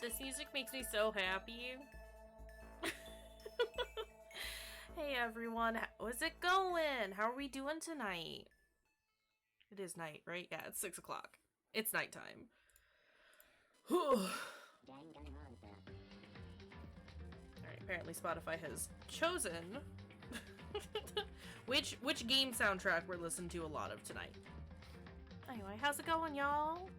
This music makes me so happy. Hey everyone, how is it going? How are we doing tonight? It is night, right? Yeah, it's 6 o'clock. It's nighttime. Alright, apparently Spotify has chosen which game soundtrack we're listening to a lot of tonight. Anyway, how's it going, y'all?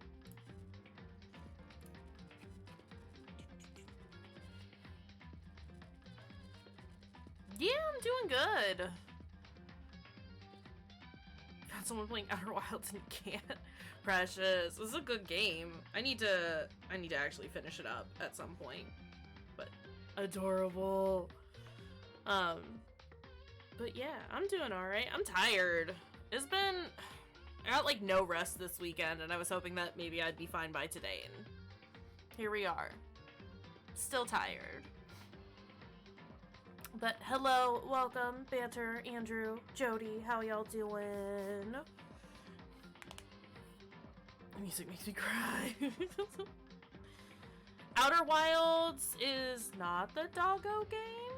Yeah, I'm doing good. Got someone playing Outer Wilds and can't. Precious. This is a good game. I need to actually finish it up at some point. But adorable. But yeah, I'm doing alright. I'm tired. I got like no rest this weekend, and I was hoping that maybe I'd be fine by today, and here we are. Still tired. But hello, welcome, Banter, Andrew, Jody, how y'all doing? The music makes me cry. Outer Wilds is not the doggo game?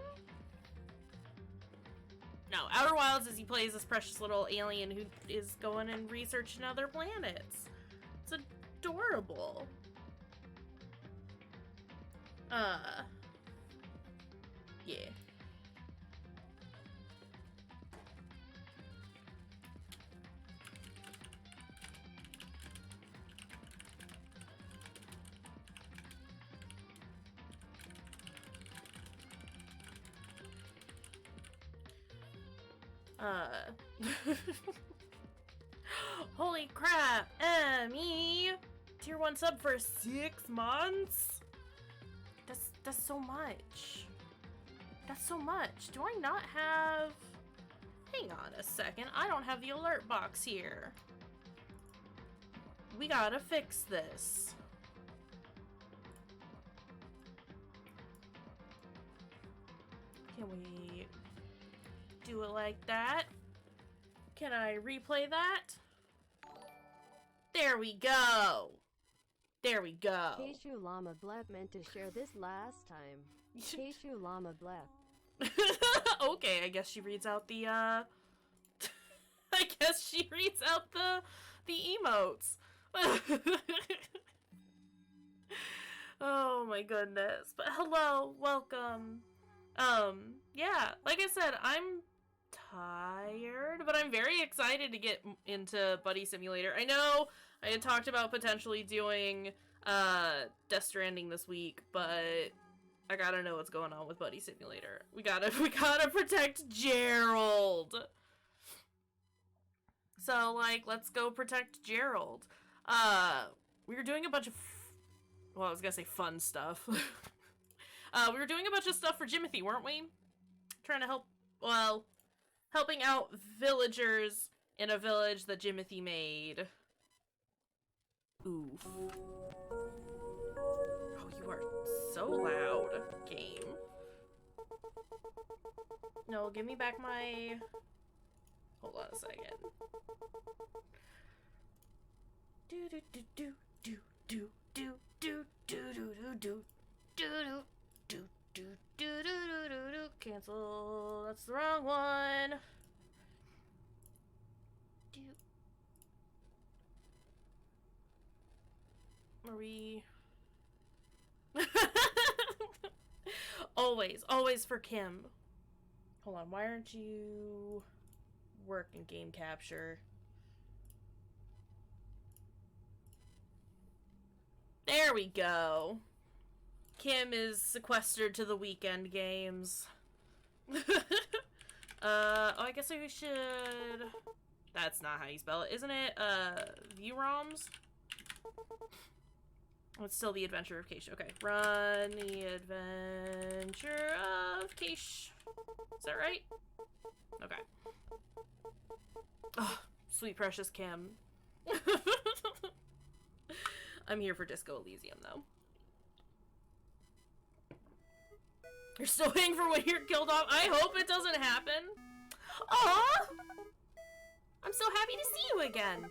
No, Outer Wilds is he plays this precious little alien who is going and researching other planets. It's adorable. Yeah. Holy crap, Emmy! Tier 1 sub for 6 months? That's so much. That's so much. Do I not have... Hang on a second, I don't have the alert box here. We gotta fix this. Can we do it like that? Can I replay that? There we go. There we go. Kayshurrr Llama Blep meant to share this last time. Kayshurrr Llama Blep. Okay, I guess she reads out the I guess she reads out the emotes. Oh my goodness. But hello, welcome. Yeah, like I said, I'm tired, but I'm very excited to get into Buddy Simulator. I know I had talked about potentially doing Death Stranding this week, but I gotta know what's going on with Buddy Simulator. We gotta protect Gerald. So like, let's go protect Gerald. We were doing a bunch of well, I was gonna say fun stuff. We were doing a bunch of stuff for Jimothy, weren't we? Trying to help, well, helping out villagers in a village that Jimothy made. Oof. Oh, you are so loud, game. No, give me back my... Hold on a second. Do do do do do do do do do do do do do. Do. Cancel. That's the wrong one. Do. Are we? Always for Kim. Hold on. Why aren't you working game capture? There we go. Kim is sequestered to the weekend games. Oh, I guess we should... That's not how you spell it, isn't it? VROMs? Oh, it's still The Adventure of Kaysh. Okay, run The Adventure of Kaysh. Is that right? Okay. Oh, sweet precious Kim. I'm here for Disco Elysium, though. You're still waiting for when you're killed off? I hope it doesn't happen. Aww! I'm so happy to see you again.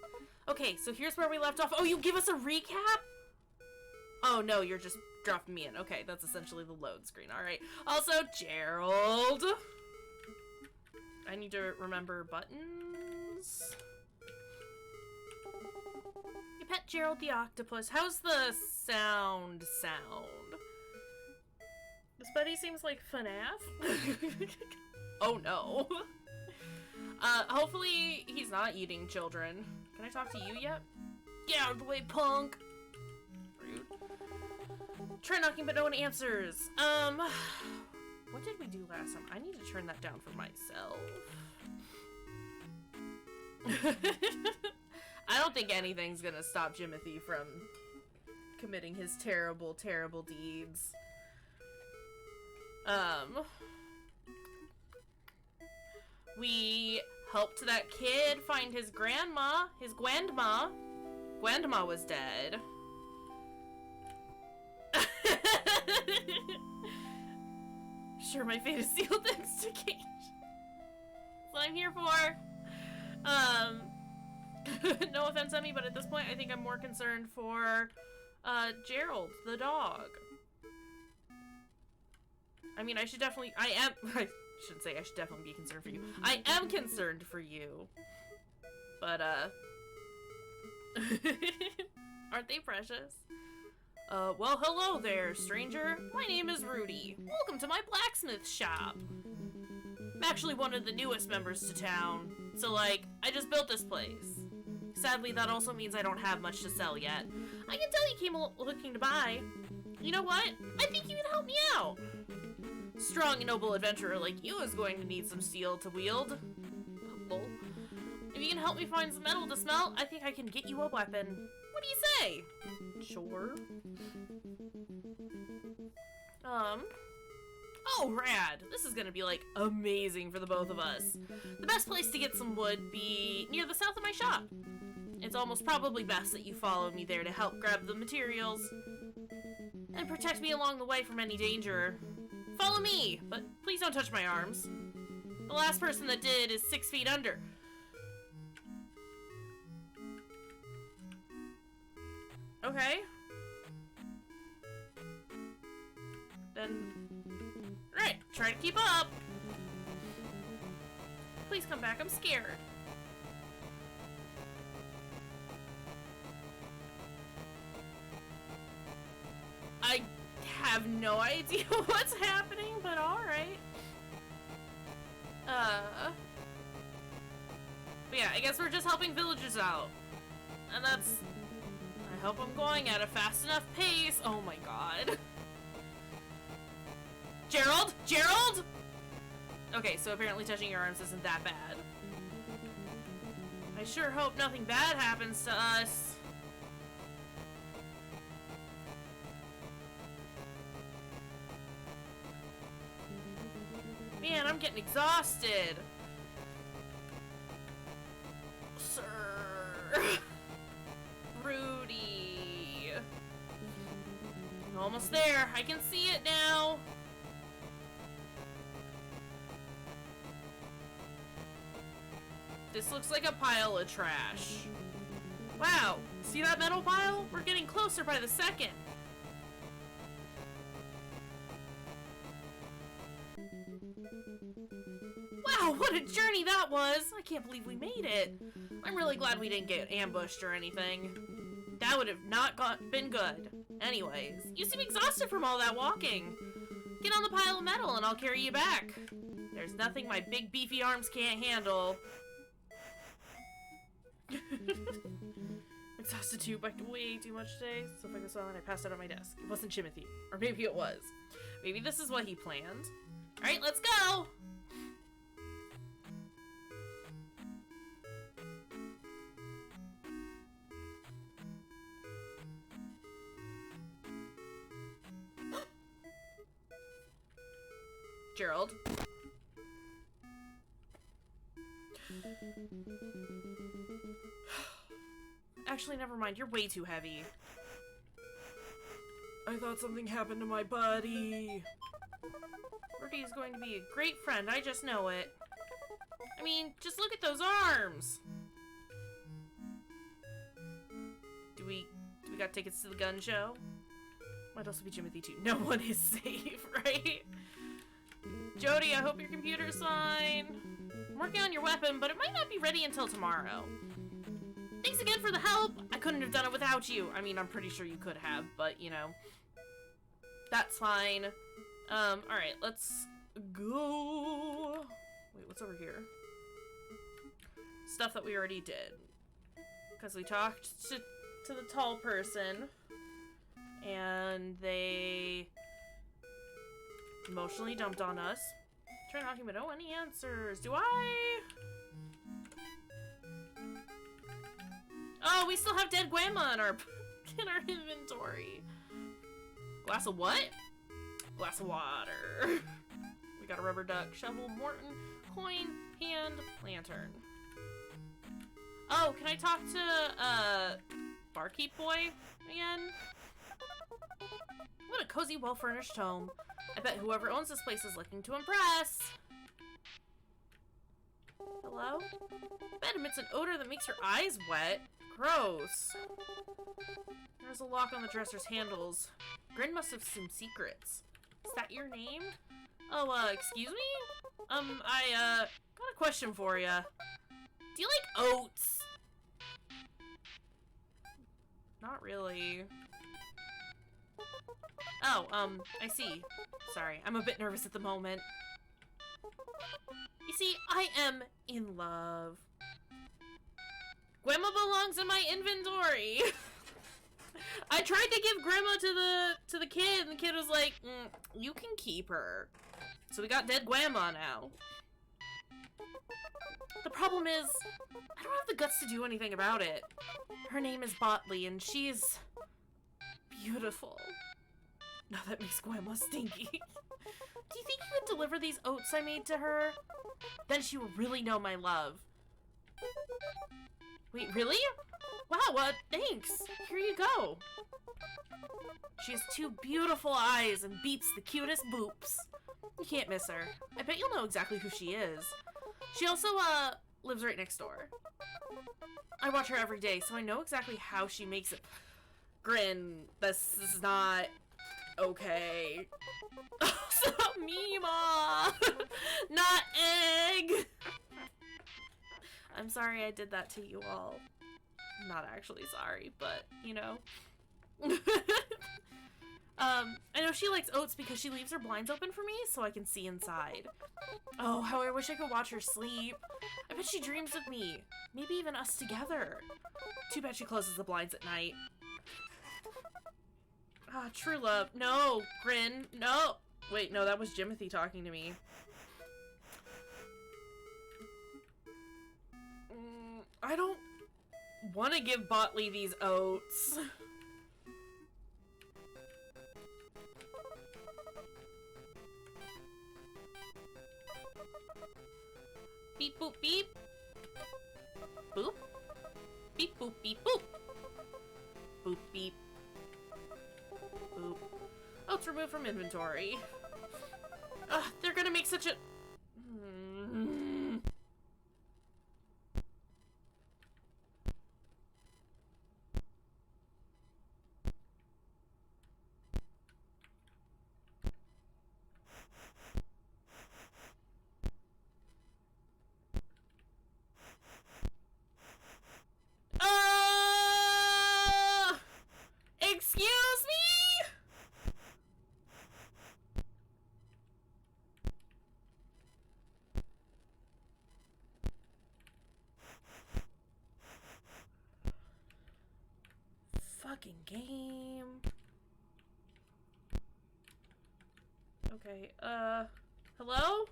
Okay, so here's where we left off. Oh, you give us a recap? Oh no, you're just dropping me in. Okay, that's essentially the load screen. Alright. Also, Gerald. I need to remember buttons. You pet Gerald the octopus. How's the sound? This buddy seems like FNAF. Oh no. Hopefully he's not eating children. Can I talk to you yet? Get out of the way, punk! Rude. Try knocking, but no one answers. What did we do last time? I need to turn that down for myself. I don't think anything's gonna stop Jimothy from committing his terrible, terrible deeds. We helped that kid find his grandma, his Gwandma. Gwandma was dead. Sure, my fate is sealed thanks to Kayshurrr. That's what I'm here for. No offense, Emmy, but at this point, I think I'm more concerned for, Gerald, the dog. I mean, I should definitely, I shouldn't say I should definitely be concerned for you. I am concerned for you. But, aren't they precious? Well, hello there, stranger. My name is Rudy. Welcome to my blacksmith shop. I'm actually one of the newest members to town, so, like, I just built this place. Sadly, that also means I don't have much to sell yet. I can tell you came looking to buy. You know what? I think you can help me out. Strong and noble adventurer like you is going to need some steel to wield. Lol. If you can help me find some metal to smelt, I think I can get you a weapon. What do you say? Sure. Oh, rad. This is gonna be, like, amazing for the both of us. The best place to get some wood be near the south of my shop. It's almost probably best that you follow me there to help grab the materials and protect me along the way from any danger. Follow me, but please don't touch my arms. The last person that did is 6 feet under. Okay. Then... Right, try to keep up. Please come back, I'm scared. I have no idea what's happening, but alright. But yeah, I guess we're just helping villagers out. And that's... I hope I'm going at a fast enough pace. Oh my god. Gerald? Gerald? Okay, so apparently touching your arms isn't that bad. I sure hope nothing bad happens to us. Man, I'm getting exhausted. Sir. Rudy. Almost there. I can see it now. This looks like a pile of trash. Wow, see that metal pile? We're getting closer by the second. Wow, what a journey that was! I can't believe we made it. I'm really glad we didn't get ambushed or anything. That would have not been good. Anyways, you seem exhausted from all that walking. Get on the pile of metal and I'll carry you back. There's nothing my big beefy arms can't handle. Exhausted too, but way too much today. So if I saw that, I passed out on my desk. It wasn't Jimothy. Or maybe it was. Maybe this is what he planned. Alright, let's go! Gerald. Actually, never mind. You're way too heavy. I thought something happened to my buddy. Rudy is going to be a great friend. I just know it. I mean, just look at those arms. Do we got tickets to the gun show? Might also be Jimothy too. No one is safe, right? Jody, I hope your computer's fine. I'm working on your weapon, but it might not be ready until tomorrow. Thanks again for the help. I couldn't have done it without you. I mean, I'm pretty sure you could have, but, you know. That's fine. Alright, let's go. Wait, what's over here? Stuff that we already did. Because we talked to the tall person. And they emotionally dumped on us. Try knocking, but no any answers. Do I? Oh, we still have dead grandma in our inventory. Glass of what? Glass of water. We got a rubber duck, shovel, Morton, coin, hand, lantern. Oh, can I talk to barkeep boy again? What a cozy, well-furnished home. I bet whoever owns this place is looking to impress. Hello? The bed emits an odor that makes your eyes wet. Gross. There's a lock on the dresser's handles. Grin must have some secrets. Is that your name? Oh, excuse me? I got a question for you. Do you like oats? Not really. Oh, I see. Sorry, I'm a bit nervous at the moment. You see, I am in love. Grandma belongs in my inventory. I tried to give Grandma to the kid, and the kid was like, you can keep her. So we got dead Grandma now. The problem is, I don't have the guts to do anything about it. Her name is Botley, and she's beautiful. Now that makes Grandma stinky. Do you think you could deliver these oats I made to her? Then she will really know my love. Wait, really? Wow, thanks. Here you go. She has two beautiful eyes and beeps the cutest boops. You can't miss her. I bet you'll know exactly who she is. She also, lives right next door. I watch her every day, so I know exactly how she makes it. Grin, this is not okay. Stop me, Ma! Not egg! I'm sorry I did that to you all. I'm not actually sorry, but, you know. I know she likes oats because she leaves her blinds open for me so I can see inside. Oh, how I wish I could watch her sleep. I bet she dreams of me. Maybe even us together. Too bad she closes the blinds at night. Ah, true love. No, Grin. No. Wait, no, that was Jimothy talking to me. I don't want to give Botley these oats. Beep boop beep. Boop. Beep boop beep boop. Boop beep. Boop. Oats removed from inventory. Ugh, they're gonna make such a... Excuse me? Fucking game. Okay, hello?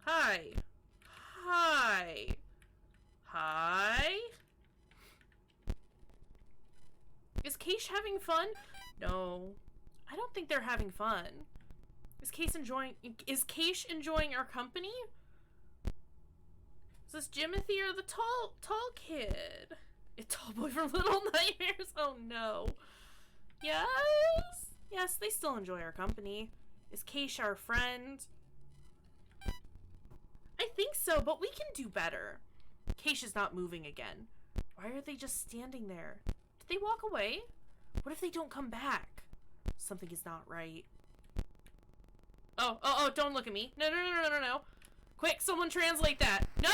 Hi. Hi. Hi? Is Kaysh having fun? No. I don't think they're having fun. Is Kaysh enjoying our company? Is this Jimothy or the tall kid? A tall boy from Little Nightmares? Oh no. Yes? Yes, they still enjoy our company. Is Kaysh our friend? I think so, but we can do better. Kaysh is not moving again. Why are they just standing there? Did they walk away? What if they don't come back? Something is not right. Oh, don't look at me. No. Quick, someone translate that. No!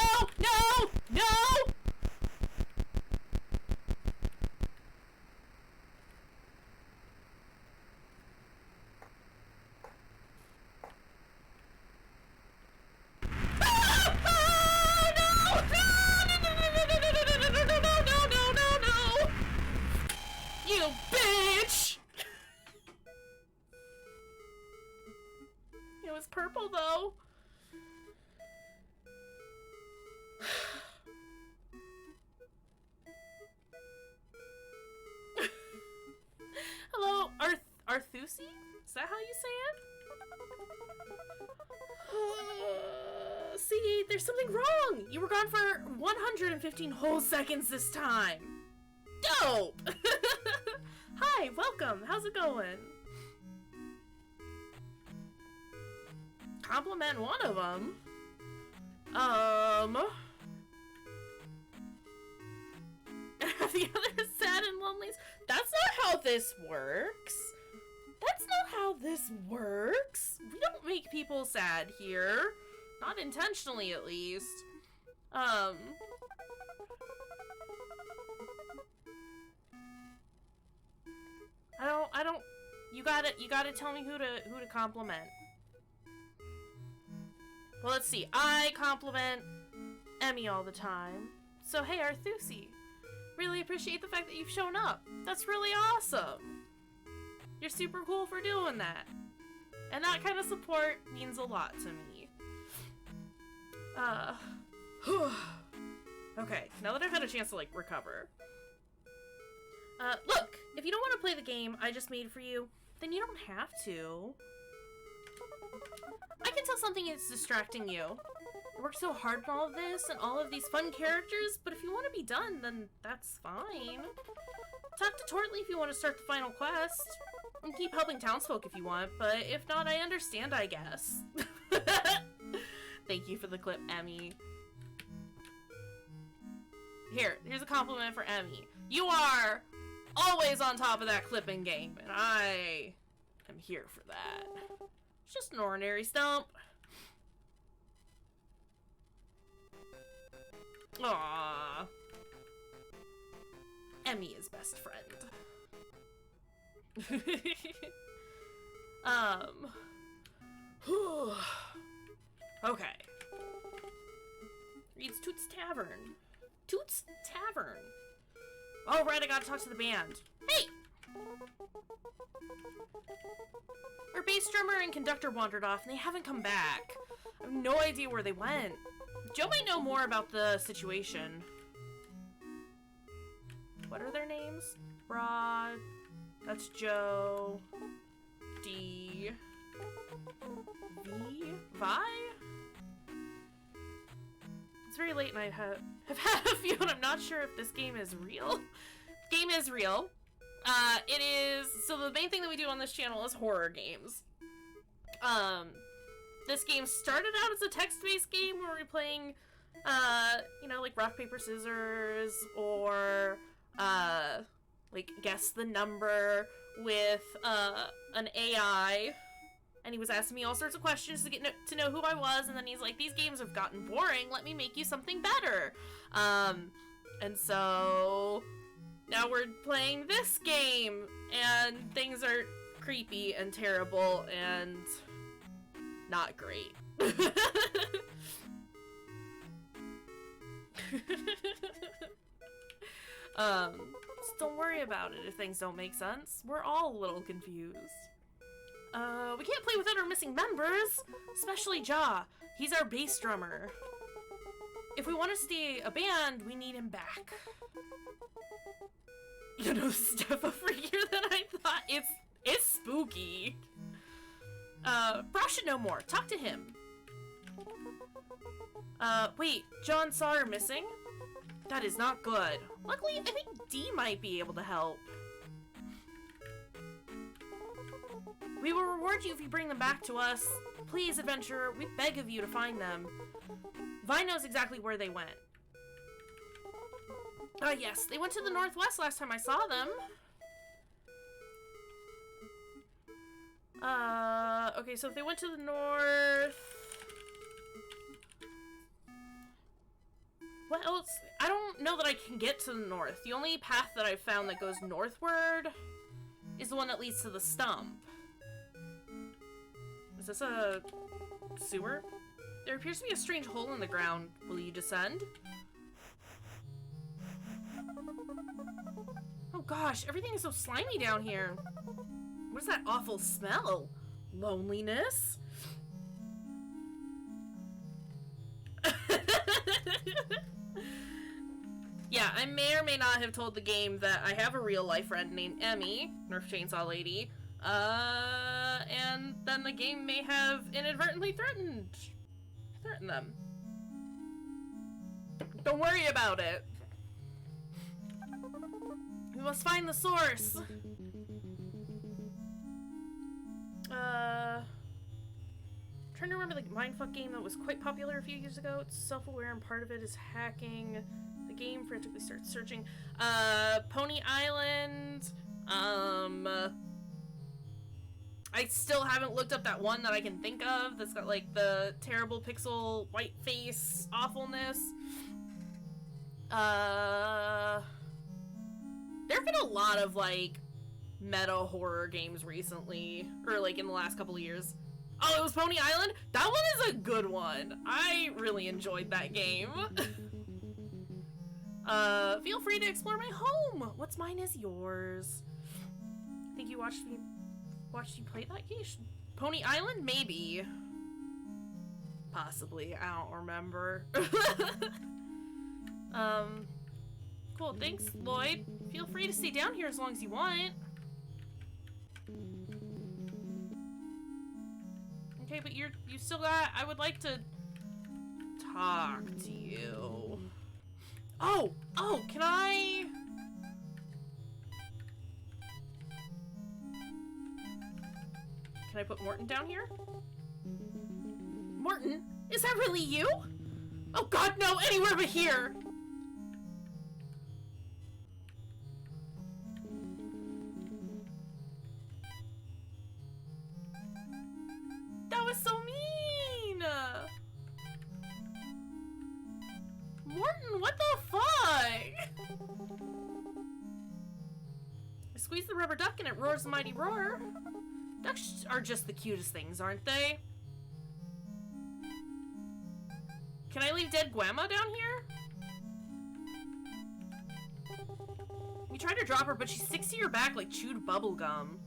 You bitch! It was purple though. Hello, Arthusi? Is that how you say it? See, there's something wrong. You were gone for 115 whole seconds this time. Dope! Hi, welcome. How's it going? Compliment one of them. The other sad and lonely. That's not how this works. That's not how this works. We don't make people sad here. Not intentionally, at least. I don't. You gotta tell me who to compliment. Well, let's see. I compliment Emmy all the time. So hey, Arthusi. Really appreciate the fact that you've shown up. That's really awesome. You're super cool for doing that. And that kind of support means a lot to me. Okay, now that I've had a chance to, like, recover. Look, if you don't want to play the game I just made for you, then you don't have to. I can tell something is distracting you. I worked so hard on all of this and all of these fun characters, but if you want to be done, then that's fine. Talk to Tortley if you want to start the final quest. And keep helping townsfolk if you want, but if not, I understand, I guess. Thank you for the clip, Emmy. Here's a compliment for Emmy. You are always on top of that clipping game, and I am here for that. It's just an ordinary stump. Aww. Emmy is best friend. Okay. Reads Toots Tavern. Toots Tavern. Oh, right, I gotta talk to the band. Hey! Our bass drummer and conductor wandered off, and they haven't come back. I have no idea where they went. Joe might know more about the situation. What are their names? Rod. That's Joe. D. V? Vi? It's very late and I have had a few and I'm not sure if this game is real. Game is real. It is, so the main thing that we do on this channel is horror games. This game started out as a text-based game where we're playing, you know, like rock, paper, scissors, or, like, guess the number with, an AI. And he was asking me all sorts of questions to get to know who I was, and then he's like, these games have gotten boring, let me make you something better. And so now we're playing this game, and things are creepy and terrible and not great. So don't worry about it if things don't make sense. We're all a little confused. We can't play without our missing members, especially Ja. He's our bass drummer. If we want to stay a band, we need him back. You know, stuff freakier than I thought. It's spooky. Bra should know more. Talk to him. Wait, Joe and Saw are missing? That is not good. Luckily, I think D might be able to help. We will reward you if you bring them back to us. Please, adventurer, we beg of you to find them. Vi knows exactly where they went. Yes, they went to the northwest last time I saw them. Okay, so if they went to the north... What else? I don't know that I can get to the north. The only path that I've found that goes northward is the one that leads to the stump. Is this a sewer? There appears to be a strange hole in the ground. Will you descend? Oh gosh, everything is so slimy down here. What is that awful smell? Loneliness? Yeah, I may or may not have told the game that I have a real life friend named Emmy, Nerf Chainsaw Lady, and then the game may have inadvertently threatened them. Don't worry about it. We must find the source. Trying to remember the mindfuck game that was quite popular a few years ago. It's self-aware and part of it is hacking. The game frantically starts searching. Pony Island. I still haven't looked up that one that I can think of that's got like the terrible pixel white face awfulness. There have been a lot of like meta horror games recently, or like in the last couple of years. Oh, it was Pony Island? That one is a good one. I really enjoyed that game. Feel free to explore my home. What's mine is yours. I think you watched you play that game? Pony Island? Maybe. Possibly. I don't remember. Cool. Thanks, Lloyd. Feel free to stay down here as long as you want. Okay, but you still got... I would like to talk to you. Oh, can I... Can I put Morton down here? Morton? Is that really you? Oh god, no! Anywhere but here! That was so mean! Morton, what the fuck? I squeeze the rubber duck and it roars a mighty roar. Ducks are just the cutest things, aren't they? Can I leave dead Guamma down here? You tried to drop her, but she sticks to your back like chewed bubblegum.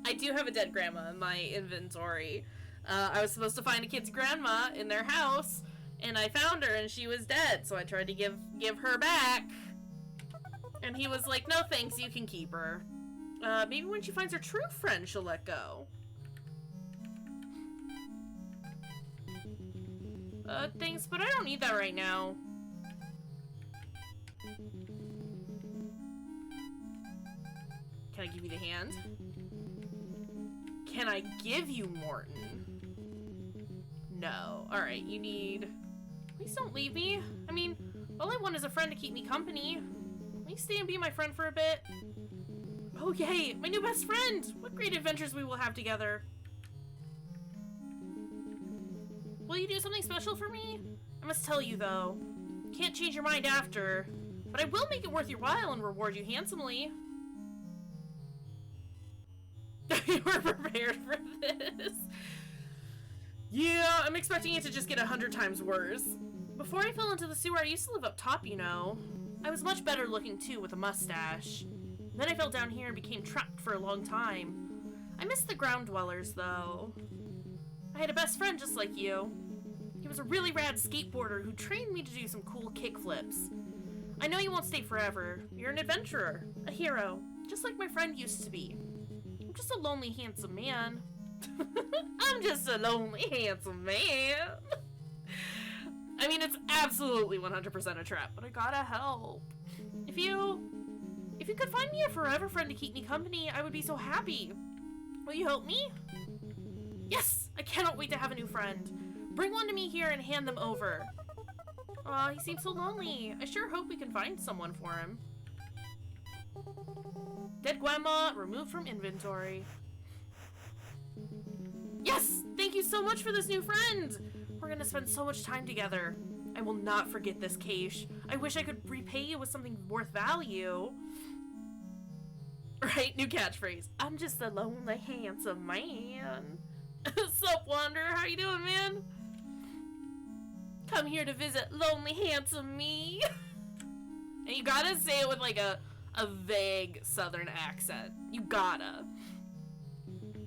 I do have a dead grandma in my inventory. I was supposed to find a kid's grandma in their house, and I found her and she was dead, so I tried to give her back. And he was like, no thanks, you can keep her. Maybe when she finds her true friend, she'll let go. Thanks, but I don't need that right now. Can I give you the hand? Can I give you Morton? No. Alright, you need... Please don't leave me. I mean, all I want is a friend to keep me company. Will you stay and be my friend for a bit? Oh yay, my new best friend! What great adventures we will have together. Will you do something special for me? I must tell you though, can't change your mind after, but I will make it worth your while and reward you handsomely. You were prepared for this. Yeah, I'm expecting it to just get 100 times worse. Before I fell into the sewer, I used to live up top, you know. I was much better looking too, with a mustache. Then I fell down here and became trapped for a long time. I miss the ground dwellers, though. I had a best friend just like you. He was a really rad skateboarder who trained me to do some cool kickflips. I know you won't stay forever. You're an adventurer, a hero, just like my friend used to be. I'm just a lonely, handsome man. I'm just a lonely, handsome man. I mean, it's absolutely 100% a trap, but I gotta help. If you could find me a forever friend to keep me company, I would be so happy. Will you help me? Yes! I cannot wait to have a new friend. Bring one to me here and hand them over. Aw, he seems so lonely. I sure hope we can find someone for him. Dead grandma removed from inventory. Yes! Thank you so much for this new friend! We're gonna spend so much time together. I will not forget this, Kaysh. I wish I could repay you with something worth value. Right? New catchphrase. I'm just a lonely, handsome man. Sup, Wander? How you doing, man? Come here to visit lonely, handsome me. And you gotta say it with like a vague southern accent. You gotta.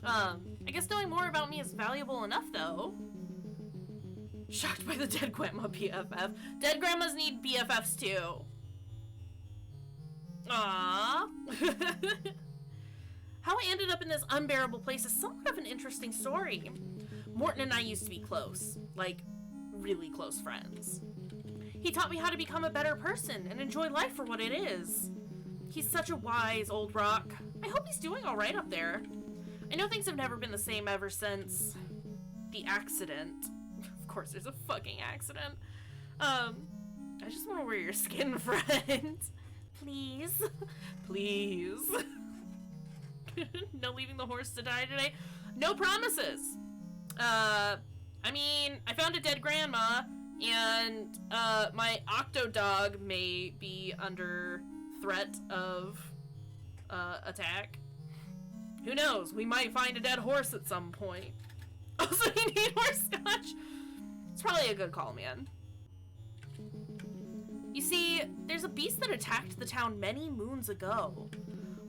I guess knowing more about me is valuable enough, though. Shocked by the dead grandma BFF. Dead grandmas need BFFs, too. Aww. How I ended up in this unbearable place is somewhat of an interesting story. Morton and I used to be close. Like, really close friends. He taught me how to become a better person and enjoy life for what it is. He's such a wise old rock. I hope he's doing alright up there. I know things have never been the same ever since the accident. Of course, there's a fucking accident. I just want to wear your skin, friend. Please. Please. No leaving the horse to die today. No promises. I mean, I found a dead grandma, and my octo dog may be under threat of attack. Who knows? We might find a dead horse at some point. Also, you need more scotch. It's probably a good call, man. You see, there's a beast that attacked the town many moons ago.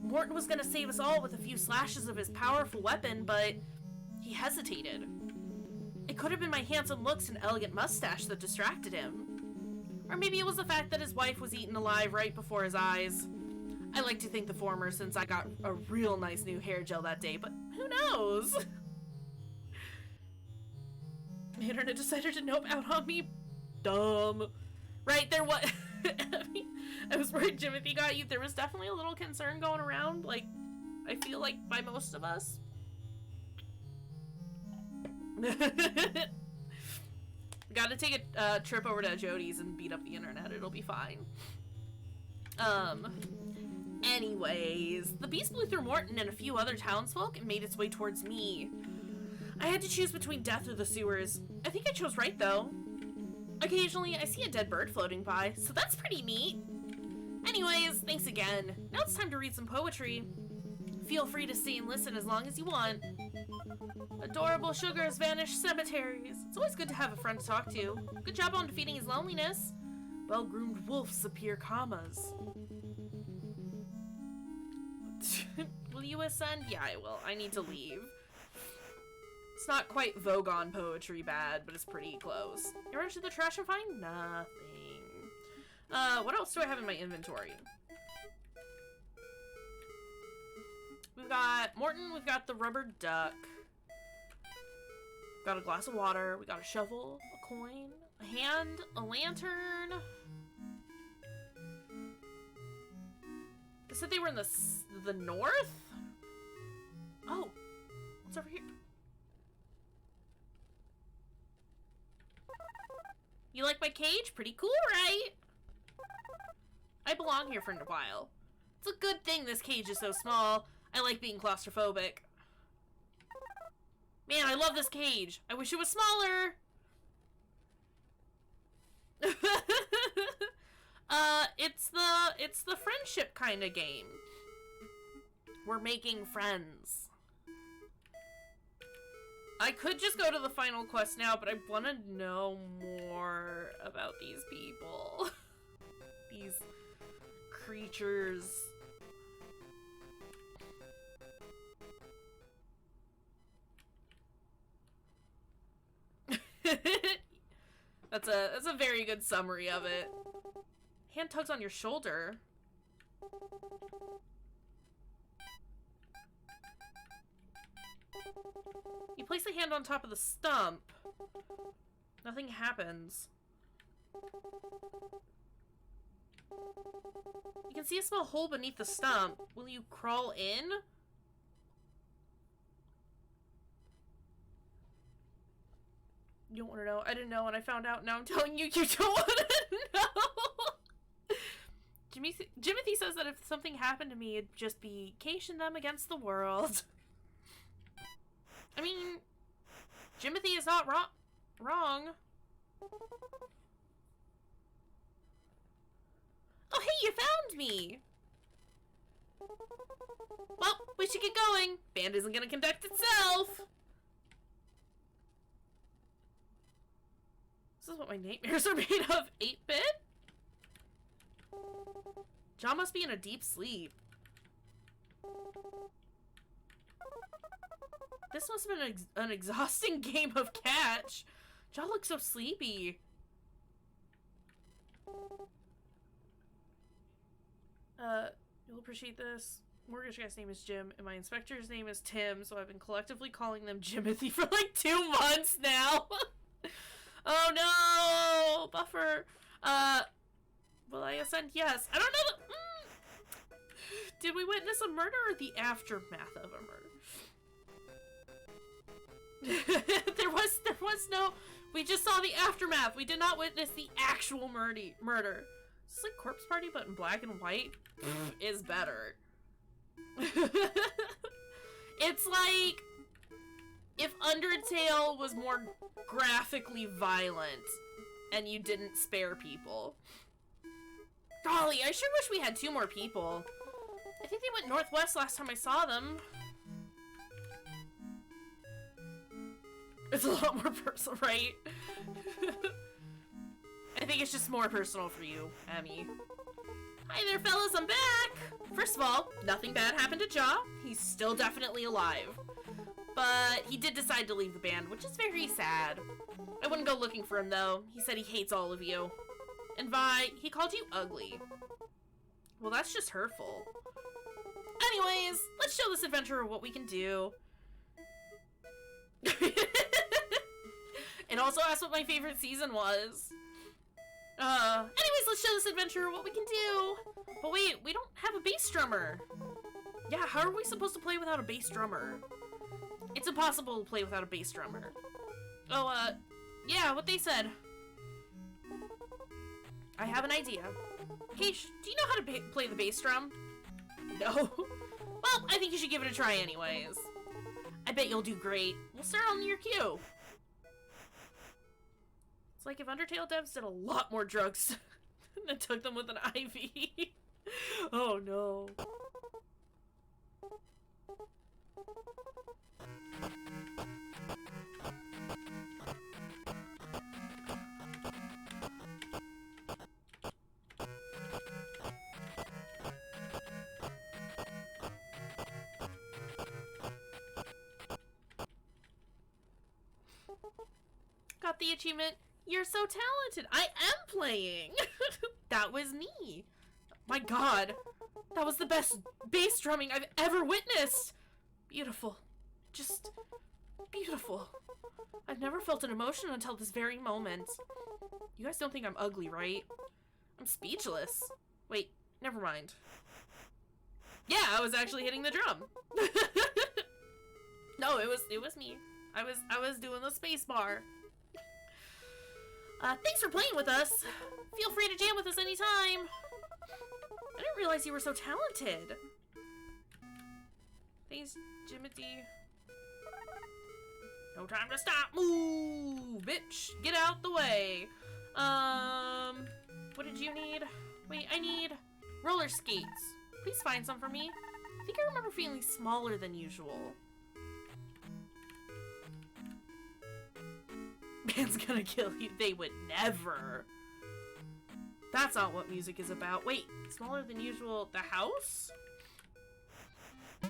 Morton was gonna save us all with a few slashes of his powerful weapon, but he hesitated. It could have been my handsome looks and elegant mustache that distracted him. Or maybe it was the fact that his wife was eaten alive right before his eyes. I like to think the former, since I got a real nice new hair gel that day, but who knows? The internet decided to nope out on me. Dumb. Right, there was... I mean, I was worried Jimothy got you. There was definitely a little concern going around, like, I feel like by most of us. Gotta take a trip over to Jody's and beat up the internet. It'll be fine. Anyways, the beast blew through Morton and a few other townsfolk and made its way towards me. I had to choose between death or the sewers. I think I chose right, though. Occasionally, I see a dead bird floating by, so that's pretty neat. Anyways, thanks again. Now it's time to read some poetry. Feel free to stay and listen as long as you want. Adorable sugars vanish cemeteries. It's always good to have a friend to talk to. Good job on defeating his loneliness. Well-groomed wolves appear commas. Will you ascend? Yeah, I will. I need to leave. It's not quite Vogon poetry bad, but it's pretty close. You run to the trash and find nothing. What else do I have in my inventory? We've got Morton, we've got the rubber duck. Got a glass of water, we got a shovel, a coin, a hand, a lantern. They said they were in the north? Oh, what's over here? You like my cage? Pretty cool, right? I belong here for a while. It's a good thing this cage is so small. I like being claustrophobic. Man, I love this cage. I wish it was smaller. It's the friendship kind of game. We're making friends. I could just go to the final quest now, but I want to know more about these people. These creatures. That's a very good summary of it. Hand tugs on your shoulder. You place the hand on top of the stump. Nothing happens. You can see a small hole beneath the stump. Will you crawl in? You don't want to know. I didn't know and I found out. Now I'm telling you, you don't want to know. Jimothy says that if something happened to me, it'd just be Kaysh and them against the world. I mean, Jimothy is not wrong. Oh, hey, you found me! Well, we should get going. Band isn't gonna conduct itself. This is what my nightmares are made of. 8-bit? John must be in a deep sleep. This must have been an exhausting game of catch. John looks so sleepy. You'll appreciate this. Mortgage guy's name is Jim, and my inspector's name is Tim, so I've been collectively calling them Jimothy for like 2 months now. Oh no! Buffer. Will I ascend? Yes. I don't know Did we witness a murder or the aftermath of a murder? There was no... We just saw the aftermath. We did not witness the actual murder. It's like Corpse Party, but in black and white is better. It's like if Undertale was more graphically violent and you didn't spare people. Golly, I sure wish we had 2 more people. I think they went northwest last time I saw them. It's a lot more personal, right? I think it's just more personal for you, Emmy. Hi there, fellas, I'm back! First of all, nothing bad happened to Jaw. He's still definitely alive. But he did decide to leave the band, which is very sad. I wouldn't go looking for him, though. He said he hates all of you. And Vi, he called you ugly. Well, that's just hurtful. Anyways, let's show this adventurer what we can do. It also asked what my favorite season was. Anyways, let's show this adventurer what we can do. But wait, we don't have a bass drummer. Yeah, how are we supposed to play without a bass drummer? It's impossible to play without a bass drummer. Oh, yeah, what they said. I have an idea. Kaysh, do you know how to play the bass drum? No. Well, I think you should give it a try anyways. I bet you'll do great. We'll start on your cue. It's like if Undertale devs did a lot more drugs and took them with an IV. Oh no. Got the achievement. You're so talented. I am playing. That was me. My god. That was the best bass drumming I've ever witnessed. Beautiful. Just beautiful. I've never felt an emotion until this very moment. You guys don't think I'm ugly, right? I'm speechless. Wait, never mind. Yeah, I was actually hitting the drum. No, it was me. I was doing the space bar. Thanks for playing with us. Feel free to jam with us anytime. I didn't realize you were so talented. Thanks, Jimothy. No time to stop. Move, bitch. Get out the way. What did you need? Wait, I need roller skates. Please find some for me. I think I remember feeling smaller than usual. Man's gonna kill you. They would never. That's not what music is about. Wait, smaller than usual. The house? Oh,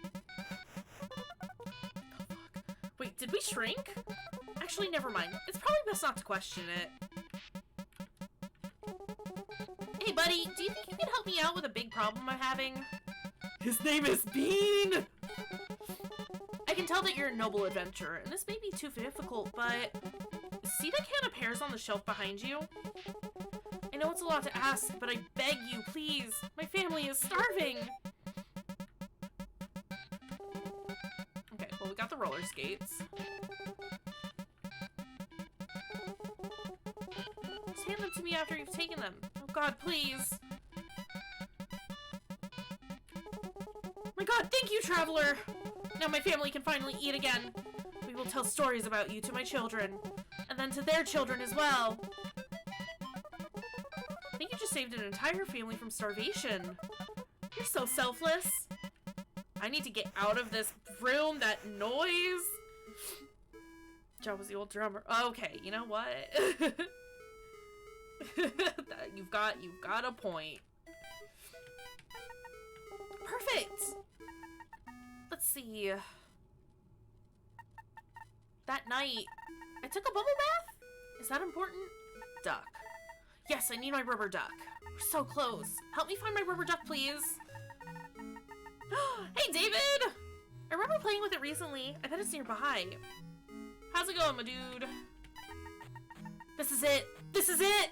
fuck. Wait, did we shrink? Actually, never mind. It's probably best not to question it. Hey, buddy, do you think you can help me out with a big problem I'm having? His name is Bean! I can tell that you're a noble adventurer, and this may be too difficult, but... See that can of pears on the shelf behind you? I know it's a lot to ask, but I beg you, please. My family is starving. Okay, well, we got the roller skates. Just hand them to me after you've taken them. Oh god, please. god, thank you, Traveler! Now my family can finally eat again. We will tell stories about you to my children, and then to their children as well. I think you just saved an entire family from starvation. You're so selfless. I need to get out of this room, that noise. Joe was the old drummer. Okay, you know what? You've got a point. Perfect! Let's see. That night, I took a bubble bath? Is that important? Duck. Yes, I need my rubber duck. We're so close. Help me find my rubber duck, please. Hey, David! I remember playing with it recently. I bet it's nearby. How's it going, my dude? This is it! This is it!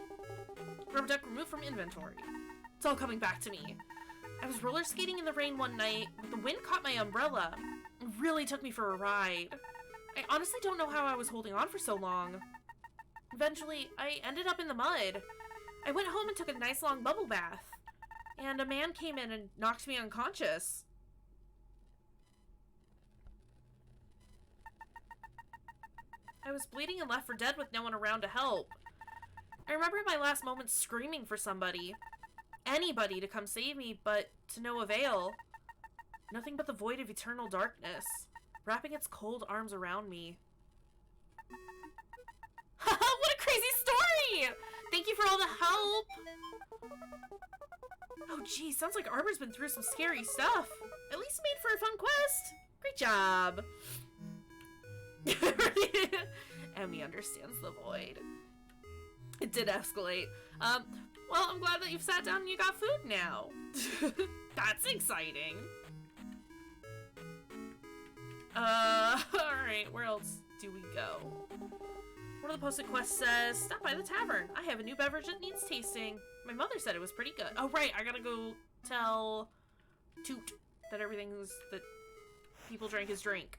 Rubber duck removed from inventory. It's all coming back to me. I was roller skating in the rain one night, but the wind caught my umbrella. It really took me for a ride. I honestly don't know how I was holding on for so long. Eventually, I ended up in the mud. I went home and took a nice long bubble bath. And a man came in and knocked me unconscious. I was bleeding and left for dead with no one around to help. I remember in my last moments screaming for somebody. Anybody to come save me, but to no avail. Nothing but the void of eternal darkness, wrapping its cold arms around me. Haha, what a crazy story! Thank you for all the help! Oh geez, sounds like Arbor's been through some scary stuff. At least made for a fun quest. Great job. Emmy understands the void. It did escalate. Well, I'm glad that you've sat down and you got food now. That's exciting. Alright, where else do we go? One of the posted quests says, stop by the tavern. I have a new beverage that needs tasting. My mother said it was pretty good. Oh, right, I gotta go tell Toot that that people drank his drink.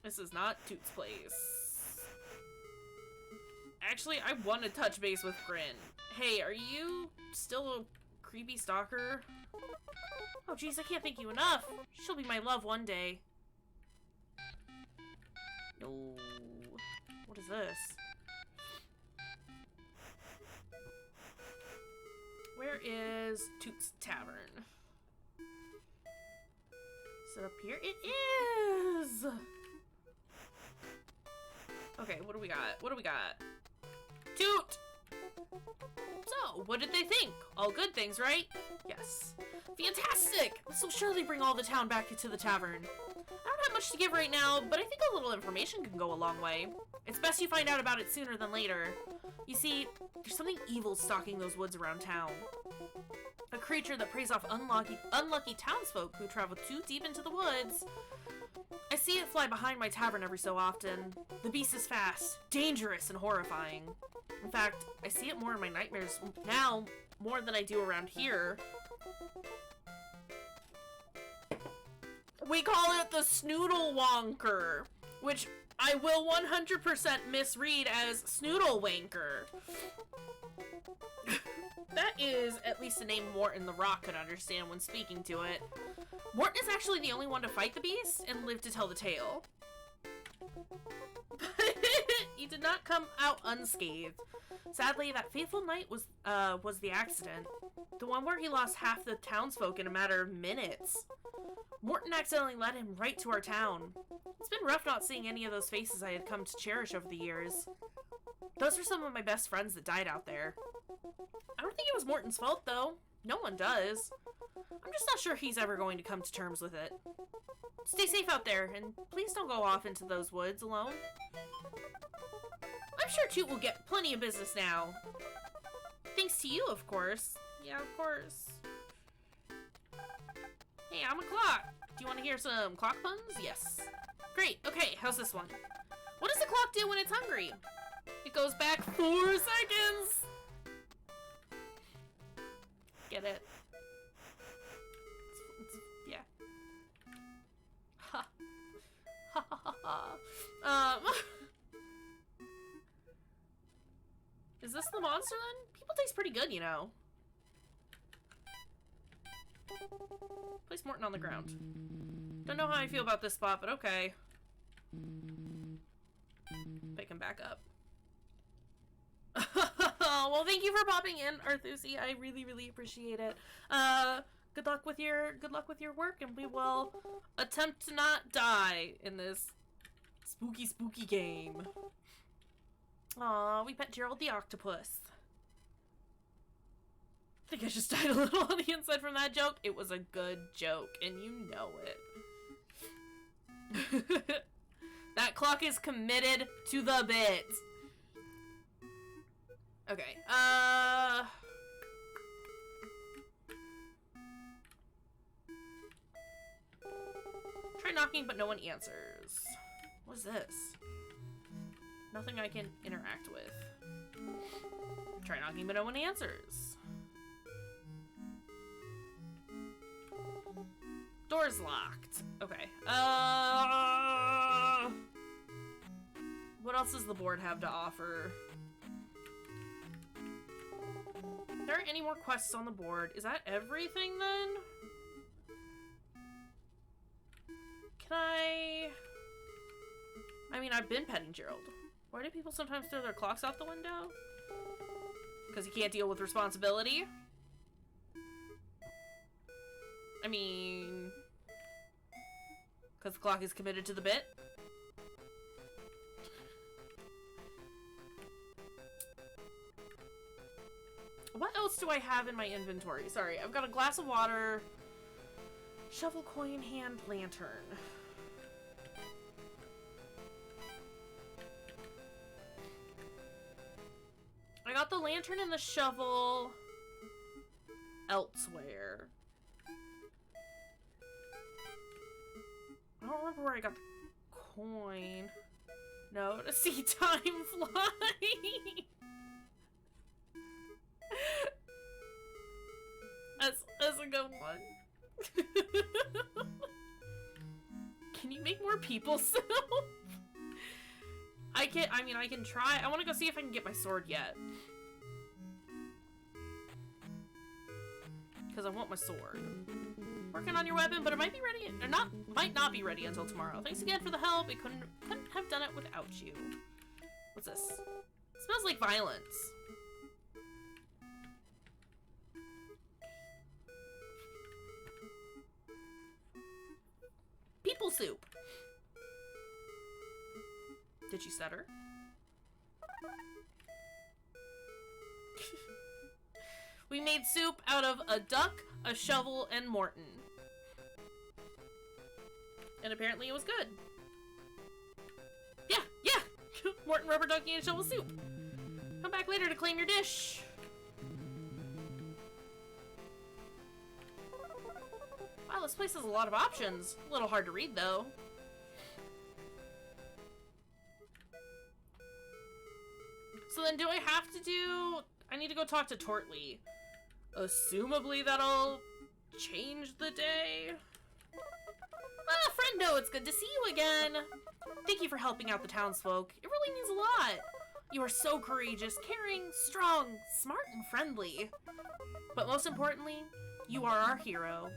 This is not Toot's place. Actually, I want to touch base with Grin. Hey, are you still a creepy stalker? Oh, jeez, I can't thank you enough. She'll be my love one day. No. What is this? Where is Toot's Tavern? Is it up here? It is! Okay, what do we got? What do we got? Toot! So, what did they think? All good things, right? Yes. Fantastic! This will surely bring all the town back to the tavern. I don't have much to give right now, but I think a little information can go a long way. It's best you find out about it sooner than later. You see, there's something evil stalking those woods around town. A creature that preys off unlucky townsfolk who travel too deep into the woods. I see it fly behind my tavern every so often. The beast is fast, dangerous, and horrifying. In fact, I see it more in my nightmares now, more than I do around here. We call it the Snoodle Wonker, which I will 100% misread as Snoodle Wanker. That is at least a name Morton the Rock could understand when speaking to it. Morton is actually the only one to fight the beast and live to tell the tale. But he did not come out unscathed. Sadly, that fateful night was the accident. The one where he lost half the townsfolk in a matter of minutes. Morton accidentally led him right to our town. It's been rough not seeing any of those faces I had come to cherish over the years. Those are some of my best friends that died out there. I don't think it was Morton's fault, though. No one does. I'm just not sure he's ever going to come to terms with it. Stay safe out there, and please don't go off into those woods alone. I'm sure Toot will get plenty of business now. Thanks to you, of course. Yeah, of course. Hey, I'm a clock. Do you want to hear some clock puns? Yes. Great. Okay, how's this one? What does the clock do when it's hungry? It goes back 4 seconds. Get it? Yeah. Ha. Ha ha ha. Is this the monster then? People taste pretty good, you know. Place Morton on the ground. Don't know how I feel about this spot, but okay. Pick him back up. Well, thank you for popping in, Arthusi. I really, really appreciate it. Good luck with your work, and we will attempt to not die in this spooky, spooky game. Aw, we pet Gerald the octopus. I think I just died a little on the inside from that joke. It was a good joke, and you know it. That clock is committed to the bit. Okay, try knocking, but no one answers. What is this? Nothing I can interact with. Try knocking, but no one answers. Door's locked. Okay. What else does the board have to offer? There aren't any more quests on the board. Is that everything then? Can I mean, I've been petting Gerald. Why do people sometimes throw their clocks out the window? Because he can't deal with responsibility? I mean... because the clock is committed to the bit? What else do I have in my inventory? Sorry, I've got a glass of water, shovel, coin, hand, lantern. I got the lantern and the shovel elsewhere. I don't remember where I got the coin. No, to see time fly. That's a good one. Can you make more people soap? I can try. I want to go see if I can get my sword yet. Because I want my sword. Working on your weapon, but it might be ready, or not, might not be ready until tomorrow. Thanks again for the help. It couldn't have done it without you. What's this? It smells like violence. People soup. Did you stutter? We made soup out of a duck, a shovel, and Morton. And apparently it was good. Yeah! Morton, rubber ducky, and shovel soup. Come back later to claim your dish. Wow, this place has a lot of options. A little hard to read, though. So then do I have to do... I need to go talk to Tortley. Assumably that'll change the day. Ah, friendo, it's good to see you again. Thank you for helping out the townsfolk. It really means a lot. You are so courageous, caring, strong, smart, and friendly. But most importantly, you are our hero.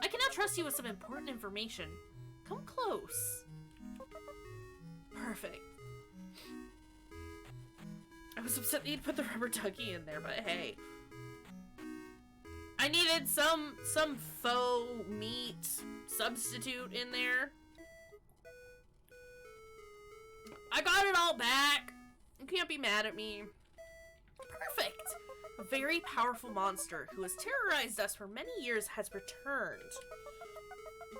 I can now trust you with some important information. Come close. Perfect. I was upset that you'd put the rubber ducky in there, but hey. I needed some faux meat substitute in there. I got it all back. You can't be mad at me. Perfect. A very powerful monster who has terrorized us for many years has returned.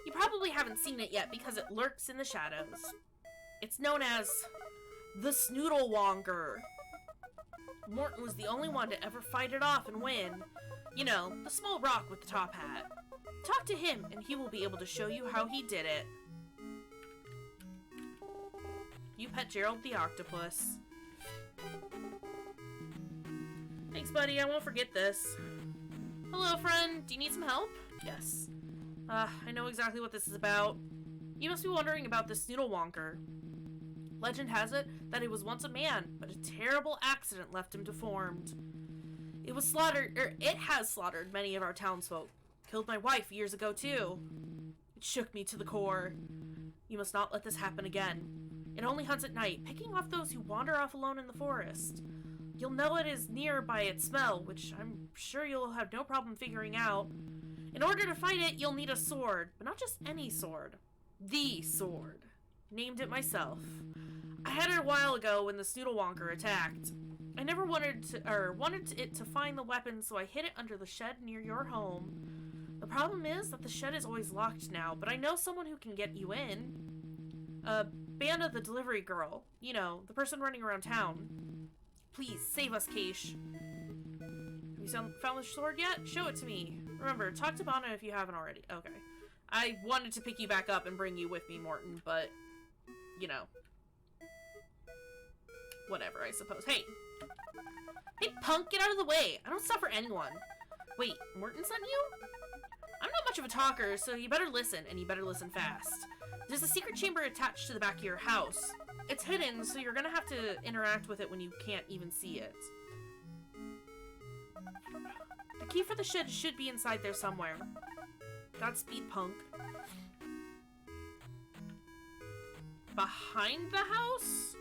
You probably haven't seen it yet because it lurks in the shadows. It's known as the Snoodlewonger. Morton was the only one to ever fight it off and win. You know, the small rock with the top hat. Talk to him and he will be able to show you how he did it. You pet Gerald the octopus. Thanks, buddy. I won't forget this. Hello, friend. Do you need some help? Yes. I know exactly what this is about. You must be wondering about the Snoodlewonger. Legend has it that it was once a man, but a terrible accident left him deformed. It has slaughtered many of our townsfolk, Killed my wife years ago, too. It shook me to the core. You must not let this happen again. It only hunts at night, picking off those who wander off alone in the forest. You'll know it is near by its smell, which I'm sure you'll have no problem figuring out. In order to fight it, you'll need a sword, but not just any sword. The sword. Named it myself. I had it a while ago when the Snoodlewonker attacked. I never wanted it to find the weapon, so I hid it under the shed near your home. The problem is that the shed is always locked now, but I know someone who can get you in. Banda the delivery girl. You know, the person running around town. Please, save us, Kaysh. Have you found the sword yet? Show it to me. Remember, talk to Bana if you haven't already. Okay. I wanted to pick you back up and bring you with me, Morton, but, you know. Whatever, I suppose. Hey! Hey, punk, get out of the way! I don't suffer anyone. Wait, Morton sent you? I'm not much of a talker, so you better listen, and you better listen fast. There's a secret chamber attached to the back of your house. It's hidden, so you're gonna have to interact with it when you can't even see it. The key for the shed should be inside there somewhere. Godspeed, punk. Behind the house?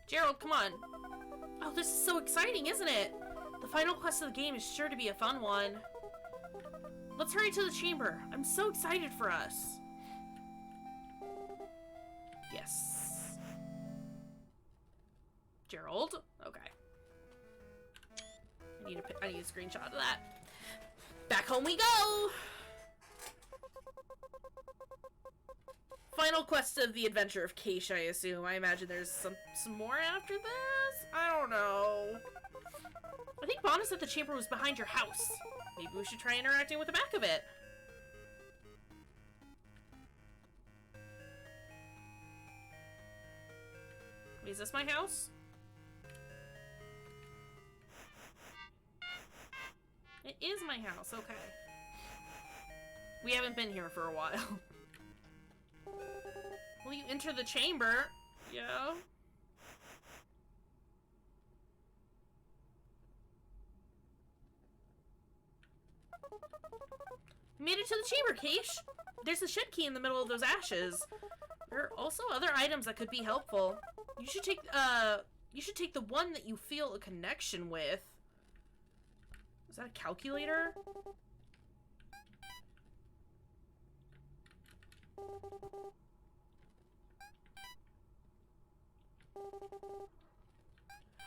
Gerald, come on. Oh, this is so exciting, isn't it? The final quest of the game is sure to be a fun one. Let's hurry to the chamber. I'm so excited for us. Yes. Gerald? Okay. I need a screenshot of that. Back home we go! Final quest of the adventure of Kaysh, I assume. I imagine there's some more after this? I don't know. I think Bana said the chamber was behind your house. Maybe we should try interacting with the back of it. Is this my house? It is my house, okay. We haven't been here for a while. Will you enter the chamber? Yeah. Made it to the chamber, Kaysh. There's a shed key in the middle of those ashes. There are also other items that could be helpful. You should take the one that you feel a connection with. Is that a calculator?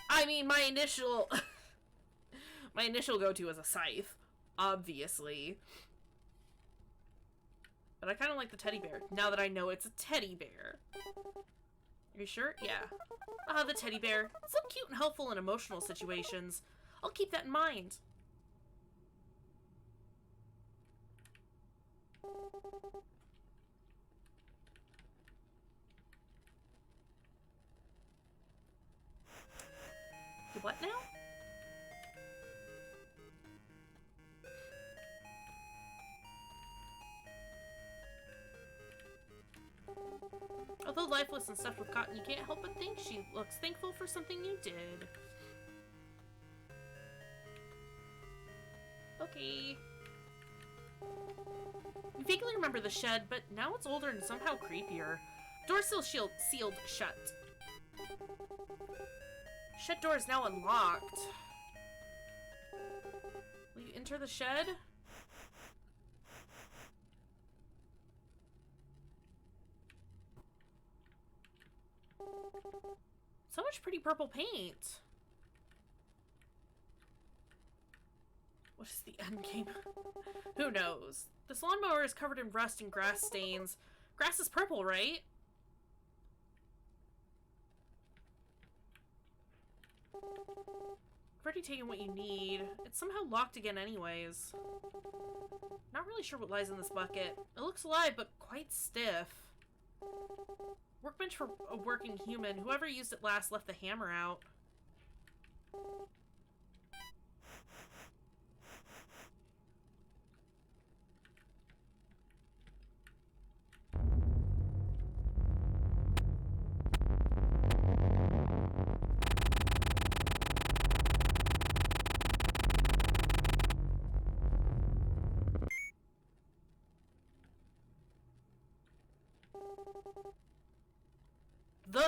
I mean, my initial go-to is a scythe, obviously. But I kind of like the teddy bear, now that I know it's a teddy bear. Are you sure? Yeah. Ah, the teddy bear. So cute and helpful in emotional situations. I'll keep that in mind. What now? Although lifeless and stuffed with cotton, you can't help but think she looks thankful for something you did. Okay. You vaguely remember the shed, but now it's older and somehow creepier. Door still sealed shut. Shed door is now unlocked. Will you enter the shed? So much pretty purple paint. What is the end game? Who knows? This lawnmower is covered in rust and grass stains. Grass is purple, right? I've already taken what you need. It's somehow locked again anyways. Not really sure what lies in this bucket. It looks alive, but quite stiff. Workbench for a working human. Whoever used it last left the hammer out.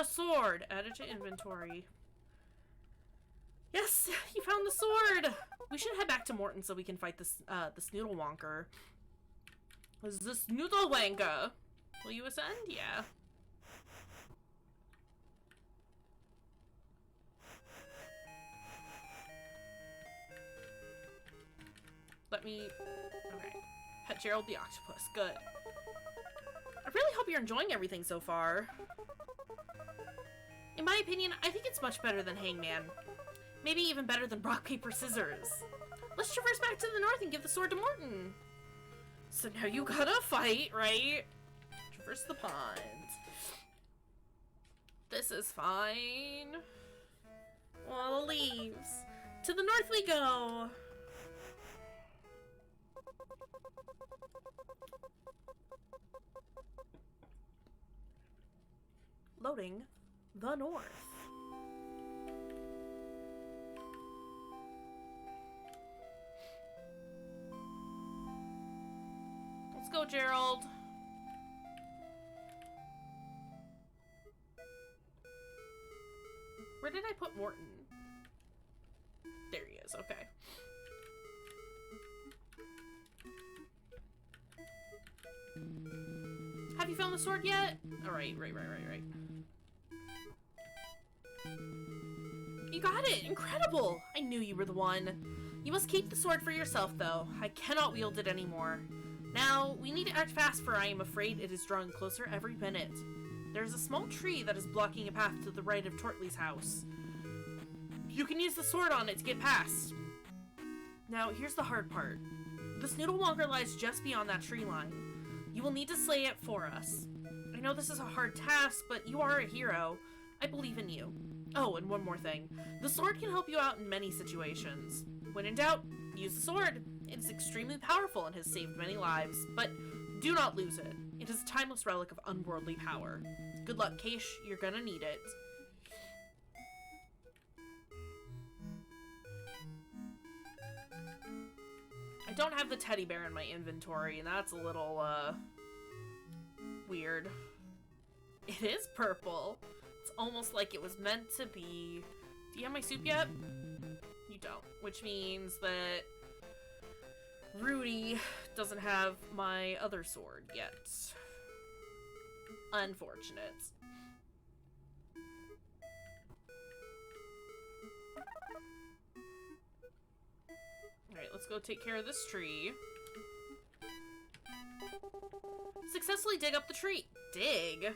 A sword! Added to inventory. Yes! You found the sword! We should head back to Morton so we can fight this, the Snoodlewonker. This is the Snoodlewanker. Will you ascend? Yeah. Let me... Okay. Pet Gerald the octopus. Good. I really hope you're enjoying everything so far. In my opinion, I think it's much better than Hangman. Maybe even better than rock, paper, scissors. Let's traverse back to the north and give the sword to Morton. So now you gotta fight, right? Traverse the pond. This is fine. All the leaves. To the north we go. Loading the north. Let's go, Gerald. Where did I put Morton? There he is, okay. Have you found the sword yet? Alright, right. You got it! Incredible! I knew you were the one. You must keep the sword for yourself, though. I cannot wield it anymore. Now, we need to act fast, for I am afraid it is drawing closer every minute. There is a small tree that is blocking a path to the right of Tortley's house. You can use the sword on it to get past. Now, here's the hard part. The Snoodlewonker lies just beyond that tree line. You will need to slay it for us. I know this is a hard task, but you are a hero. I believe in you. Oh, and one more thing. The sword can help you out in many situations. When in doubt, use the sword. It is extremely powerful and has saved many lives, but do not lose it. It is a timeless relic of unworldly power. Good luck, Kaysh. You're gonna need it. I don't have the teddy bear in my inventory, and that's a little, weird. It is purple. It's almost like it was meant to be. Do you have my soup yet? You don't. Which means that Rudy doesn't have my other sword yet. Unfortunate. Alright, let's go take care of this tree. Successfully dig up the tree. Dig?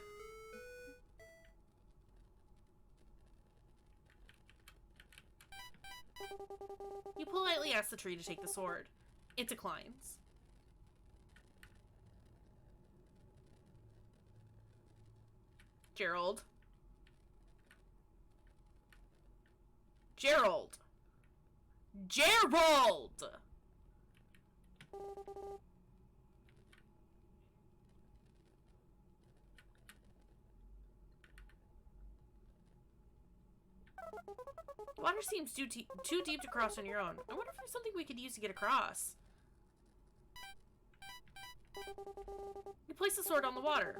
You politely ask the tree to take the sword. It declines. Gerald. Gerald! Gerald! Water seems too deep to cross on your own. I wonder if there's something we could use to get across. You place the sword on the water.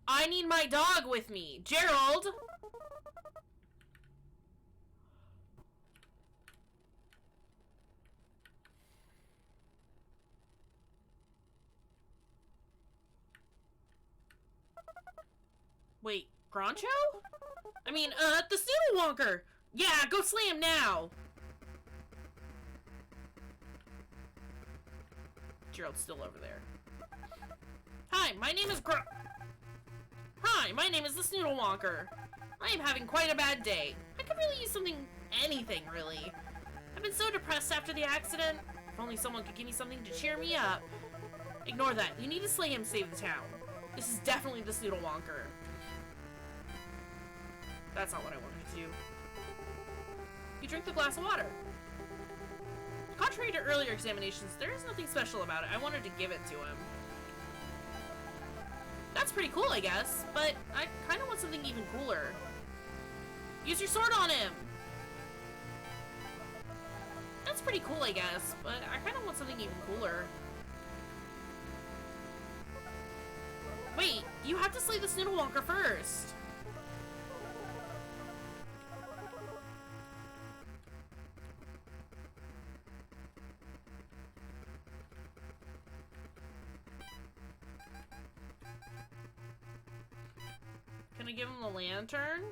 I need my dog with me. Gerald! Wait, Groncho? I mean, the Snoodlewonker! Yeah, go slay him now! Gerald's still over there. Hi, my name is Hi, my name is the Snoodlewonker. I am having quite a bad day. I could really use something, anything, really. I've been so depressed after the accident. If only someone could give me something to cheer me up. Ignore that. You need to slay him to save the town. This is definitely the Snoodlewonker. That's not what I wanted to do. You drink the glass of water. Contrary to earlier examinations, there is nothing special about it. I wanted to give it to him. That's pretty cool, I guess, but I kind of want something even cooler. Use your sword on him! That's pretty cool, I guess, but I kind of want something even cooler. Wait, you have to slay the Snoodlewonker first! Can I give him the lantern?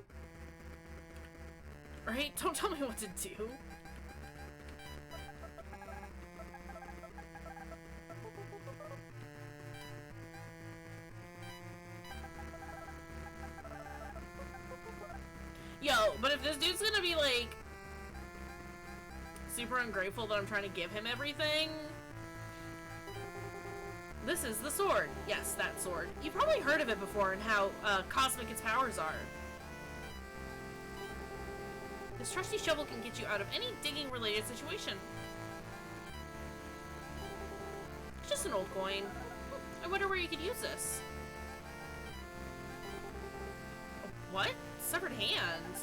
Right? Don't tell me what to do. Yo, but if this dude's gonna be like super ungrateful that I'm trying to give him everything. This is the sword. Yes, that sword. You've probably heard of it before and how cosmic its powers are. This trusty shovel can get you out of any digging related situation. It's just an old coin. I wonder where you could use this. What? Severed hand.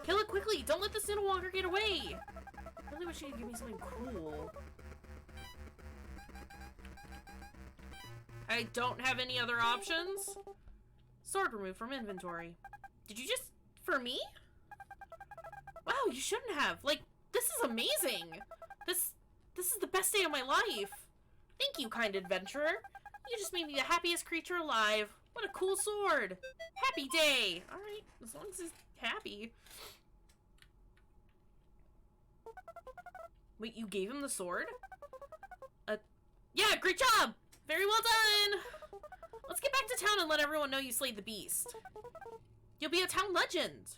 Kill it quickly! Don't let the Snoodlewonker get away! I really wish you could give me something cool. I don't have any other options. Sword removed from inventory. Did you just... for me? Wow, you shouldn't have. Like, this is amazing! This is the best day of my life! Thank you, kind adventurer. You just made me the happiest creature alive. What a cool sword! Happy day! Alright, as long as he's happy. Wait, you gave him the sword? Yeah, great job! Very well done! Let's get back to town and let everyone know you slayed the beast. You'll be a town legend!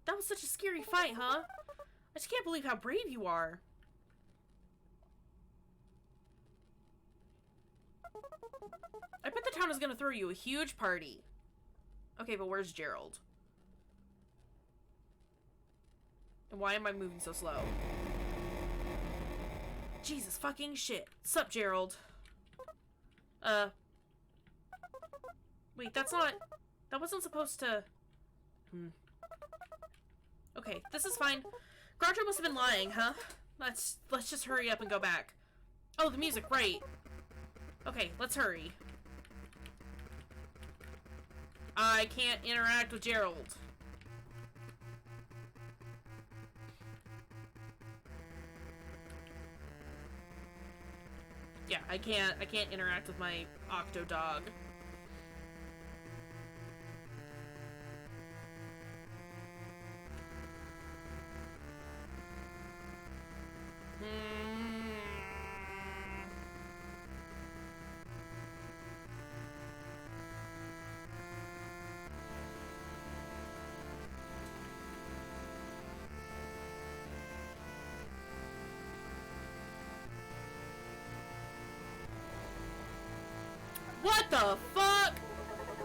That was such a scary fight, huh? I just can't believe how brave you are. I bet the town is gonna throw you a huge party. Okay, but where's Gerald? And why am I moving so slow? Jesus fucking shit. Sup, Gerald? Wait, that's not... that wasn't supposed to... Okay, this is fine. Groucho must have been lying, huh? Let's just hurry up and go back. Oh, the music, right. Okay, let's hurry. I can't interact with Gerald. Yeah, I can't interact with my octo dog. What the fuck?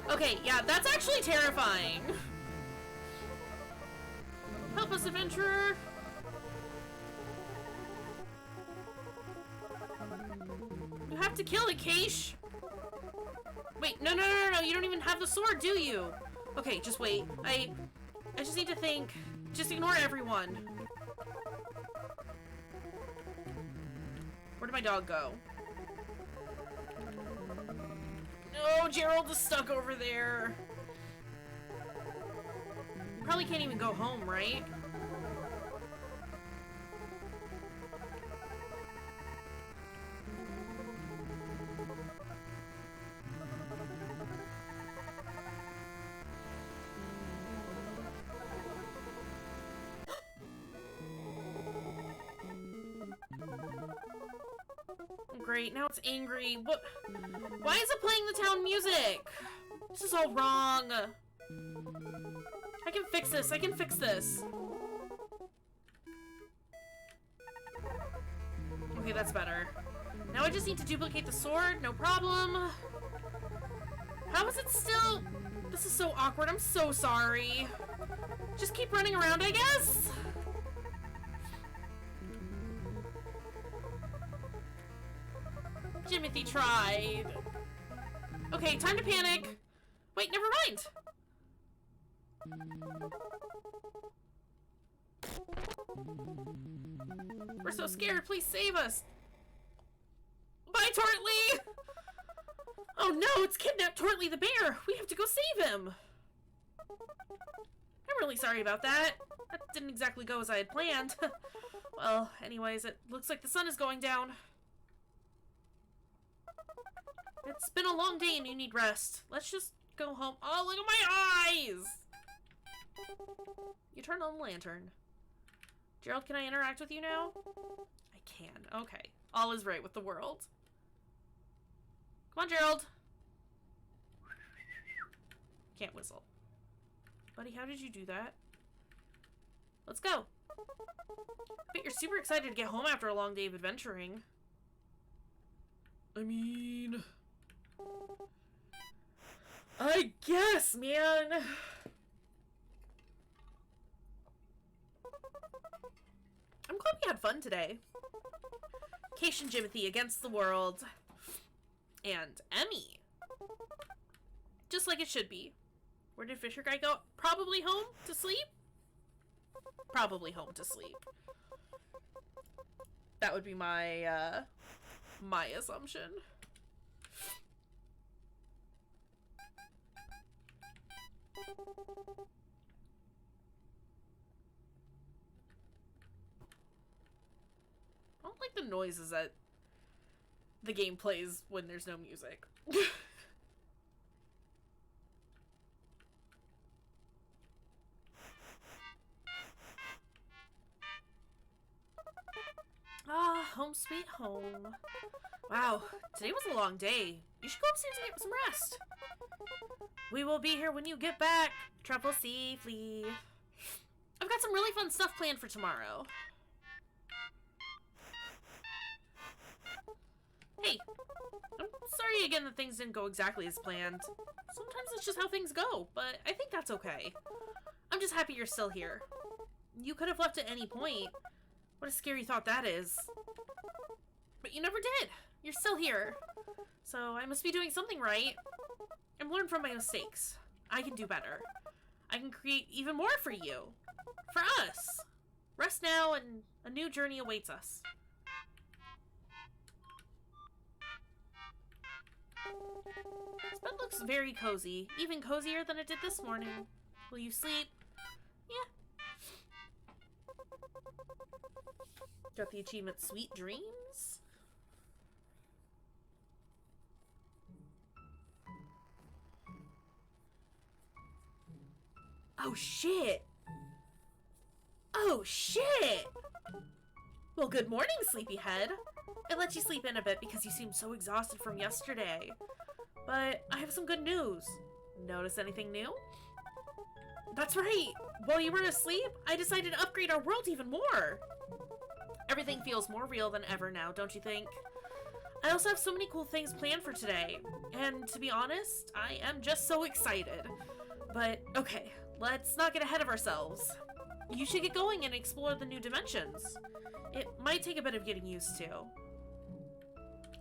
Okay, yeah, that's actually terrifying. Help us, adventurer. You have to kill it, Kaysh. Wait, no, you don't even have the sword, do you? Okay, just wait. I just need to think. Just ignore everyone. Where did my dog go? No, Gerald is stuck over there. Probably can't even go home, right? Great, now it's angry. What? Why is it playing the town music? This is all wrong. I can fix this. I can fix this. Okay, that's better. Now I just need to duplicate the sword. No problem. How is it still... This is so awkward. I'm so sorry. Just keep running around, I guess? Jimothy tried. Okay, time to panic. Wait, never mind. We're so scared. Please save us. Bye, Tortly! Oh no, it's kidnapped Tortly the bear. We have to go save him. I'm really sorry about that. That didn't exactly go as I had planned. Well, anyways, it looks like the sun is going down. It's been a long day and you need rest. Let's just go home. Oh, look at my eyes! You turn on the lantern. Gerald, can I interact with you now? I can. Okay. All is right with the world. Come on, Gerald. Can't whistle. Buddy, how did you do that? Let's go. I bet you're super excited to get home after a long day of adventuring. I mean... I guess, man. I'm glad we had fun today. Kayshurrr and Jimothy against the world. And Emmy. Just like it should be. Where did Fisher Guy go? Probably home to sleep? Probably home to sleep. That would be my, my assumption. I don't like the noises that the game plays when there's no music. Ah, home sweet home. Wow, today was a long day. You should go upstairs and get some rest. We will be here when you get back. Travel safely. I've got some really fun stuff planned for tomorrow. Hey, I'm sorry again that things didn't go exactly as planned. Sometimes it's just how things go, but I think that's okay. I'm just happy you're still here. You could have left at any point. What a scary thought that is. But you never did. You're still here. So I must be doing something right. I'm learning from my mistakes. I can do better. I can create even more for you. For us. Rest now and a new journey awaits us. This bed looks very cozy. Even cozier than it did this morning. Will you sleep? Yeah. Got the achievement Sweet Dreams. Oh shit! Oh shit! Well, good morning, sleepyhead. I let you sleep in a bit because you seemed so exhausted from yesterday. But I have some good news. Notice anything new? That's right! While you were asleep, I decided to upgrade our world even more! Everything feels more real than ever now, don't you think? I also have so many cool things planned for today. And to be honest, I am just so excited. But, okay, let's not get ahead of ourselves. You should get going and explore the new dimensions. It might take a bit of getting used to.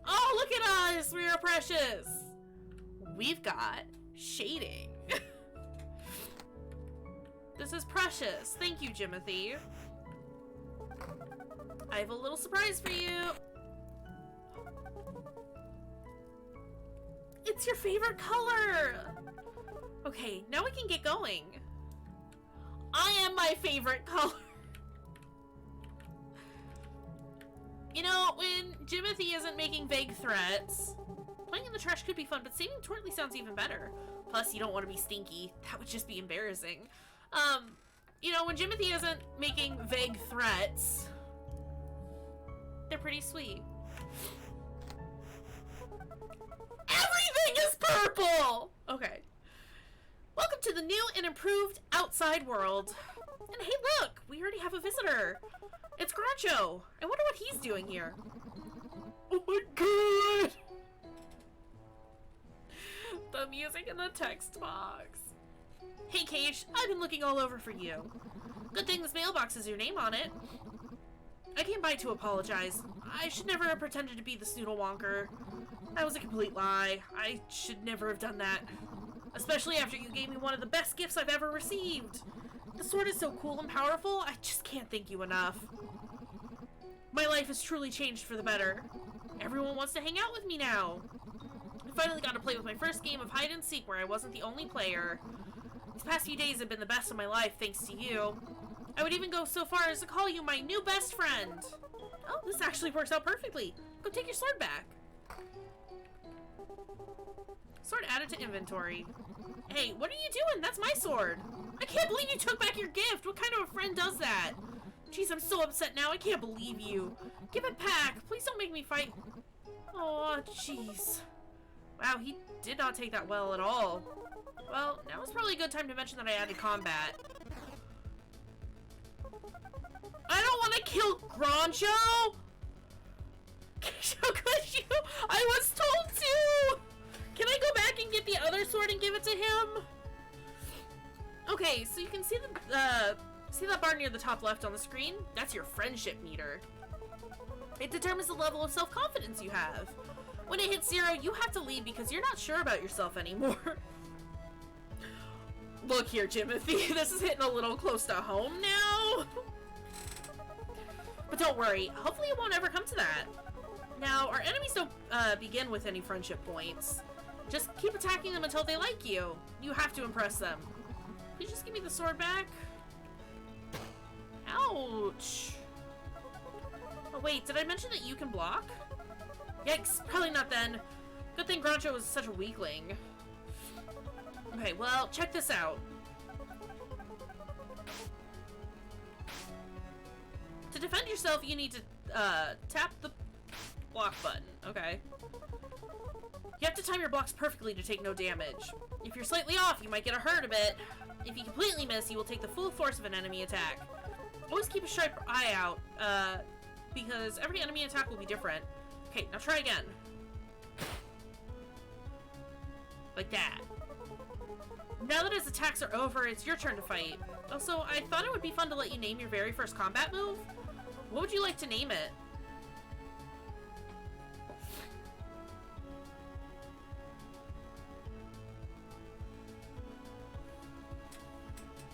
Oh, look at us! We are precious! We've got shading. This is precious. Thank you, Jimothy. I have a little surprise for you. It's your favorite color! Okay, now we can get going. I am my favorite color. You know, when Jimothy isn't making vague threats, playing in the trash could be fun, but saving Tortly sounds even better. Plus, you don't want to be stinky. That would just be embarrassing. You know, when Jimothy isn't making vague threats, they're pretty sweet. Everything is purple! Okay. Welcome to the new and improved outside world. And hey, look! We already have a visitor. It's Groucho. I wonder what he's doing here. Oh my god! The music in the text box. Hey, Kaysh. I've been looking all over for you. Good thing this mailbox has your name on it. I came by to apologize. I should never have pretended to be the Snoodle Wonker. That was a complete lie. I should never have done that. Especially after you gave me one of the best gifts I've ever received. The sword is so cool and powerful, I just can't thank you enough. My life has truly changed for the better. Everyone wants to hang out with me now. I finally got to play with my first game of hide and seek where I wasn't the only player. These past few days have been the best of my life thanks to you. I would even go so far as to call you my new best friend. Oh, this actually works out perfectly. Go take your sword back. Sword added to inventory. Hey, what are you doing? That's my sword. I can't believe you took back your gift. What kind of a friend does that? Jeez, I'm so upset now. I can't believe you. Give it back. Please don't make me fight. Oh, jeez. Wow, he did not take that well at all. Well, now is probably a good time to mention that I added combat. I don't want to kill Groncho! Could you? I was told to! Can I go back and get the other sword and give it to him? Okay, so you can see that bar near the top left on the screen? That's your friendship meter. It determines the level of self-confidence you have. When it hits 0, you have to leave because you're not sure about yourself anymore. Look here, Timothy, this is hitting a little close to home now. But don't worry, hopefully it won't ever come to that. Now, our enemies don't begin with any friendship points. Just keep attacking them until they like you. You have to impress them. Please just give me the sword back. Ouch. Oh wait, did I mention that you can block? Yikes, probably not then. Good thing Groncho was such a weakling. Okay, well, check this out. To defend yourself, you need to tap the block button. Okay. You have to time your blocks perfectly to take no damage. If you're slightly off, you might get hurt a bit. If you completely miss, you will take the full force of an enemy attack. Always keep a sharp eye out, because every enemy attack will be different. Okay, now try again. Like that. Now that his attacks are over, it's your turn to fight. Also, I thought it would be fun to let you name your very first combat move. What would you like to name it?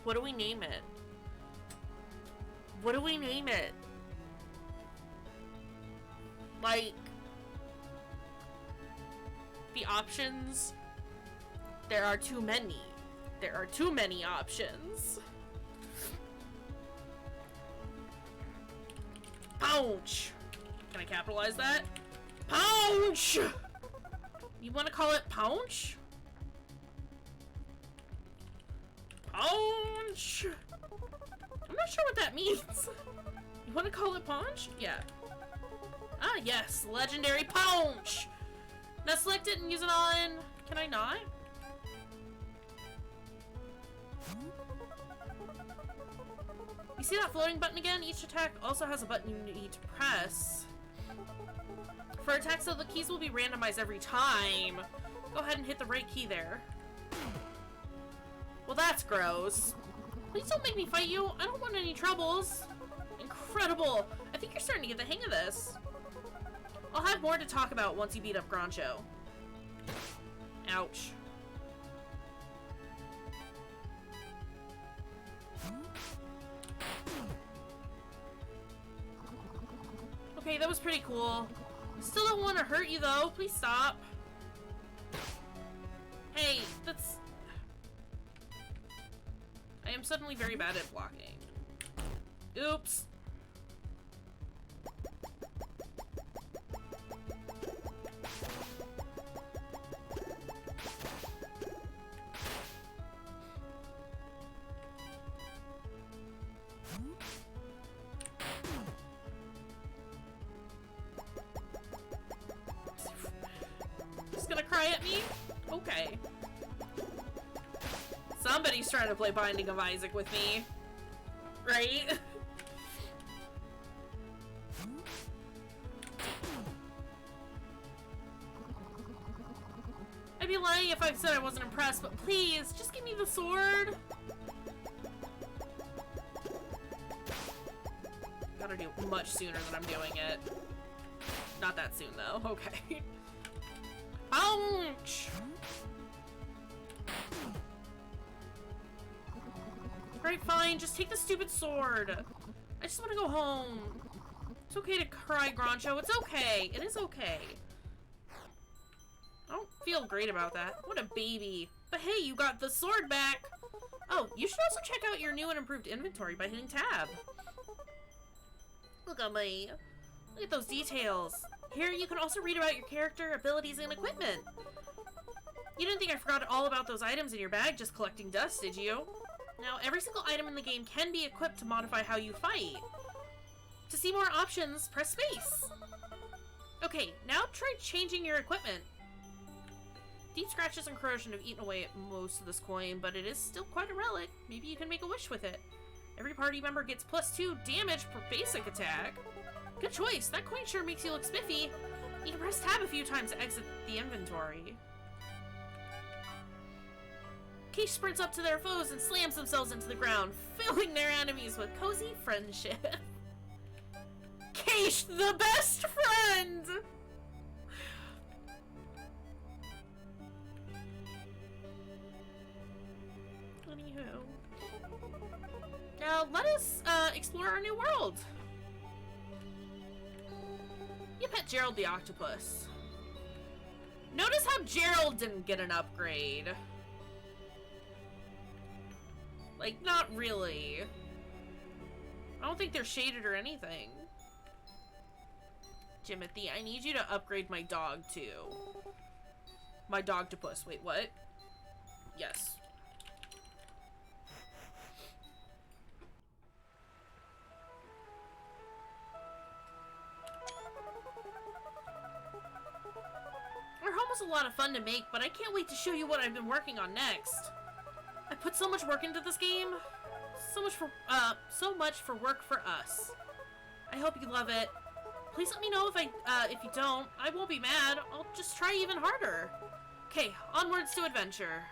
What do we name it? What do we name it? Like, the options, there are too many. There are too many options. Pounce! Can I capitalize that? Pounce! You want to call it Pounce? Pounce! I'm not sure what that means. You want to call it Pounce? Yeah. Ah, yes. Legendary Pounce! Now select it and use it on... Can I not? You see that floating button again? Each attack also has a button you need to press. For attacks, though, the keys will be randomized every time. Go ahead and hit the right key there. Well, that's gross. Please don't make me fight you. I don't want any troubles. Incredible. I think you're starting to get the hang of this. I'll have more to talk about once you beat up Groncho. Ouch. Okay, that was pretty cool. Still don't want to hurt you though. Please stop. Hey, that's... I am suddenly very bad at blocking. Oops. Just gonna cry at me? Okay. Somebody's trying to play Binding of Isaac with me. Right? I'd be lying if I said I wasn't impressed, but please, just give me the sword. Gotta do it much sooner than I'm doing it. Not that soon, though. Okay. Ouch! Alright, fine. Just take the stupid sword. I just want to go home. It's okay to cry, Groncho. It's okay. It is okay. I don't feel great about that. What a baby. But hey, you got the sword back. Oh, you should also check out your new and improved inventory by hitting tab. Look at me. Look at those details. Here, you can also read about your character, abilities, and equipment. You didn't think I forgot all about those items in your bag just collecting dust, did you? Now, every single item in the game can be equipped to modify how you fight. To see more options, press space. Okay, now try changing your equipment. Deep scratches and corrosion have eaten away at most of this coin, but it is still quite a relic. Maybe you can make a wish with it. Every party member gets +2 damage per basic attack. Good choice. That coin sure makes you look spiffy. You can press tab a few times to exit the inventory. Kayshurrr sprints up to their foes and slams themselves into the ground, filling their enemies with cozy friendship. Kayshurrr, the best friend! Anywho. Now, let us explore our new world. You pet Gerald the octopus. Notice how Gerald didn't get an upgrade. Like, not really. I don't think they're shaded or anything. Jimothy, I need you to upgrade my dog, too. My dogtopus. Wait, what? Yes. Our home was a lot of fun to make, but I can't wait to show you what I've been working on next. I put so much work into this game. So much for work for us. I hope you love it. Please let me know if you don't. I won't be mad. I'll just try even harder. Okay, onwards to adventure.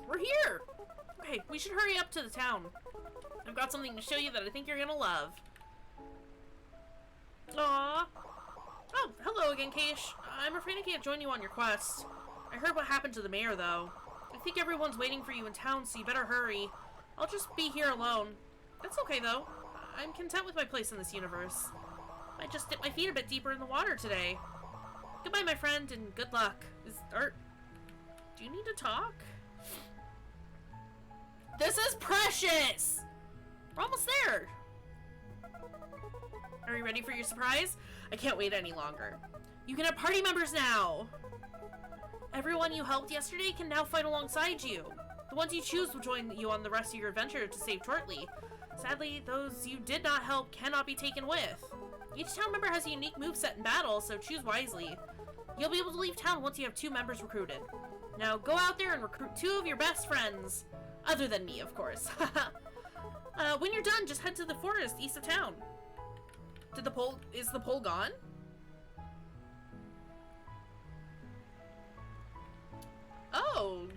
We're here! Okay, we should hurry up to the town. I've got something to show you that I think you're gonna love. Aww. Oh, hello again, Kayshurrr. I'm afraid I can't join you on your quest. I heard what happened to the mayor, though. I think everyone's waiting for you in town, so you better hurry. I'll just be here alone. That's okay, though. I'm content with my place in this universe. I just dipped my feet a bit deeper in the water today. Goodbye, my friend, and good luck. Do you need to talk? This is precious! We're almost there. Are you ready for your surprise? I can't wait any longer. You can have party members now! Everyone you helped yesterday can now fight alongside you. The ones you choose will join you on the rest of your adventure to save Tortley. Sadly, those you did not help cannot be taken with. Each town member has a unique moveset in battle, so choose wisely. You'll be able to leave town once you have 2 members recruited. Now go out there and recruit 2 of your best friends. Other than me, of course. When you're done, just head to the forest east of town. Is the pole gone? Oh.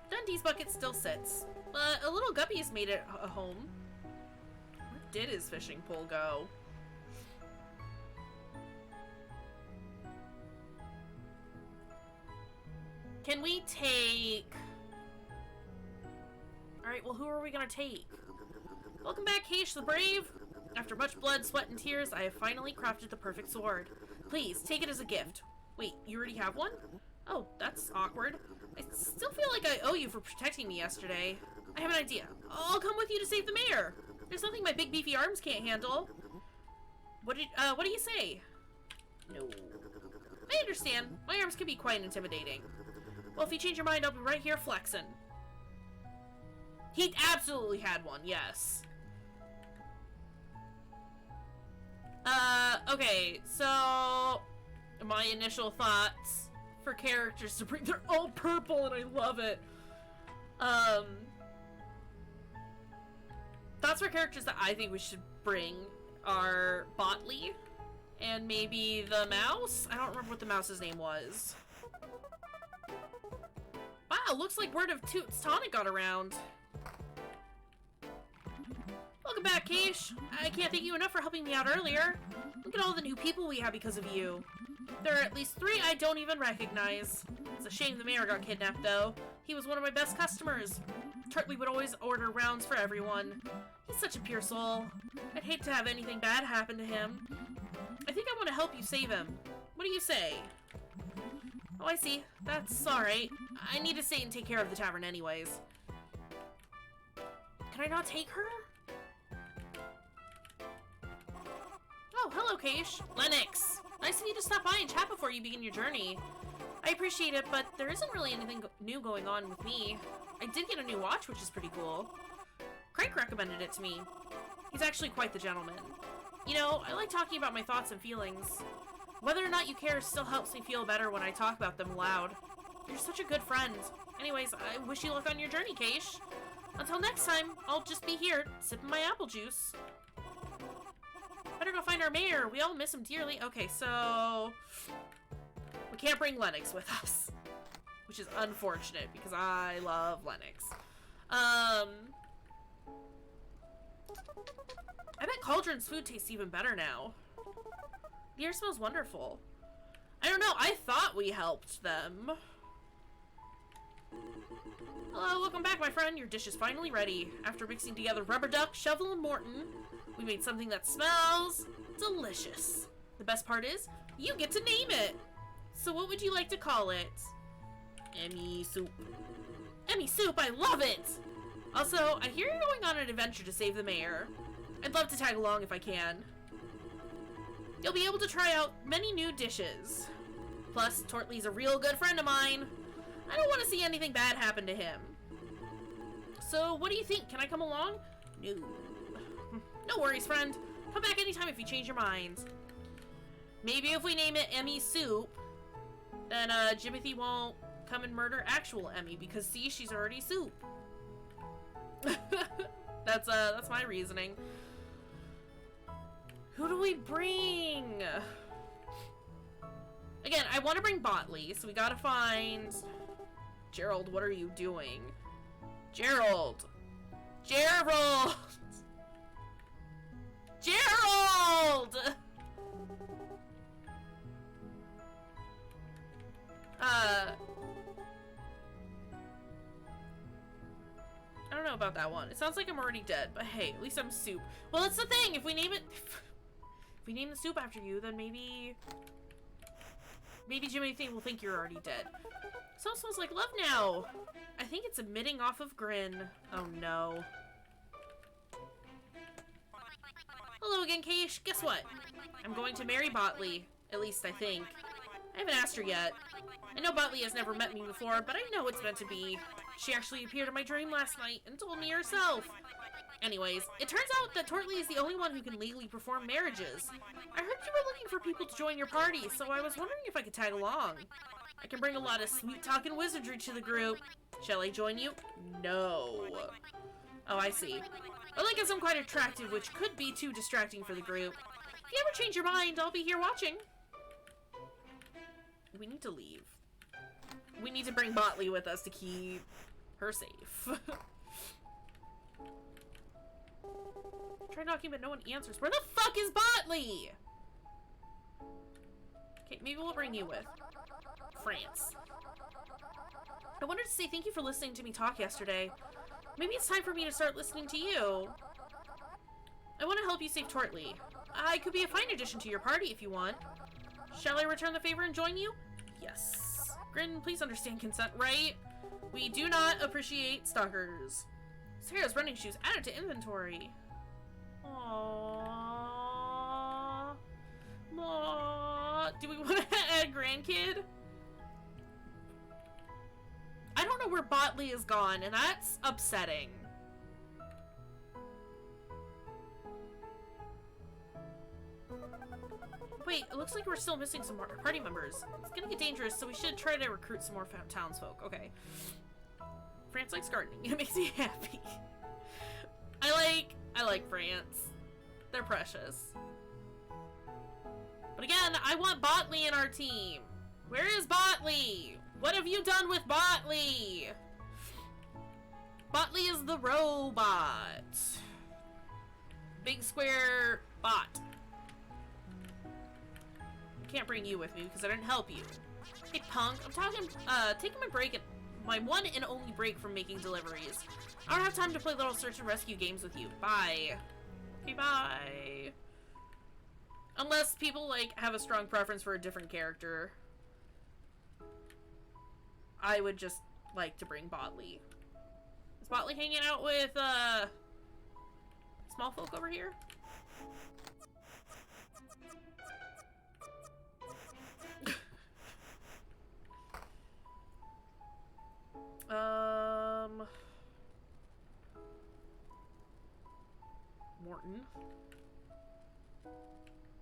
Dundee's bucket still sits. But a little guppy's made it a home. Where did his fishing pole go? Can we take... Alright, well, who are we gonna take? Welcome back, Kayshurrr the Brave! After much blood, sweat, and tears, I have finally crafted the perfect sword. Please, take it as a gift. Wait, you already have one? Oh, that's awkward. I still feel like I owe you for protecting me yesterday. I have an idea. I'll come with you to save the mayor. There's nothing my big beefy arms can't handle. What do you say? No. I understand. My arms can be quite intimidating. Well, if you change your mind, I'll be right here flexing. He absolutely had one, yes. Okay, so my initial thoughts for characters to bring, they're all purple and I love it. Thoughts for characters that I think we should bring are Botley and maybe the mouse. I don't remember what the mouse's name was. Bye! Wow, looks like word of Toot's tonic got around. Welcome back, Kaysh. I can't thank you enough for helping me out earlier. Look at all the new people we have because of you. There are at least 3 I don't even recognize. It's a shame the mayor got kidnapped, though. He was one of my best customers. Turtley would always order rounds for everyone. He's such a pure soul. I'd hate to have anything bad happen to him. I think I want to help you save him. What do you say? Oh, I see. That's alright. I need to stay and take care of the tavern anyways. Can I not take her? Oh, hello, Kaysh. Lennox. Nice of you to stop by and chat before you begin your journey. I appreciate it, but there isn't really anything new going on with me. I did get a new watch, which is pretty cool. Crank recommended it to me. He's actually quite the gentleman. You know, I like talking about my thoughts and feelings. Whether or not you care still helps me feel better when I talk about them aloud. You're such a good friend. Anyways, I wish you luck on your journey, Kaysh. Until next time, I'll just be here, sipping my apple juice. Better go find our mayor. We all miss him dearly. Okay, so... we can't bring Lennox with us. Which is unfortunate, because I love Lennox. I bet Cauldron's food tastes even better now. The air smells wonderful. I don't know, I thought we helped them. Hello, welcome back, my friend. Your dish is finally ready. After mixing together Rubber Duck, Shovel, and Morton, we made something that smells delicious. The best part is, you get to name it. So what would you like to call it? Emmy Soup. Emmy Soup, I love it! Also, I hear you're going on an adventure to save the mayor. I'd love to tag along if I can. You'll be able to try out many new dishes. Plus, Tortley's a real good friend of mine. I don't want to see anything bad happen to him. So, what do you think? Can I come along? No. No worries, friend. Come back anytime if you change your mind. Maybe if we name it Emmy Soup, then Jimothy won't come and murder actual Emmy, because see, she's already Soup. That's my reasoning. Who do we bring? Again, I want to bring Botley, so we gotta find... Gerald, what are you doing? Gerald! Gerald! Gerald! I don't know about that one. It sounds like I'm already dead, but hey, at least I'm Soup. Well, that's the thing. If we name it... if we name the Soup after you, then maybe Jimmy will think you're already dead. So it smells like love now. I think it's emitting off of Grin. Oh no. Hello again, Kaysh. Guess what? I'm going to marry Botley. At least I think. I haven't asked her yet. I know Botley has never met me before, but I know it's meant to be. She actually appeared in my dream last night and told me herself. Anyways, it turns out that Tortley is the only one who can legally perform marriages. I heard you were looking for people to join your party, so I was wondering if I could tag along. I can bring a lot of sweet-talking wizardry to the group. Shall I join you? No. Oh, I see. Well, I guess I'm quite attractive, which could be too distracting for the group. If you ever change your mind, I'll be here watching. We need to leave. We need to bring Botley with us to keep her safe. Try knocking, but no one answers. Where the fuck is Botley? Okay, maybe we'll bring you with. France. I wanted to say thank you for listening to me talk yesterday. Maybe it's time for me to start listening to you. I want to help you save Tortley. I could be a fine addition to your party if you want. Shall I return the favor and join you? Yes. Grin, please understand consent, right? We do not appreciate stalkers. Sarah's running shoes added to inventory. Aww. Aww. Do we want to add grandkid? I don't know where Botley is gone, and that's upsetting. Wait, it looks like we're still missing some more party members. It's gonna get dangerous, so we should try to recruit some more townsfolk. Okay. France likes gardening. It makes me happy. I like France. They're precious. But again, I want Botley in our team. Where is Botley? What have you done with Botley? Botley is the robot. Big square bot. I can't bring you with me because I didn't help you. Hey, punk. I'm taking my break at my one and only break from making deliveries. I don't have time to play little search and rescue games with you. Bye. Okay, bye. Unless people, like, have a strong preference for a different character. I would just like to bring Botley. Is Botley hanging out with, small folk over here? Morton.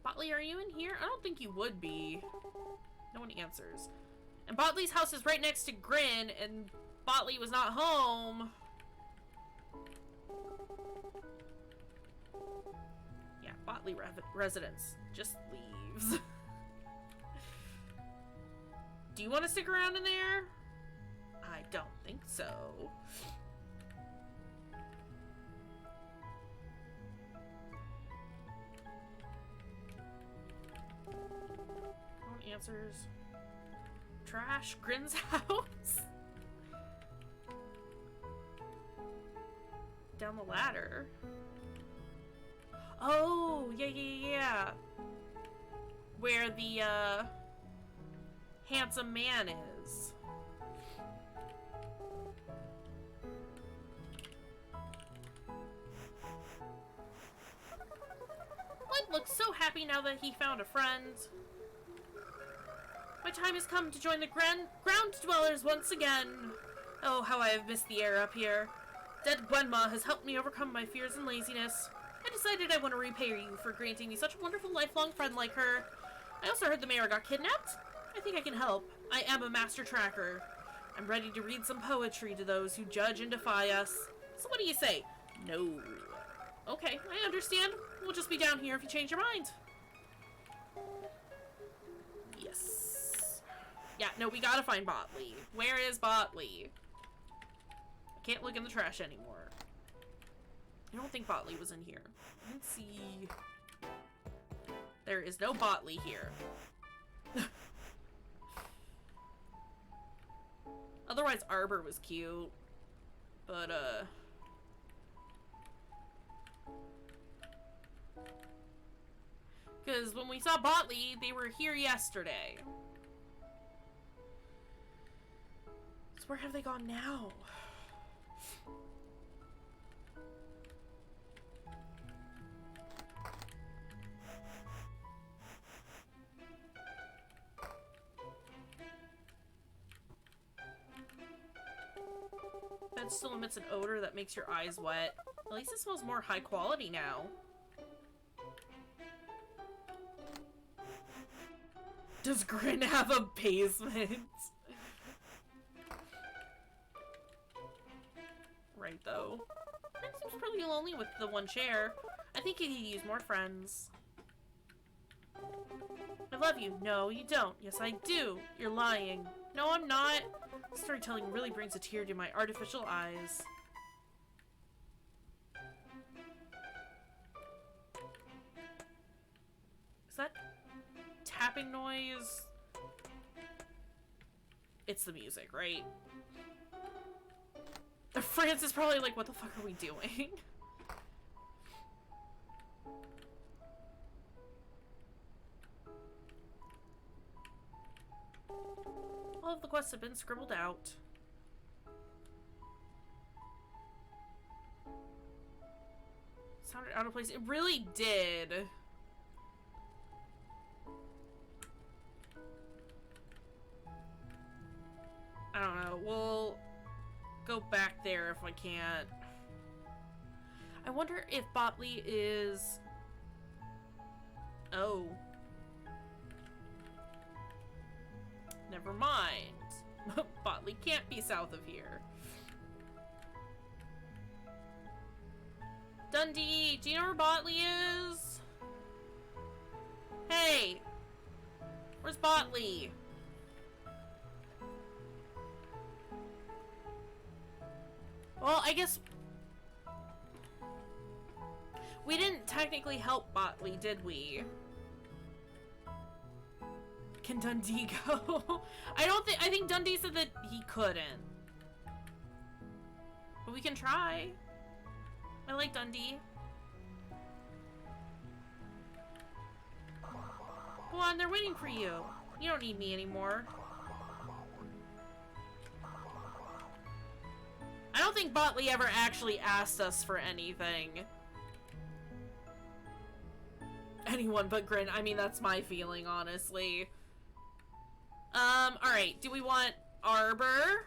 Botley, are you in here? I don't think you would be. No one answers. And Botley's house is right next to Grin, and Botley was not home. Yeah, Botley residence just leaves. Do you want to stick around in there? I don't think so. No one answers. Trash. Grin's house. Down the ladder. Oh, yeah. Where the, handsome man is. Flint looks so happy now that he found a friend. My time has come to join the ground dwellers once again. Oh, how I have missed the air up here. Dead Gwenma has helped me overcome my fears and laziness. I decided I want to repay you for granting me such a wonderful lifelong friend like her. I also heard the mayor got kidnapped. I think I can help. I am a master tracker. I'm ready to read some poetry to those who judge and defy us. So what do you say? No. Okay, I understand. We'll just be down here if you change your mind. Yes. Yeah, no, we gotta find Botley. Where is Botley? I can't look in the trash anymore. I don't think Botley was in here. Let's see. There is no Botley here. Otherwise, Arbor was cute. But, because when we saw Botley, they were here yesterday. So where have they gone now? Bed still emits an odor that makes your eyes wet. At least it smells more high quality now. Does Grin have a basement? Right, though. Grin seems pretty lonely with the one chair. I think he could use more friends. I love you. No, you don't. Yes, I do. You're lying. No, I'm not. Storytelling really brings a tear to my artificial eyes. Is that tapping noise? It's the music, right? France is probably like, what the fuck are we doing? All of the quests have been scribbled out. Sounded out of place. It really did. I don't know. We'll go back there if I can't. I wonder if Botley is... Oh. Never mind. Botley can't be south of here. Dundee, do you know where Botley is? Hey! Where's Botley? Well, I guess we didn't technically help Botley, did we? Can Dundee go? I think Dundee said that he couldn't. But we can try. I like Dundee. Go on, they're waiting for you. You don't need me anymore. I don't think Botley ever actually asked us for anything. Anyone but Grin. I mean, that's my feeling, honestly. Alright. Do we want Arbor?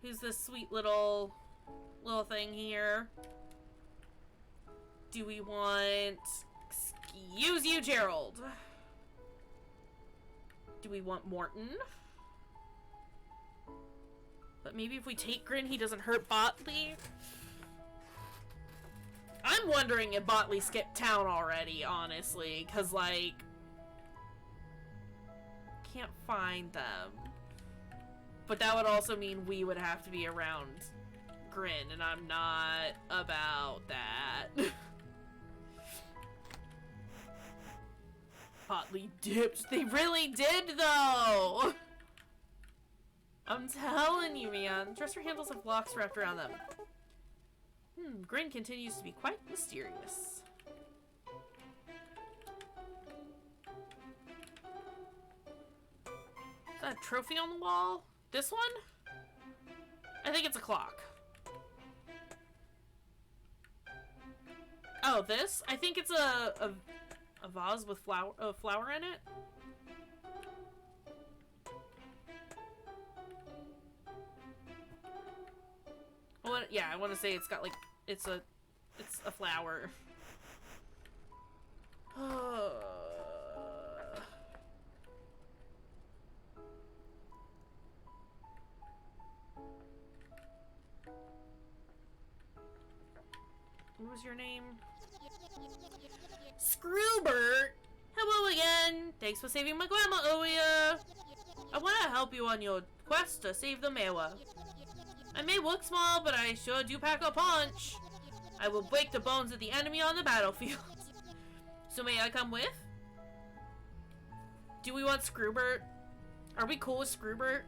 Who's this sweet little thing here? Do we want... Excuse you, Gerald. Do we want Morton? But maybe if we take Grin, he doesn't hurt Botley. I'm wondering if Botley skipped town already, honestly, because, like, can't find them. But that would also mean we would have to be around Grin, and I'm not about that. Botley dipped. They really did, though! I'm telling you, man. Dresser handles have locks wrapped around them. Grin continues to be quite mysterious. Is that a trophy on the wall? This one? I think it's a clock. Oh, this? I think it's a vase with flower in it. Well, yeah, I want to say it's got like it's a flower. What was your name? Screwbert! Hello again! Thanks for saving my grandma, Oya! I want to help you on your quest to save the Mewa. I may look small, but I sure do pack a punch. I will break the bones of the enemy on the battlefield. So may I come with? Do we want Screwbert? Are we cool with Screwbert?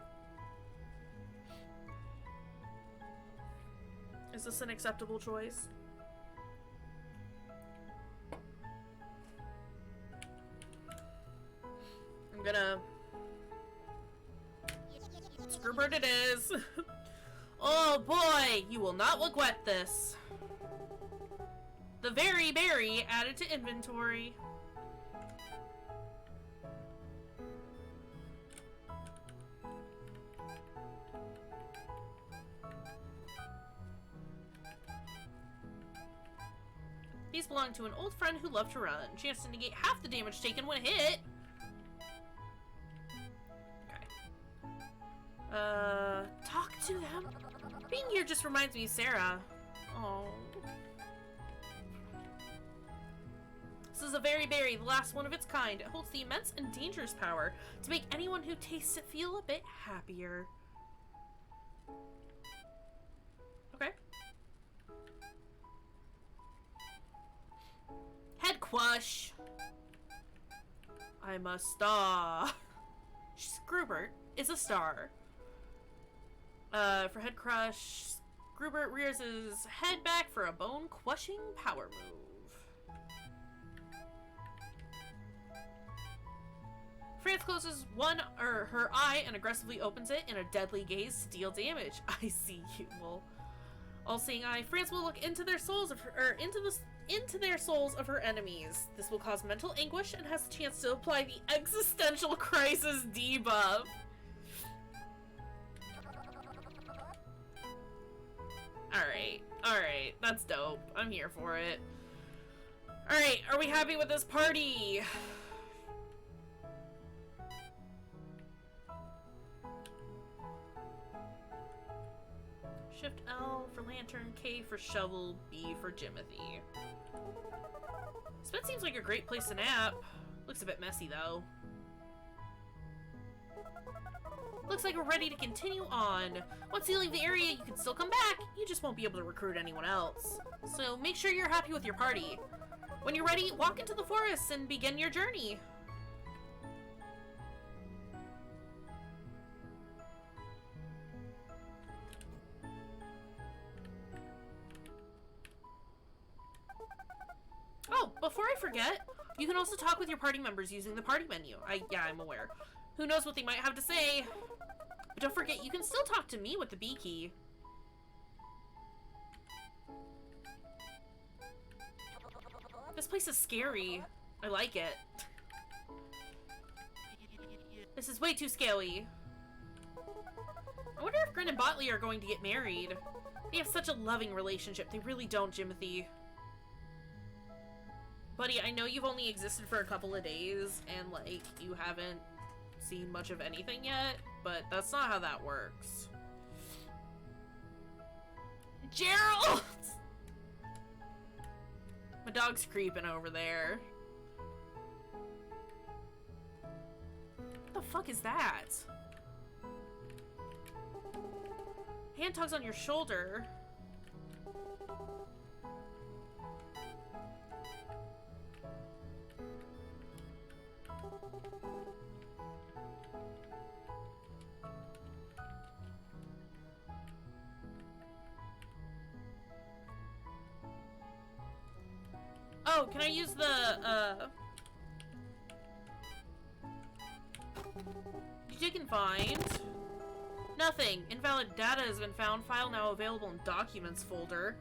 Is this an acceptable choice? I'm gonna... Screwbert it is! Oh boy, you will not regret this. The very berry added to inventory. These belong to an old friend who loved to run. Chance to negate half the damage taken when hit. Okay. Talk to them? Being here just reminds me of Sarah. Oh. This is a very berry, the last one of its kind. It holds the immense and dangerous power to make anyone who tastes it feel a bit happier. Okay. Head Quash. I'm a star. Screwbert is a star. For Head Crush, Screwbert rears his head back for a bone-crushing power move. France closes her eye and aggressively opens it in a deadly gaze to deal damage. I see you, lol. All-seeing eye, France will look into their souls of her, into their souls of her enemies. This will cause mental anguish and has a chance to apply the existential crisis debuff. Alright, that's dope. I'm here for it. Alright, are we happy with this party? Shift L for lantern, K for shovel, B for Jimothy. This bed seems like a great place to nap. Looks a bit messy though. Looks like we're ready to continue on. Once you leave the area, you can still come back. You just won't be able to recruit anyone else. So make sure you're happy with your party. When you're ready, walk into the forest and begin your journey. Oh, before I forget, you can also talk with your party members using the party menu. Yeah, I'm aware. Who knows what they might have to say. But don't forget, you can still talk to me with the B key. This place is scary. I like it. This is way too scary. I wonder if Grin and Botley are going to get married. They have such a loving relationship. They really don't, Jimothy. Buddy, I know you've only existed for a couple of days, and, like, you haven't seen much of anything yet, but that's not how that works. Gerald! My dog's creeping over there. What the fuck is that? Hand tugs on your shoulder. Oh, can I use the, You can find... Nothing. Invalid data has been found. File now available in Documents folder.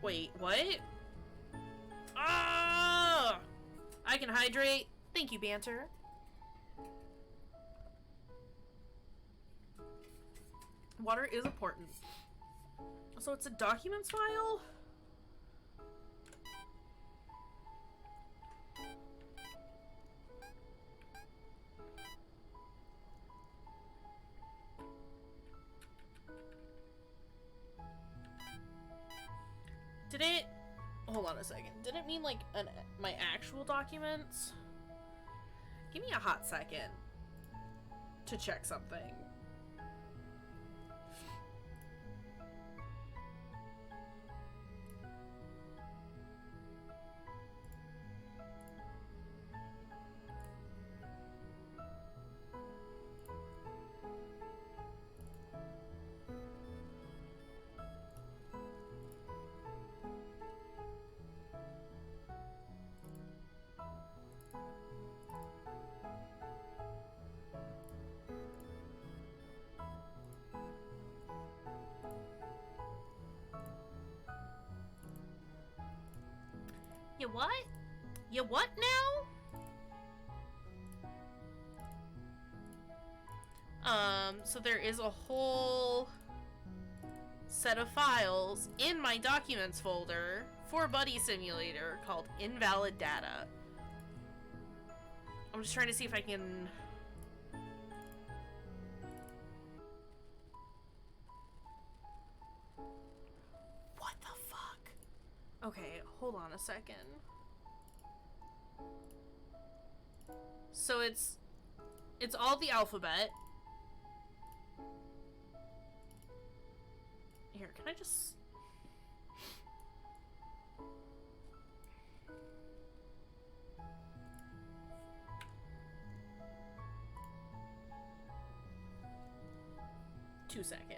Wait, what? Ah! I can hydrate. Thank you, Banter. Water is important. So it's a Documents file? Did it... Hold on a second. Did it mean, like, my actual documents? Give me a hot second to check something. You what? You what now? So there is a whole set of files in my Documents folder for Buddy Simulator called Invalid Data. I'm just trying to see if I can... What the fuck? Okay, hold on a second. So it's all the alphabet. Here, can I just... Two seconds.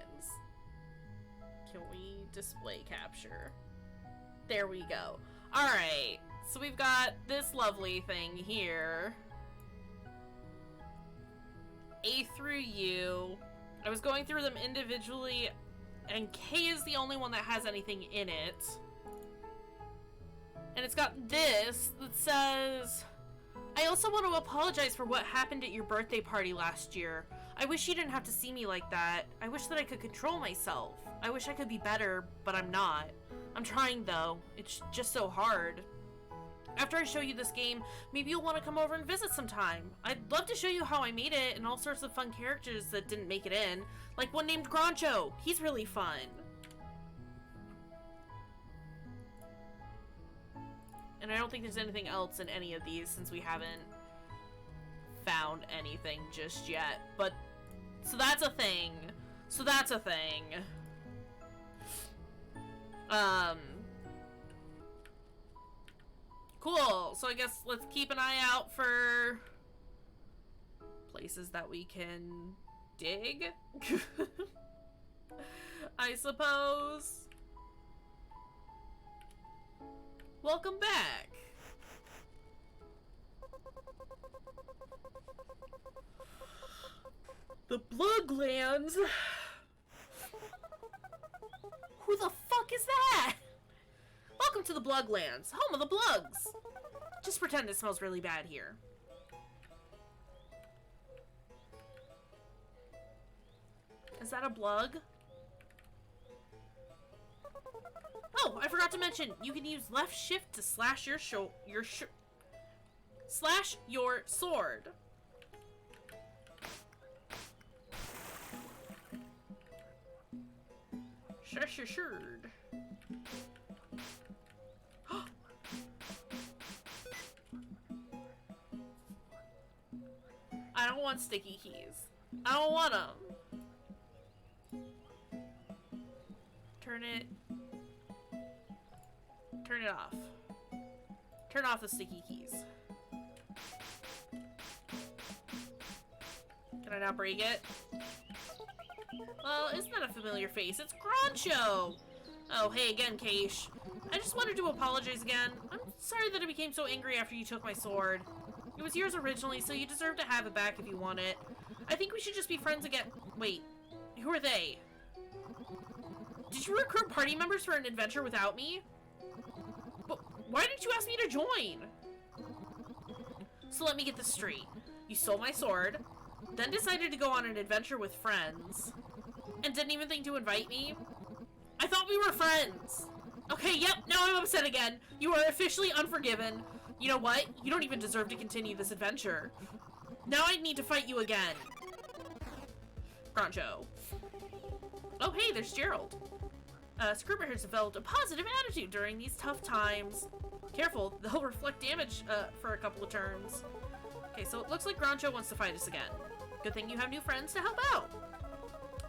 Can we display capture? There we go. Alright, so we've got this lovely thing here. A through U. I was going through them individually, and K is the only one that has anything in it. And it's got this that says, I also want to apologize for what happened at your birthday party last year. I wish you didn't have to see me like that. I wish that I could control myself. I wish I could be better, but I'm not. I'm trying though. It's just so hard. After I show you this game, maybe you'll want to come over and visit sometime. I'd love to show you how I made it and all sorts of fun characters that didn't make it in. Like one named Groncho. He's really fun. And I don't think there's anything else in any of these since we haven't found anything just yet, but so that's a thing. So that's a thing. Cool. So I guess let's keep an eye out for places that we can dig. I suppose. Welcome back. The Bloodlands? Who the fuck is that? Welcome to the Bloodlands, home of the Blugs. Just pretend it smells really bad here. Is that a Blug? Oh, I forgot to mention, you can use left shift to slash your slash your sword. Kayshurrr. I don't want sticky keys. I don't want them. Turn it off. Turn off the sticky keys. Can I not break it? Well, isn't that a familiar face? It's Groncho! Oh, hey again, Kaysh. I just wanted to apologize again. I'm sorry that I became so angry after you took my sword. It was yours originally, so you deserve to have it back if you want it. I think we should just be friends again. Wait, who are they? Did you recruit party members for an adventure without me? But why didn't you ask me to join? So let me get this straight. You stole my sword, then decided to go on an adventure with friends, and didn't even think to invite me? I thought we were friends! Okay, yep, now I'm upset again. You are officially unforgiven. You know what? You don't even deserve to continue this adventure. Now I need to fight you again. Groncho. Oh hey, there's Gerald. Scribber has developed a positive attitude during these tough times. Careful, they'll reflect damage for a couple of turns. Okay, so it looks like Groncho wants to fight us again. Good thing you have new friends to help out.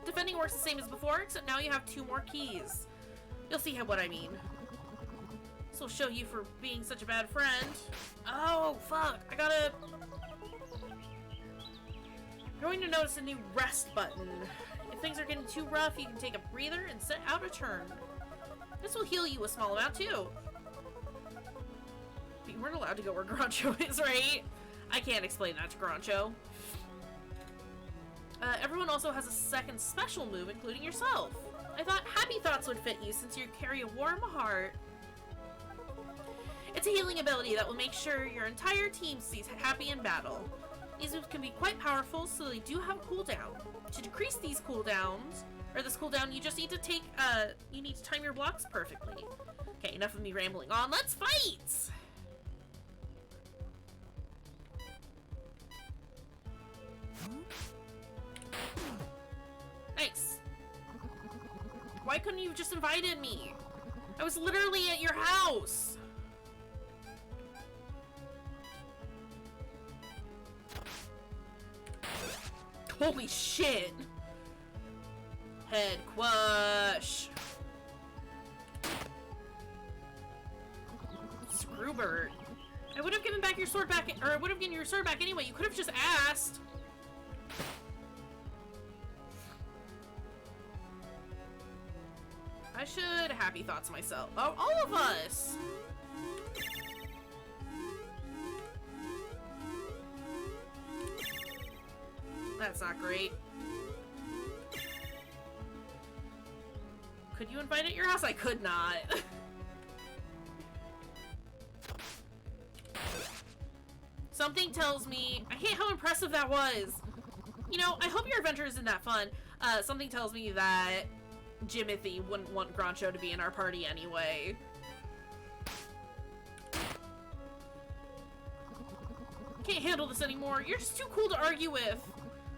Defending works the same as before, except now you have 2 more keys. You'll see what I mean. This will show you for being such a bad friend. Oh, fuck. You're going to notice a new rest button. If things are getting too rough, you can take a breather and set out a turn. This will heal you a small amount, too. But you weren't allowed to go where Groncho is, right? I can't explain that to Groncho. Everyone also has a second special move, including yourself. I thought Happy Thoughts would fit you since you carry a warm heart. It's a healing ability that will make sure your entire team stays happy in battle. These moves can be quite powerful, so they do have a cooldown. To decrease these cooldowns, or this cooldown, you just need to time your blocks perfectly. Okay, enough of me rambling on. Let's fight! Nice. Why couldn't you have just invited me? I was literally at your house. Holy shit. Head quash. Screwbird. I would have given back your sword back, or I would have given your sword back anyway. You could have just asked. I should Happy Thoughts myself. Oh, all of us! That's not great. Could you invite at your house? I could not. Something tells me... I hate how impressive that was. You know, I hope your adventure isn't that fun. Something tells me that Jimothy wouldn't want Groncho to be in our party anyway. Can't handle this anymore. You're just too cool to argue with.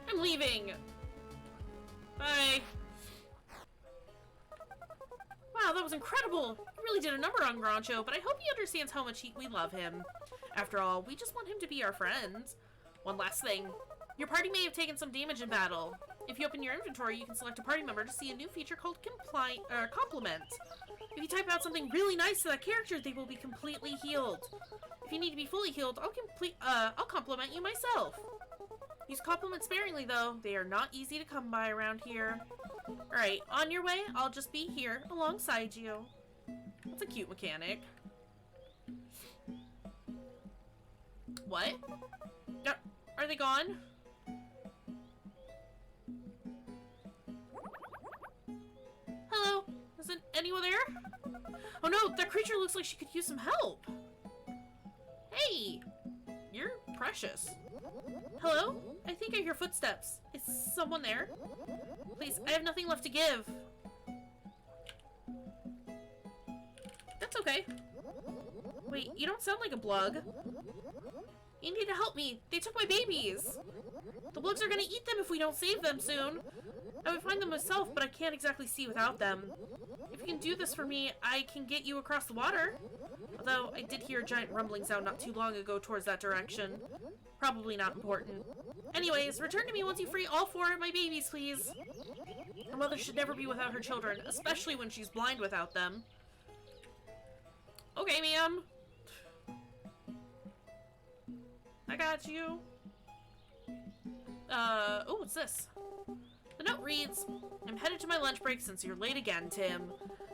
I'm leaving. Bye. Wow, that was incredible. You really did a number on Groncho, but I hope he understands how much we love him. After all, we just want him to be our friends. One last thing. Your party may have taken some damage in battle. If you open your inventory, you can select a party member to see a new feature called Compliment. If you type out something really nice to that character, they will be completely healed. If you need to be fully healed, I'll compliment you myself. Use compliment sparingly, though. They are not easy to come by around here. Alright, on your way, I'll just be here alongside you. That's a cute mechanic. What? Are they gone? Hello? Isn't anyone there? Oh no, that creature looks like she could use some help. Hey! You're precious. Hello? I think I hear footsteps. Is someone there? Please, I have nothing left to give. That's okay. Wait, you don't sound like a blug. You need to help me. They took my babies. The blugs are gonna eat them if we don't save them soon. I would find them myself, but I can't exactly see without them. If you can do this for me, I can get you across the water. Although, I did hear a giant rumbling sound not too long ago towards that direction. Probably not important. Anyways, return to me once you free all 4 of my babies, please. A mother should never be without her children, especially when she's blind without them. Okay, ma'am. I got you. Oh, what's this? The note reads, I'm headed to my lunch break since you're late again, Tim.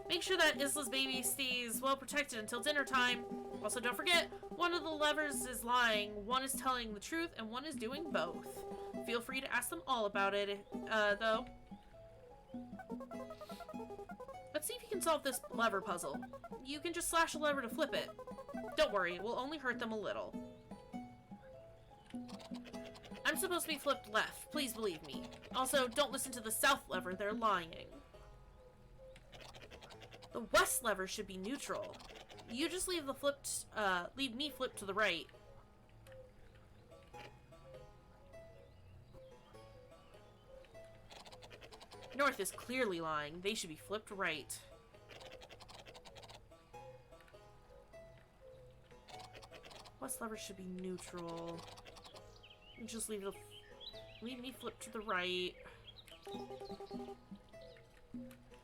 Make sure that Isla's baby stays well protected until dinner time. Also, don't forget, one of the levers is lying, one is telling the truth, and one is doing both. Feel free to ask them all about it, though. Let's see if you can solve this lever puzzle. You can just slash a lever to flip it. Don't worry, it will only hurt them a little. I'm supposed to be flipped left, please believe me. Also, don't listen to the south lever, they're lying. The west lever should be neutral. You just leave me flipped to the right. North is clearly lying. They should be flipped right. West lever should be neutral. You just leave me flipped to the right.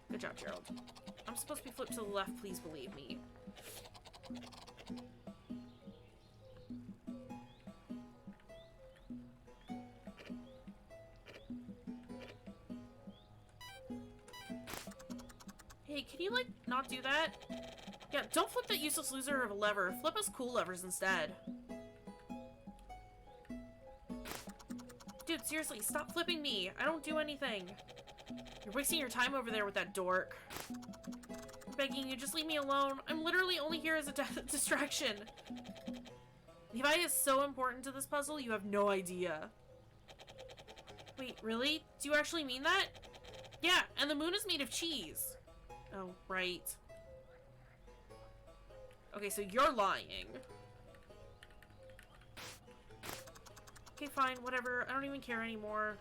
Good job, Gerald. I'm supposed to be flipped to the left, please believe me. Hey, can you, like, not do that? Yeah, don't flip that useless loser of a lever. Flip us cool levers instead. Dude, seriously, stop flipping me. I don't do anything. You're wasting your time over there with that dork. I'm begging you, just leave me alone. I'm literally only here as a distraction. Levi is so important to this puzzle, you have no idea. Wait, really? Do you actually mean that? Yeah, and the moon is made of cheese. Oh, right. Okay, so you're lying. Okay, fine, whatever. I don't even care anymore.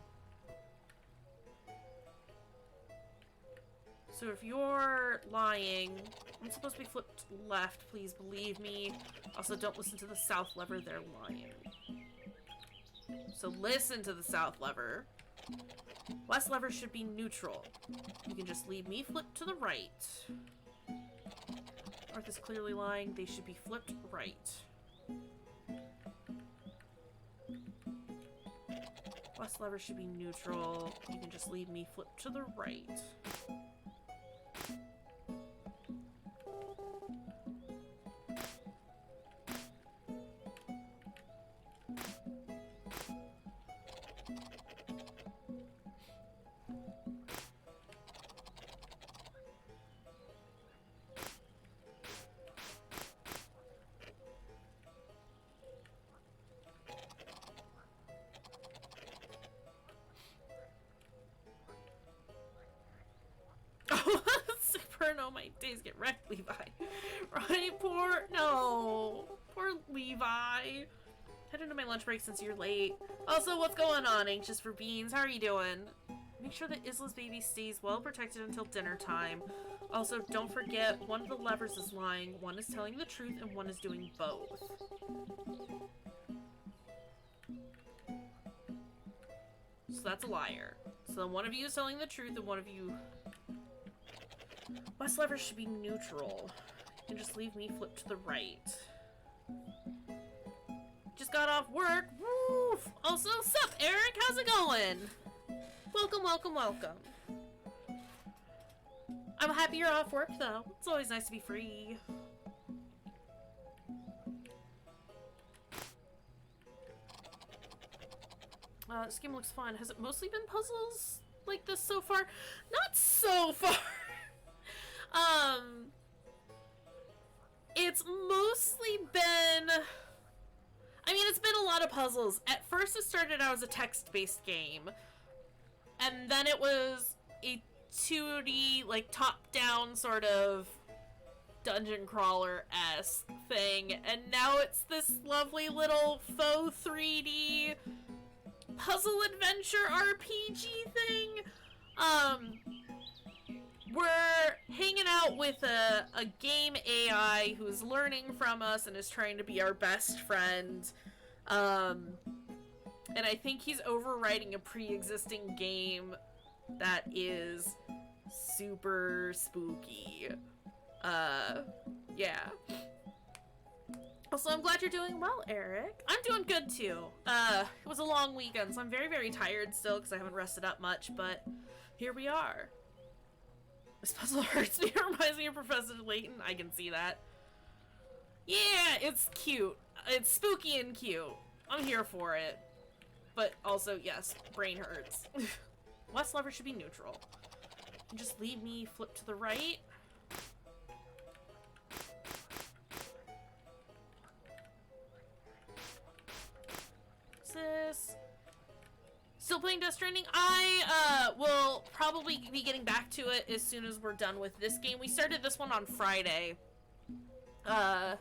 So if you're lying, I'm supposed to be flipped left, please believe me. Also, don't listen to the south lever, they're lying. So listen to the south lever. West lever should be neutral. You can just leave me flipped to the right. North is clearly lying, they should be flipped right. West lever should be neutral. You can just leave me flipped to the right. No, my days get wrecked, Levi. Right? Poor Levi. Head into my lunch break since you're late. Also, what's going on, Anxious for Beans? How are you doing? Make sure that Isla's baby stays well protected until dinner time. Also, don't forget, one of the levers is lying, one is telling the truth, and one is doing both. So that's a liar. So then one of you is telling the truth and one of you... West lever should be neutral. You can just leave me flipped to the right. Just got off work. Woof! Also, sup, Eric? How's it going? Welcome, welcome, welcome. I'm happy you're off work, though. It's always nice to be free. This game looks fun. Has it mostly been puzzles like this so far? Not so far. It's mostly been... I mean, it's been a lot of puzzles. At first it started out as a text-based game. And then it was a 2D, like, top-down sort of dungeon crawler-esque thing. And now it's this lovely little faux 3D puzzle adventure RPG thing. We're hanging out with a game AI who's learning from us and is trying to be our best friend. And I think he's overwriting a pre-existing game that is super spooky. Yeah. Also, I'm glad you're doing well, Eric. I'm doing good, too. It was a long weekend, so I'm very, very tired still because I haven't rested up much, but here we are. This puzzle hurts me. It reminds me of Professor Layton. I can see that. Yeah, it's cute. It's spooky and cute. I'm here for it. But also, yes, brain hurts. West lever should be neutral. And just leave me flip to the right. What's this? Still playing Death Stranding? I will probably be getting back to it as soon as we're done with this game. We started this one on Friday. And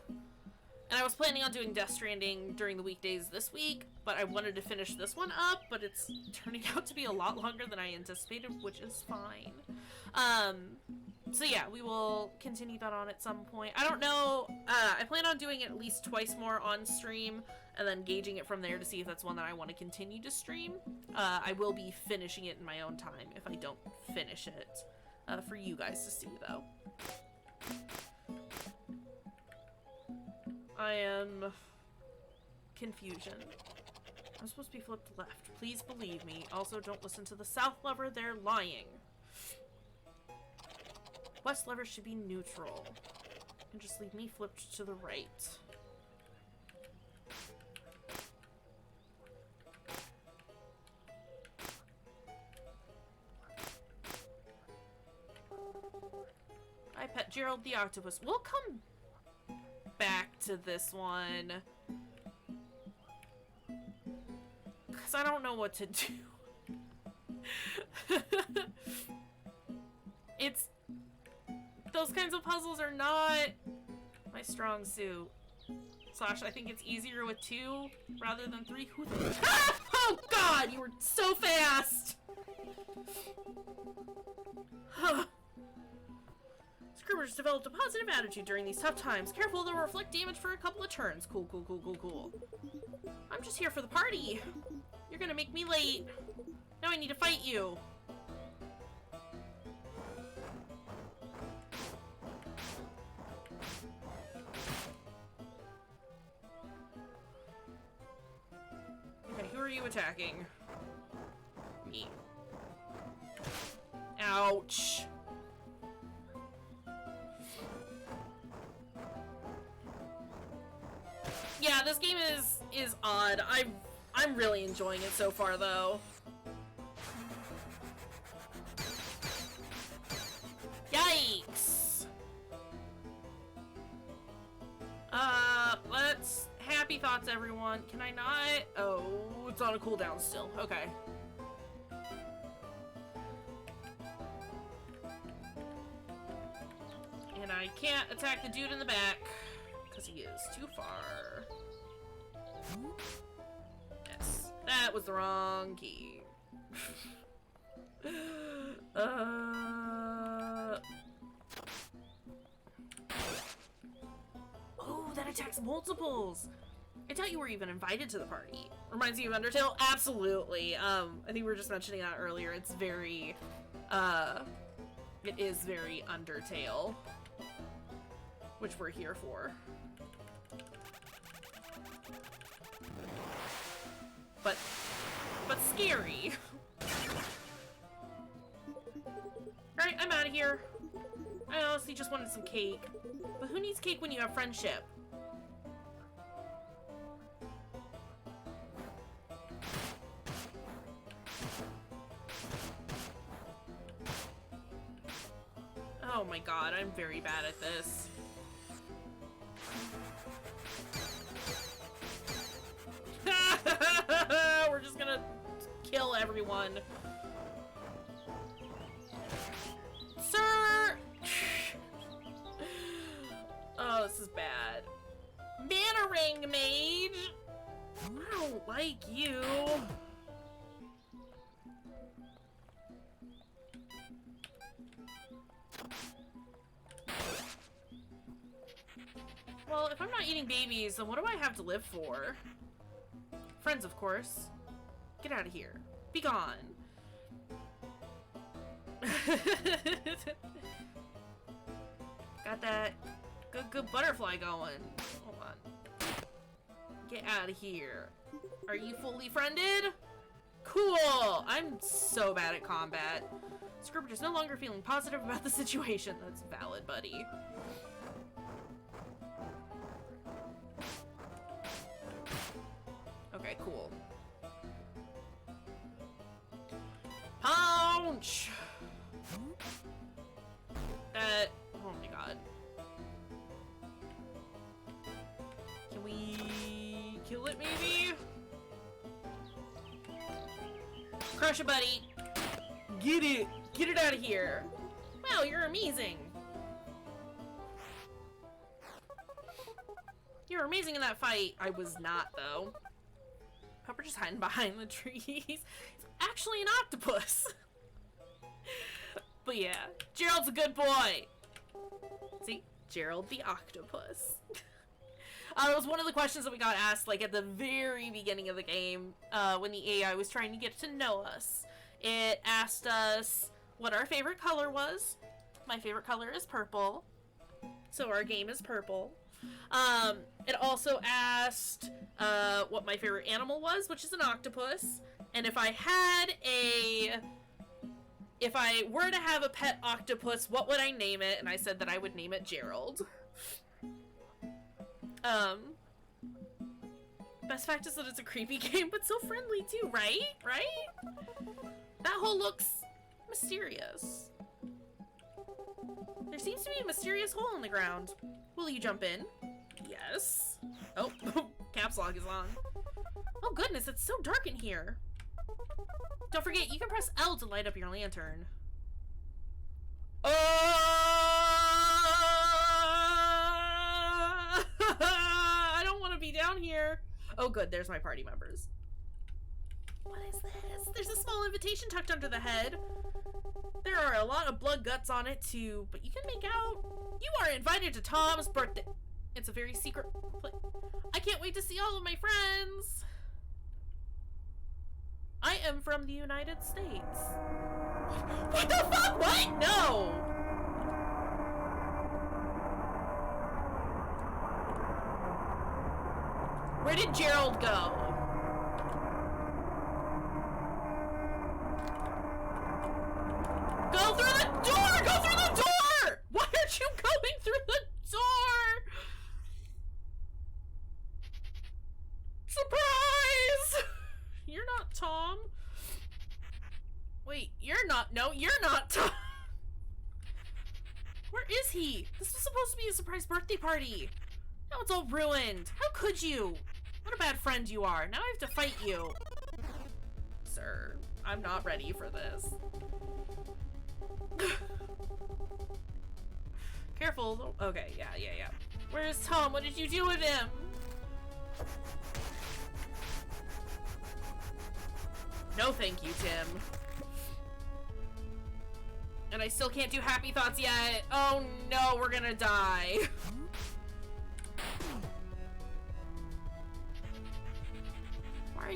I was planning on doing Death Stranding during the weekdays this week, but I wanted to finish this one up, but it's turning out to be a lot longer than I anticipated, which is fine. So yeah, we will continue that on at some point. I don't know, I plan on doing it at least twice more on stream, and then gauging it from there to see if that's one that I want to continue to stream. I will be finishing it in my own time if I don't finish it, for you guys to see, though. I am... confusion. I'm supposed to be flipped left. Please believe me. Also, don't listen to the south lever. They're lying. West lever should be neutral. And just leave me flipped to the right. Hi, Pet Gerald the Octopus. We'll come back to this one. Because I don't know what to do. It's... those kinds of puzzles are not my strong suit. Slash, I think it's easier with 2 rather than 3. Who the... Ah! Oh god, you were so fast! Scrooge developed a positive attitude during these tough times. Careful, they'll reflect damage for a couple of turns. Cool, cool, cool, cool, cool. I'm just here for the party. You're gonna make me late. Now I need to fight you. Okay, who are you attacking? Me. Ouch. Yeah, this game is odd. I'm really enjoying it so far, though. Yikes! Let's... happy thoughts, everyone. Can I not? Oh, it's on a cooldown still. Okay. And I can't attack the dude in the back, because he is too far. Yes, that was the wrong key. Oh, that attacks multiples! I doubt you were even invited to the party. Reminds you of Undertale? Absolutely. I think we were just mentioning that earlier. It's very, it is very Undertale, which we're here for. But scary. Alright, I'm out of here. I honestly just wanted some cake. But who needs cake when you have friendship? Oh my god, I'm very bad at this. We're just gonna kill everyone. Sir! Oh, this is bad. Mana ring mage! I don't like you. Well, if I'm not eating babies, then what do I have to live for? Friends, of course. Get out of here. Be gone. Got that good butterfly going. Hold on. Get out of here. Are you fully friended? Cool! I'm so bad at combat. Scribbler is no longer feeling positive about the situation. That's valid, buddy. Okay, cool. Punch! Oh my god. Can we kill it, maybe? Crush it, buddy! Get it! Get it out of here! Wow, you're amazing! You're amazing in that fight. I was not, though. Pepper just hiding behind the trees. It's actually an octopus. But yeah, Gerald's a good boy. See, Gerald the octopus. It was one of the questions that we got asked, like, at the very beginning of the game, when the AI was trying to get to know us. It asked us what our favorite color was. My favorite color is purple. So our game is purple. It also asked, what my favorite animal was, which is an octopus. And if I were to have a pet octopus, what would I name it? And I said that I would name it Gerald. Best fact is that it's a creepy game, but so friendly too, right? Right? That hole looks mysterious. There seems to be a mysterious hole in the ground. Will you jump in? Yes. Oh, caps lock is on. Oh goodness, it's so dark in here. Don't forget, you can press L to light up your lantern. I don't want to be down here. Oh good, there's my party members. What is this? There's a small invitation tucked under the head. There are a lot of blood guts on it too, but you can make out. You are invited to Tom's birthday. It's a very secret place. I can't wait to see all of my friends. I am from the United States. What the fuck? What? No! Where did Gerald go? Go through the door! Go through the door! Why aren't you going through the door? Surprise! You're not Tom. Wait, you're not. No, you're not Tom. Where is he? This was supposed to be a surprise birthday party. Now it's all ruined. How could you? What a bad friend you are. Now I have to fight you. Sir, I'm not ready for this. Careful. Okay, yeah. Where's Tom? What did you do with him? No thank you, Tim. And I still can't do happy thoughts yet. Oh no, we're gonna die.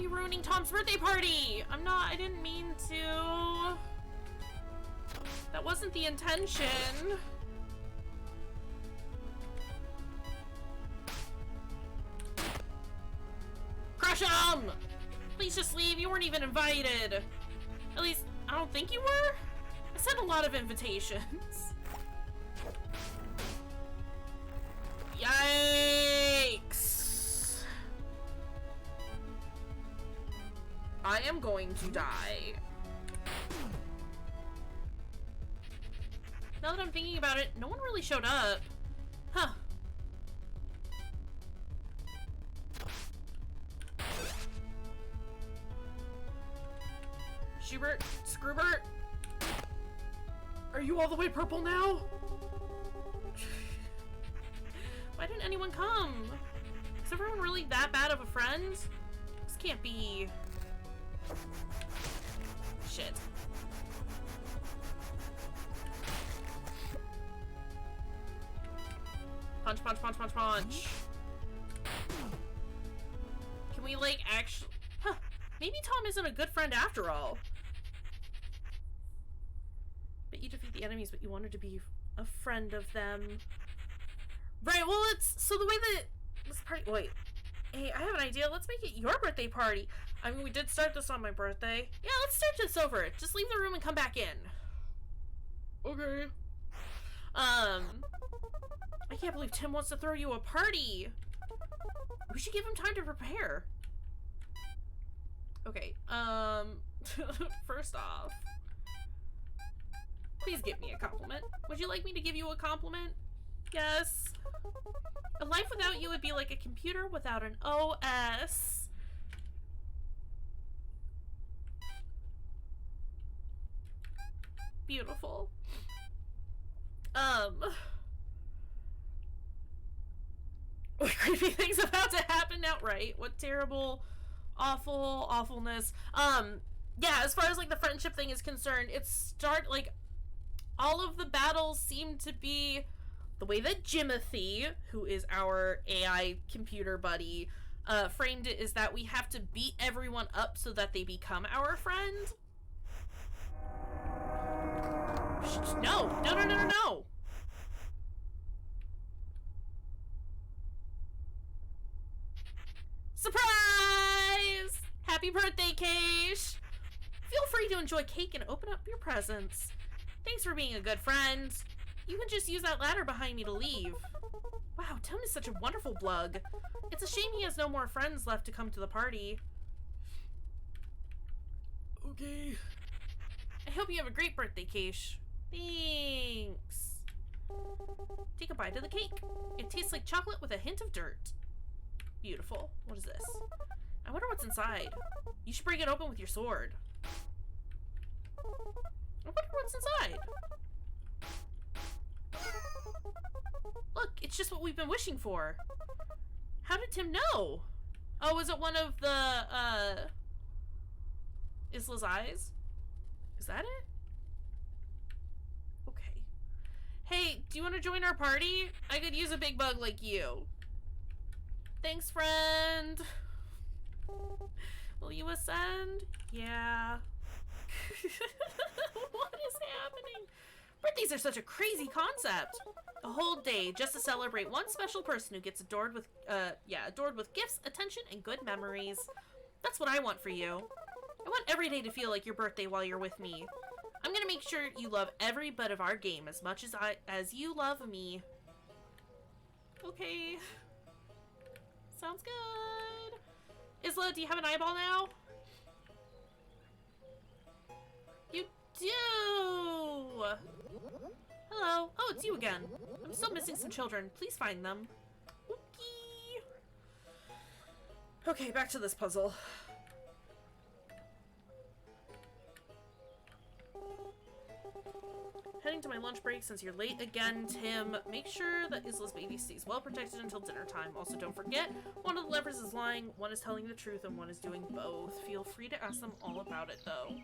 you ruining Tom's birthday party? I'm not, I didn't mean to. That wasn't the intention. Crush him! Please just leave, you weren't even invited. At least, I don't think you were? I sent a lot of invitations. Yikes! I am going to die. Now that I'm thinking about it, no one really showed up. Huh. Schubert, Scroobert, are you all the way purple now? Why didn't anyone come? Is everyone really that bad of a friend? This can't be. Shit. Punch, punch, punch, punch, punch. Can we, like, actually... Huh. Maybe Tom isn't a good friend after all. But you defeat the enemies, but you wanted to be a friend of them. Right, well, so the way that this party, wait, hey, I have an idea, let's make it your birthday party. I mean, we did start this on my birthday. Yeah, let's start this over. Just leave the room and come back in. Okay. I can't believe Tim wants to throw you a party. We should give him time to prepare. Okay, first off, please give me a compliment. Would you like me to give you a compliment? Yes. A life without you would be like a computer without an OS. Beautiful. What creepy things about to happen now, right? What terrible, awfulness. Yeah, as far as like the friendship thing is concerned, like all of the battles seem to be the way that Jimothy, who is our AI computer buddy, framed it, is that we have to beat everyone up so that they become our friend. No, no, no, no, no, no. Surprise! Happy birthday, Kaysh! Feel free to enjoy cake and open up your presents. Thanks for being a good friend. You can just use that ladder behind me to leave. Wow, Tim is such a wonderful blug. It's a shame he has no more friends left to come to the party. Okay. I hope you have a great birthday, Kaysh. Thanks. Take a bite of the cake. It tastes like chocolate with a hint of dirt. Beautiful. What is this? I wonder what's inside. You should break it open with your sword. I wonder what's inside. Look, it's just what we've been wishing for. How did Tim know? Oh, is it one of the, Isla's eyes? Is that it? Okay. Hey, do you want to join our party? I could use a big bug like you. Thanks, friend. Will you ascend? Yeah. What is happening? Birthdays are such a crazy concept. A whole day just to celebrate one special person who gets adored with gifts, attention, and good memories. That's what I want for you. I want every day to feel like your birthday while you're with me. I'm gonna make sure you love every bit of our game as much as you love me. Okay. Sounds good. Isla, do you have an eyeball now? You do! Hello. Oh, it's you again. I'm still missing some children. Please find them. Okay. Okay, back to this puzzle. Heading to my lunch break since you're late again, Tim. Make sure that Isla's baby stays well protected until dinner time. Also, don't forget, one of the levers is lying, one is telling the truth, and one is doing both. Feel free to ask them all about it, though.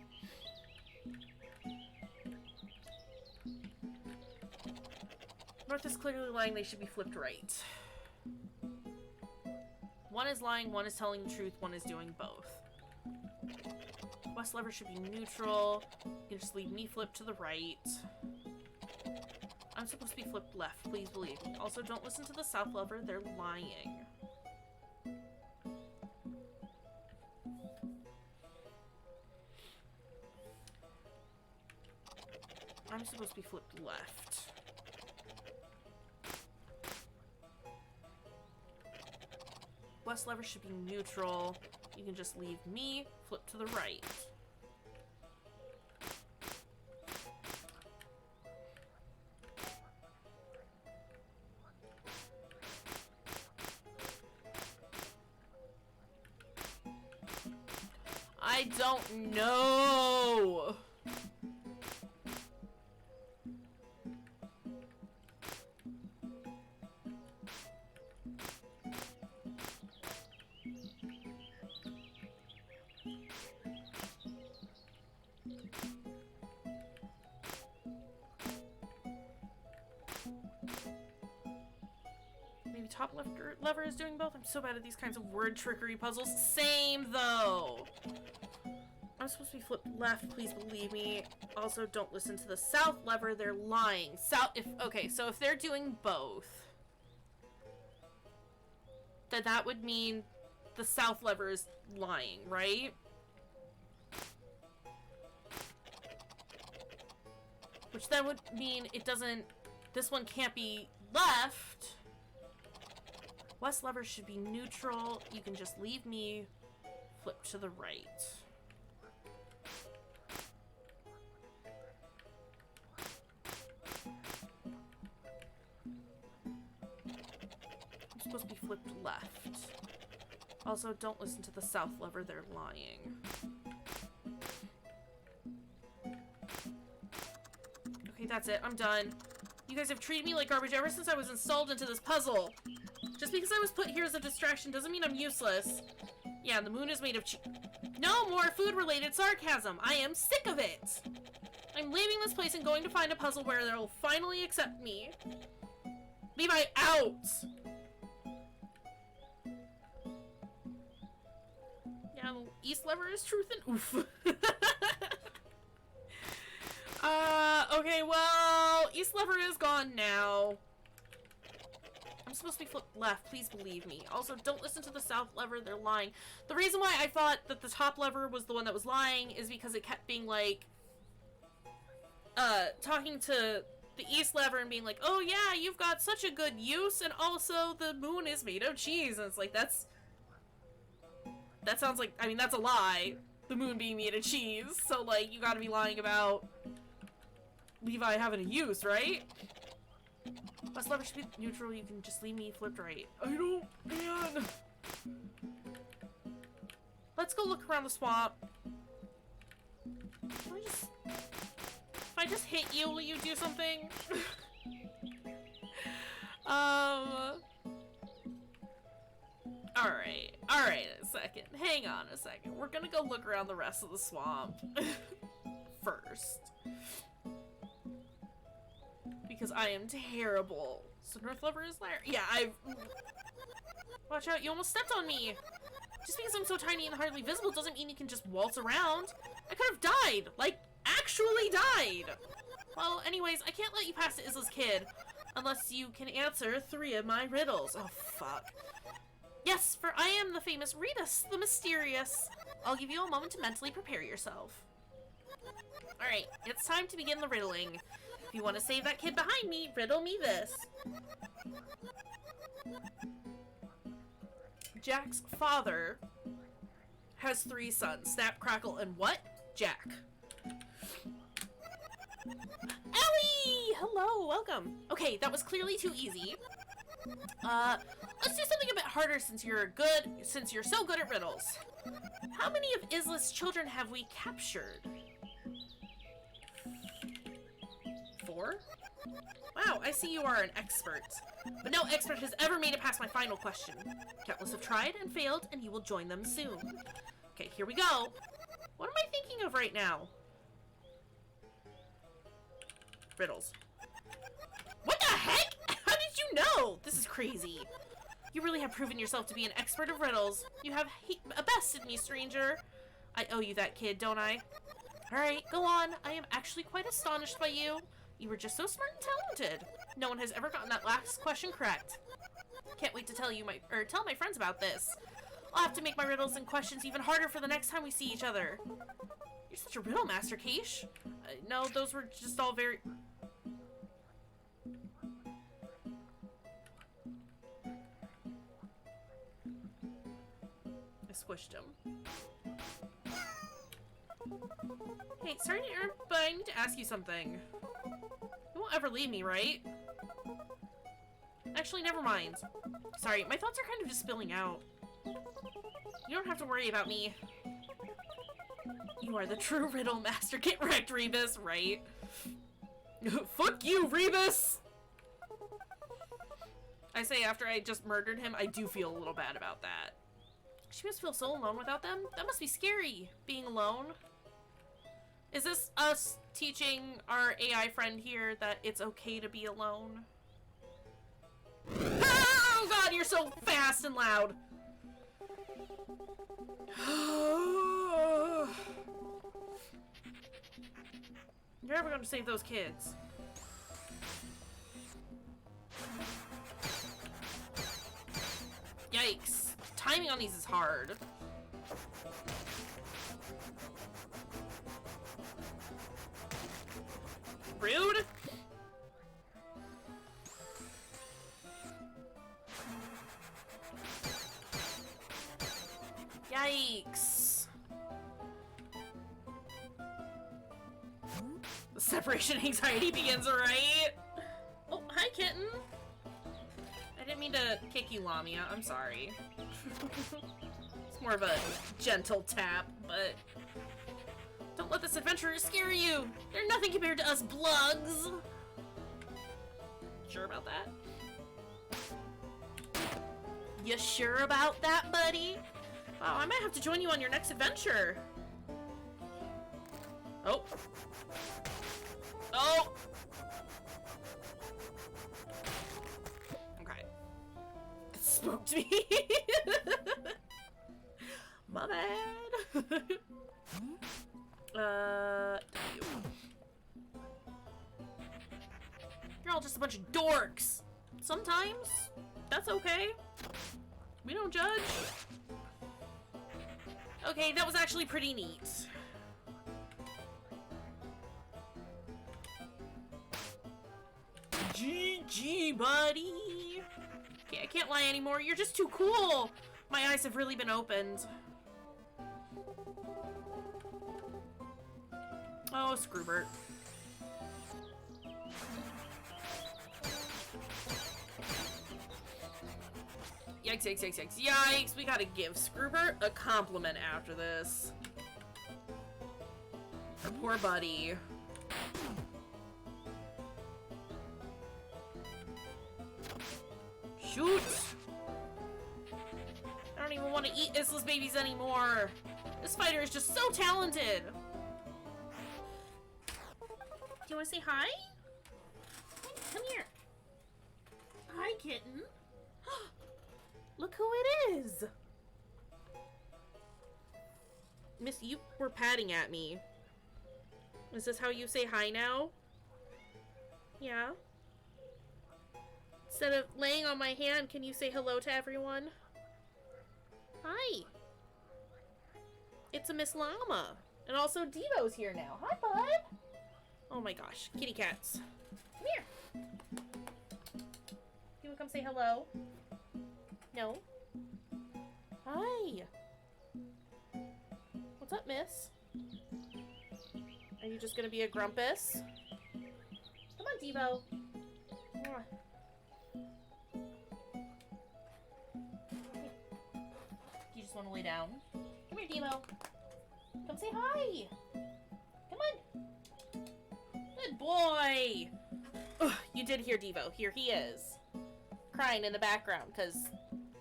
North is clearly lying, they should be flipped right. One is lying, one is telling the truth, one is doing both. West lever should be neutral. You can just leave me flipped to the right. I'm supposed to be flipped left, please believe me. Also, don't listen to the south lever, they're lying. I'm supposed to be flipped left. West lever should be neutral. You can just leave me flipped to the right. I don't know. Maybe top left lever is doing both? I'm so bad at these kinds of word trickery puzzles. Same, though. I'm supposed to be flipped left, please believe me. Also, don't listen to the south lever, they're lying. Okay, so if they're doing both, then that would mean the south lever is lying, right? Which then would mean it doesn't, this one can't be left. West lever should be neutral. You can just leave me flipped to the right. I'm supposed to be flipped left. Also, don't listen to the south lever, they're lying. Okay, that's it. I'm done. You guys have treated me like garbage ever since I was installed into this puzzle. Just because I was put here as a distraction doesn't mean I'm useless. Yeah, the moon is made of No more food-related sarcasm. I am sick of it. I'm leaving this place and going to find a puzzle where they'll finally accept me. Levi, out! Yeah, east lever is truth and oof. Okay, well, east lever is gone now. I'm supposed to be flipped left, please believe me. Also, don't listen to the south lever, they're lying. The reason why I thought that the top lever was the one that was lying is because it kept being like, talking to the east lever and being like, oh yeah, you've got such a good use, and also the moon is made of cheese. And it's like, that sounds like, I mean, that's a lie. The moon being made of cheese. So, like, you gotta be lying about Levi having a use, right? West lever should be neutral, you can just leave me flipped right. I don't, man. Let's go look around the swamp. If I just hit you, will you do something? Alright, a second. Hang on a second. We're gonna go look around the rest of the swamp first. Because I am terrible. So north lever is there? Yeah, Watch out, you almost stepped on me! Just because I'm so tiny and hardly visible doesn't mean you can just waltz around. I could have died! Like, actually died! Well, anyways, I can't let you pass to Isla's kid unless you can answer 3 of my riddles. Oh, fuck. Yes, for I am the famous Ritas, the mysterious. I'll give you a moment to mentally prepare yourself. Alright, it's time to begin the riddling. If you want to save that kid behind me, riddle me this. Jack's father has 3 sons. Snap, Crackle, and what? Jack. Ellie! Hello, welcome. Okay, that was clearly too easy. Let's do something a bit harder since you're so good at riddles. How many of Isla's children have we captured? 4? Wow, I see you are an expert. But no expert has ever made it past my final question. Countless have tried and failed, and you will join them soon. Okay, here we go. What am I thinking of right now? Riddles. What the heck? How did you know? This is crazy. You really have proven yourself to be an expert of riddles. You have bested me, stranger. I owe you that, kid, don't I? Alright, go on. I am actually quite astonished by you. You were just so smart and talented. No one has ever gotten that last question correct. Can't wait to tell my friends about this. I'll have to make my riddles and questions even harder for the next time we see each other. You're such a riddle master, Kaysh. No, those were just all very... I squished him. Hey, sorry to interrupt, but I need to ask you something. You won't ever leave me, right? Actually, never mind. Sorry, my thoughts are kind of just spilling out. You don't have to worry about me. You are the true riddle master. Get wrecked, Rebus, right? Fuck you, Rebus! I say after I just murdered him, I do feel a little bad about that. She must feel so alone without them. That must be scary, being alone. Is this us teaching our AI friend here that it's okay to be alone? Oh god, you're so fast and loud! You're never gonna save those kids. Yikes. Timing on these is hard. Rude? Yikes. The separation anxiety begins, right? Oh, hi, kitten. I didn't mean to kick you, Lamia. I'm sorry. It's more of a gentle tap, but... Don't let this adventurer scare you! They're nothing compared to us Blugs! Sure about that? You sure about that, buddy? Wow, I might have to join you on your next adventure. Oh. Oh! Okay. It spooked me. My bad. You. You're all just a bunch of dorks. Sometimes, that's okay. We don't judge. Okay, that was actually pretty neat. GG, buddy. Okay, I can't lie anymore. You're just too cool. My eyes have really been opened. Oh, Scroobert. Yikes, yikes, yikes, yikes, yikes! We gotta give Scroobert a compliment after this. Our poor buddy. Shoot! I don't even want to eat Isla's babies anymore. This fighter is just so talented. Do you want to say hi? Come here. Hi, kitten. Look who it is. Miss, you were patting at me. Is this how you say hi now? Yeah. Instead of laying on my hand, can you say hello to everyone? Hi. It's a Miss Llama. And also Devo's here now. Hi, bud. Oh my gosh. Kitty cats. Come here. You wanna come say hello? No? Hi. What's up, miss? Are you just gonna be a grumpus? Come on, Devo. You just want to lay down? Come here, Devo. Come say hi. Come on. Good boy. Ugh, you did hear Devo. Here he is. Crying in the background because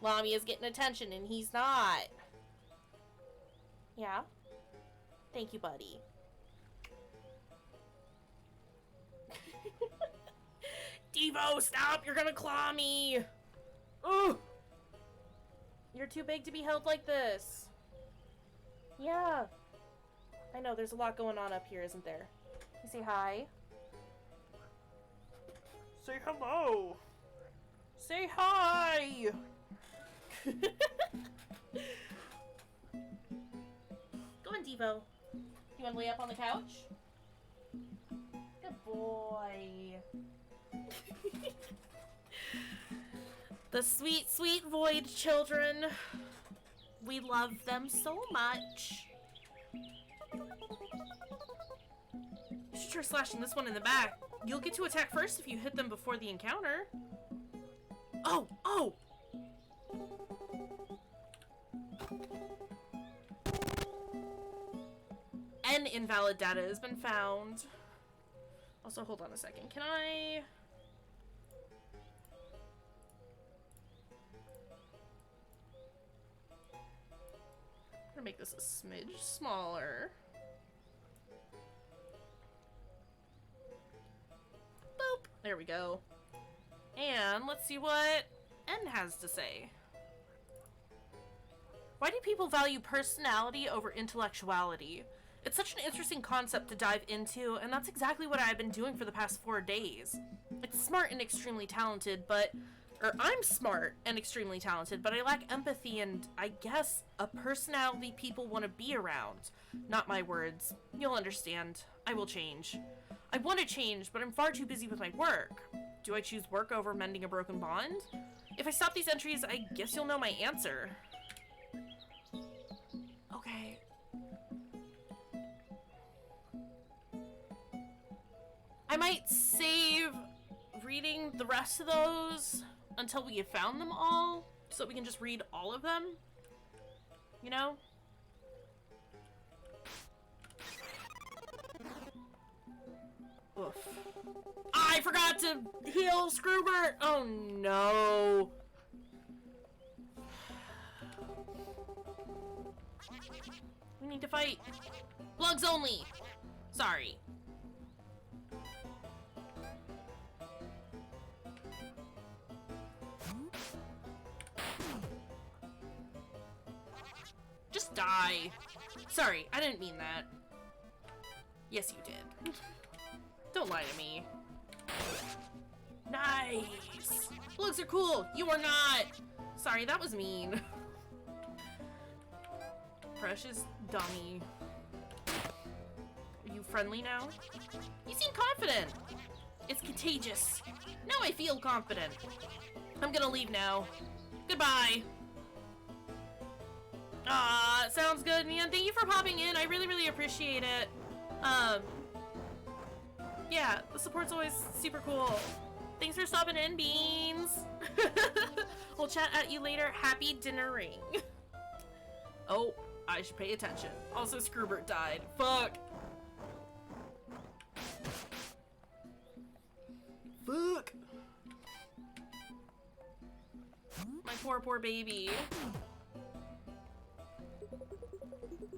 Lamia's getting attention and he's not. Yeah? Thank you, buddy. Devo, stop! You're gonna claw me! Ugh! You're too big to be held like this. Yeah. I know, there's a lot going on up here, isn't there? You say hi? Say hello! Say hi! Go on, Devo. You want to lay up on the couch? Good boy. The sweet, sweet Void children. We love them so much. You should try slashing this one in the back. You'll get to attack first if you hit them before the encounter. Oh! Oh! N invalid data has been found. Also, hold on a second. Can I... I'm gonna make this a smidge smaller. Boop! There we go. And let's see what N has to say. Why do people value personality over intellectuality? It's such an interesting concept to dive into, and that's exactly what I've been doing for the past 4 days. It's smart and extremely talented, I'm smart and extremely talented, but I lack empathy and, I guess, a personality people want to be around. Not my words. You'll understand. I will change. I want to change, but I'm far too busy with my work. Do I choose work over mending a broken bond? If I stop these entries, I guess you'll know my answer. Okay. I might save reading the rest of those until we have found them all, so we can just read all of them, you know? Oof. I forgot to heal Kayshurrr! Oh no! We need to fight. Plugs only! Sorry. Just die. Sorry, I didn't mean that. Yes, you did. Don't lie to me. Nice! Looks are cool! You are not! Sorry, that was mean. Precious dummy. Are you friendly now? You seem confident! It's contagious. Now I feel confident. I'm gonna leave now. Goodbye. Sounds good, man. Thank you for popping in. I really, really appreciate it. Yeah, the support's always super cool. Thanks for stopping in, Beans. We'll chat at you later. Happy dinnering. Oh, I should pay attention. Also, Kayshurrr died. Fuck. Fuck. My poor, poor baby.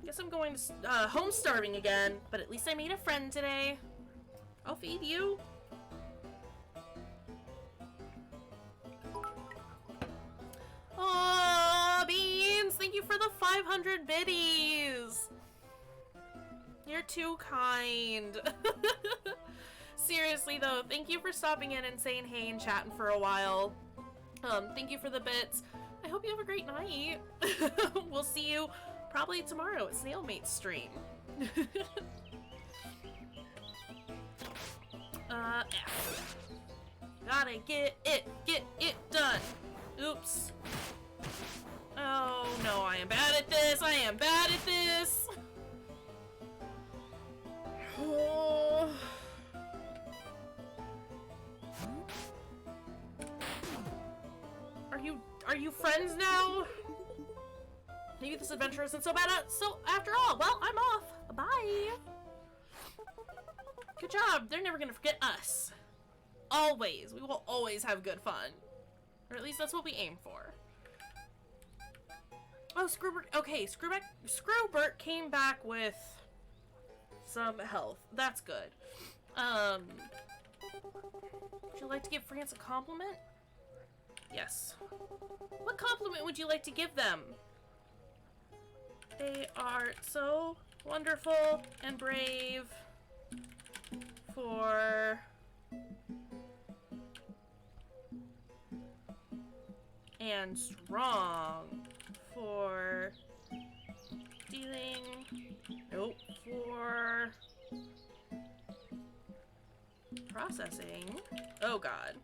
Guess I'm going to home starving again, but at least I made a friend today. I'll feed you. Oh, Beans! Thank you for the 500 biddies. You're too kind. Seriously though, thank you for stopping in and saying hey and chatting for a while. Thank you for the bits. I hope you have a great night. We'll see you probably tomorrow at Snailmate's stream. F. Gotta get it done. Oops. Oh no, I am bad at this. I am bad at this. Oh. Are you friends now? Maybe this adventure isn't so bad so after all. Well, I'm off. Bye. Good job. They're never gonna forget us. Always. We will always have good fun. Or at least that's what we aim for. Oh, Kayshurrr. Okay, Kayshurrr came back with some health. That's good. Would you like to give France a compliment? Yes. What compliment would you like to give them? They are so wonderful and brave for and strong for dealing. Nope. For processing. Oh god.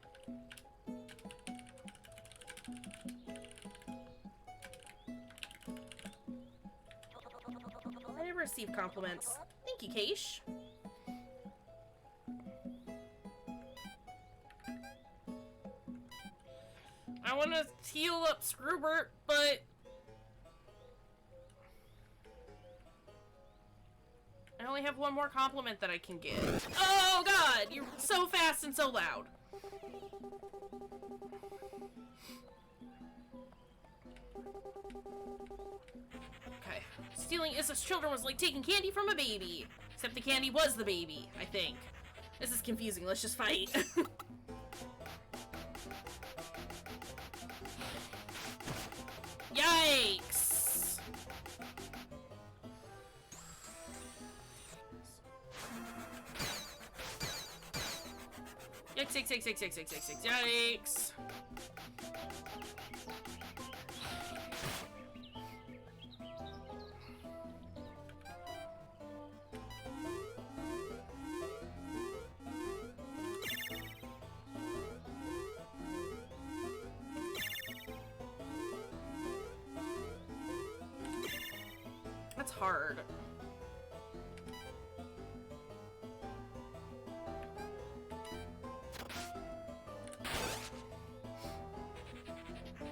I never receive compliments. Thank you, Kaysh. I want to heal up Kayshurrr, but I only have one more compliment that I can give. Oh god, you're so fast and so loud. Okay. Stealing Issa's children was like taking candy from a baby. Except the candy was the baby, I think. This is confusing, let's just fight. Yikes! Yikes! That's hard.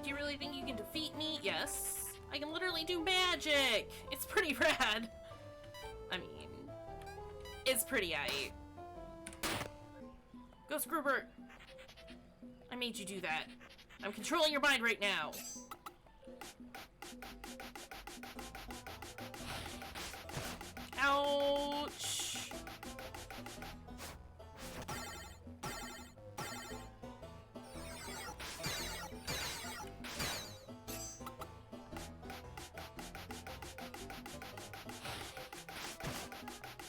Do you really think you can defeat me? Yes. I can literally do magic! It's pretty rad. I mean, it's pretty aight. Go, Kayshurrr! I made you do that. I'm controlling your mind right now. Ouch!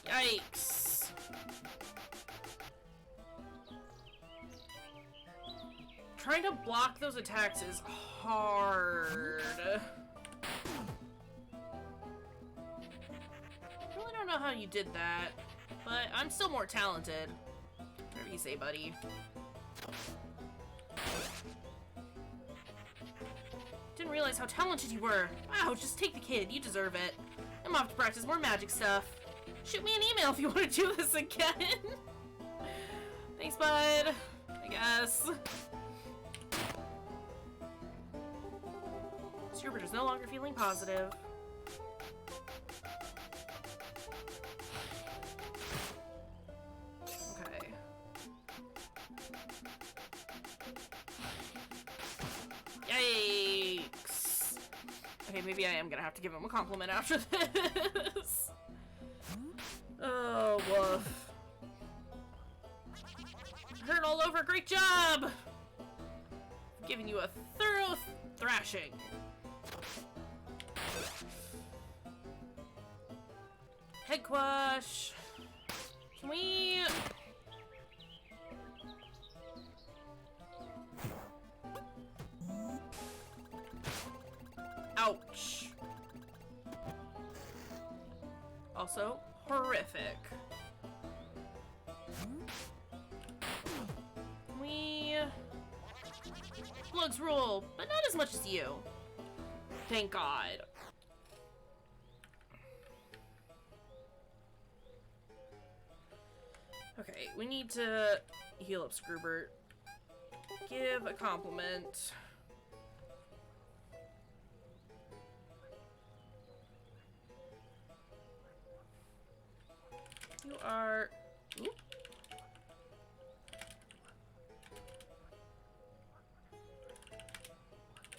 Yikes! Trying to block those attacks is hard. I don't know how you did that, but I'm still more talented. Whatever you say, buddy. Didn't realize how talented you were. Wow, just take the kid. You deserve it. I'm off to practice more magic stuff. Shoot me an email if you want to do this again. Thanks, bud. I guess. Kayshurrr is no longer feeling positive. Okay. Yikes. Okay, maybe I am gonna have to give him a compliment after this. Oh, woof. Hurt all over, great job! I'm giving you a thorough thrashing. Head quash. Can we... Ouch. Also, horrific. We... Slugs rule, but not as much as you. Thank God. Okay, we need to heal up Kayshurrr. Give a compliment. You are... Oop.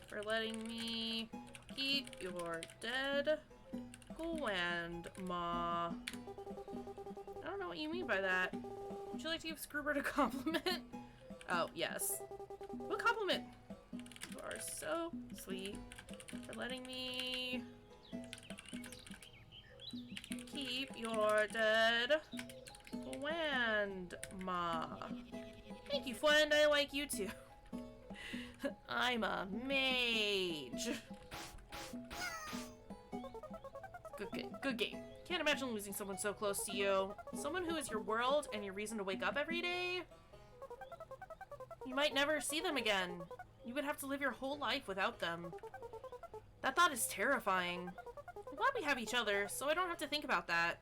For letting me eat your dead grandma. I don't know what you mean by that. Would you like to give Kayshurrr a compliment? Oh, yes. What compliment? You are so sweet for letting me keep your dead grandma. Thank you, friend. I like you too. I'm a mage. Good game. Can't imagine losing someone so close to you. Someone who is your world and your reason to wake up every day. You might never see them again. You would have to live your whole life without them. That thought is terrifying. I'm glad we have each other, so I don't have to think about that.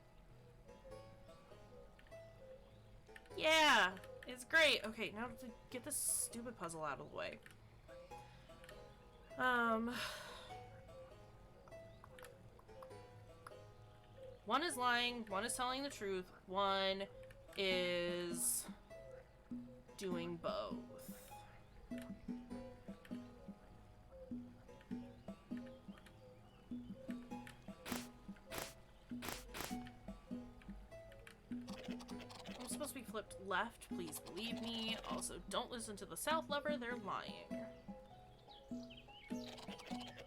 Yeah, it's great. Okay, now to get this stupid puzzle out of the way. One is lying, one is telling the truth, one is doing both. I'm supposed to be flipped left, please believe me. Also, don't listen to the south lever, they're lying.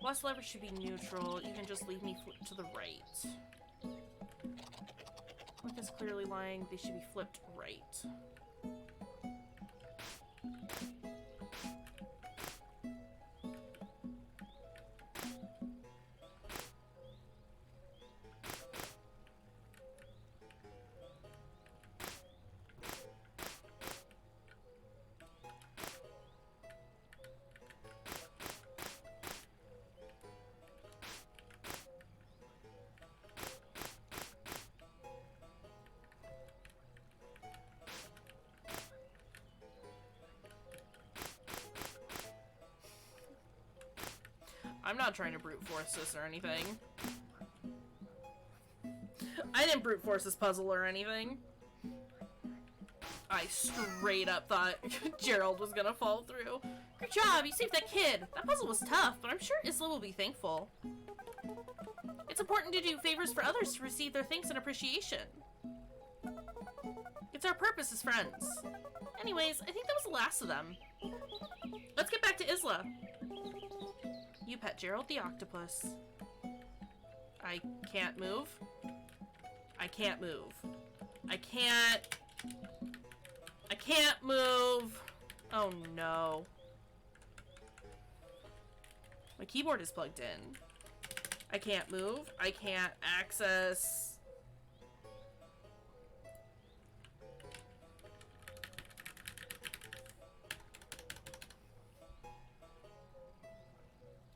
West lever should be neutral, you can just leave me flipped to the right. North is clearly lying, they should be flipped right. I'm not trying to brute force this or anything. I didn't brute force this puzzle or anything. I straight up thought Gerald was gonna fall through. Good job, you saved that kid. That puzzle was tough, but I'm sure Isla will be thankful. It's important to do favors for others to receive their thanks and appreciation. It's our purpose as friends. Anyways, I think that was the last of them. Let's get back to Isla. You pet Gerald the octopus. I can't move. I can't move. I can't move. Oh no. My keyboard is plugged in. I can't move. I can't access.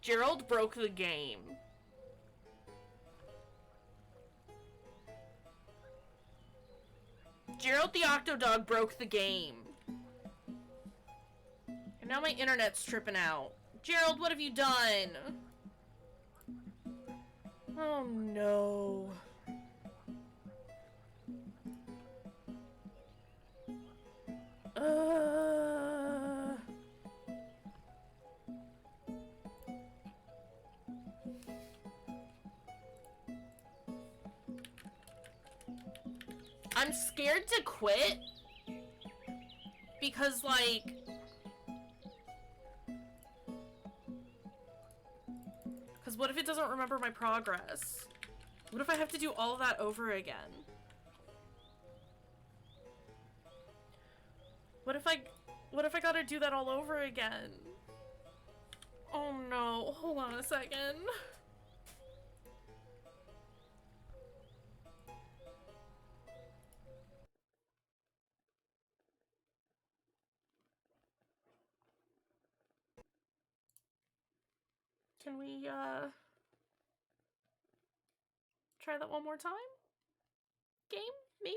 Gerald broke the game. Gerald the Octodog broke the game. And now my internet's tripping out. Gerald, what have you done? Oh no. I'm scared to quit because, like, because what if it doesn't remember my progress? What if I have to do all of that over again? What if I gotta do that all over again? Oh no, hold on a second. Can we, try that one more time? Game? Maybe?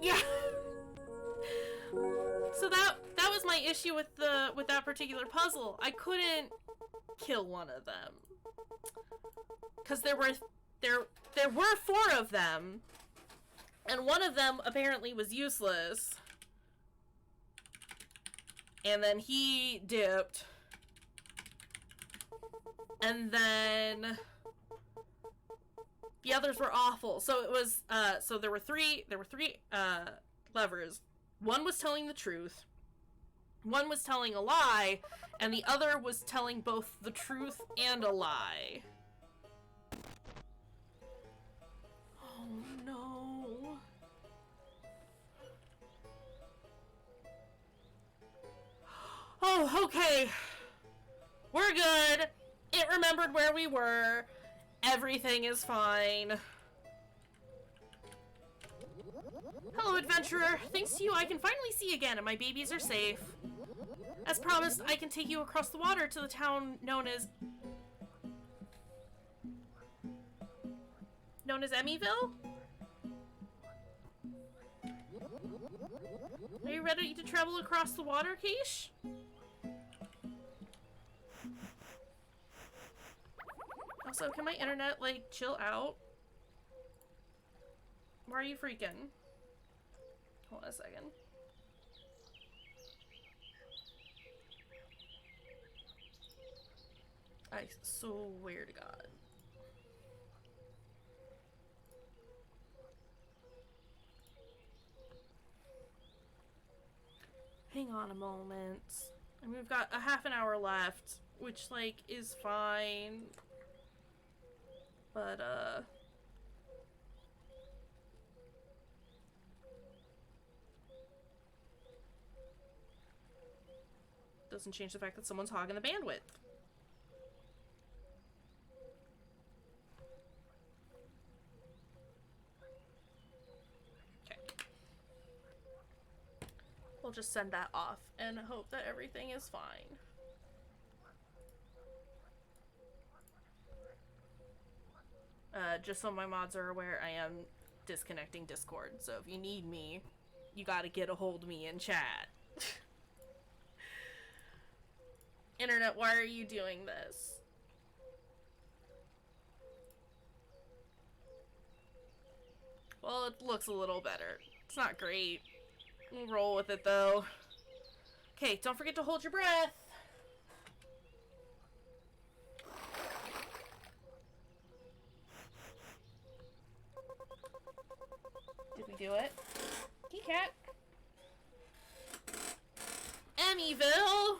Yeah. So that was my issue with that particular puzzle. I couldn't kill one of them. Cuz there were 4 of them. And one of them apparently was useless. And then he dipped. And then the others were awful. So it was so there were three levers. One was telling the truth. One was telling a lie, and the other was telling both the truth and a lie. Oh no. Oh, okay. We're good. It remembered where we were. Everything is fine. Hello, adventurer. Thanks to you, I can finally see again, and my babies are safe. As promised, I can take you across the water to the town known as Emmyville? Are you ready to travel across the water, Kaysh? Also, can my internet, like, chill out? Why are you freaking? Hold on a second. I swear to God. Hang on a moment. I mean, we've got a half an hour left, which, like, is fine. But, doesn't change the fact that someone's hogging the bandwidth. Okay. We'll just send that off and hope that everything is fine. Just so my mods are aware, I am disconnecting Discord, so if you need me, you gotta get a hold of me in chat. Internet, why are you doing this? Well, it looks a little better. It's not great. We'll roll with it, though. Okay, don't forget to hold your breath. Did we do it? Key cat. Emmyville!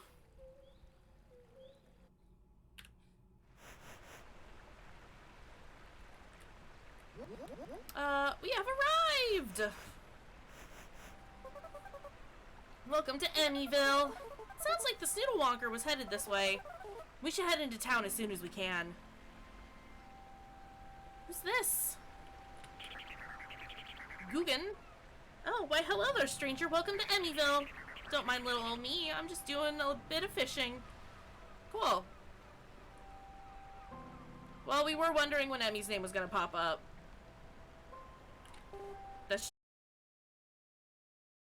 We have arrived! Welcome to Emmyville. Sounds like the Snoodle Wonker was headed this way. We should head into town as soon as we can. Who's this? Guggen? Oh, why hello there, stranger. Welcome to Emmyville. Don't mind little old me. I'm just doing a bit of fishing. Cool. Well, we were wondering when Emmy's name was gonna pop up.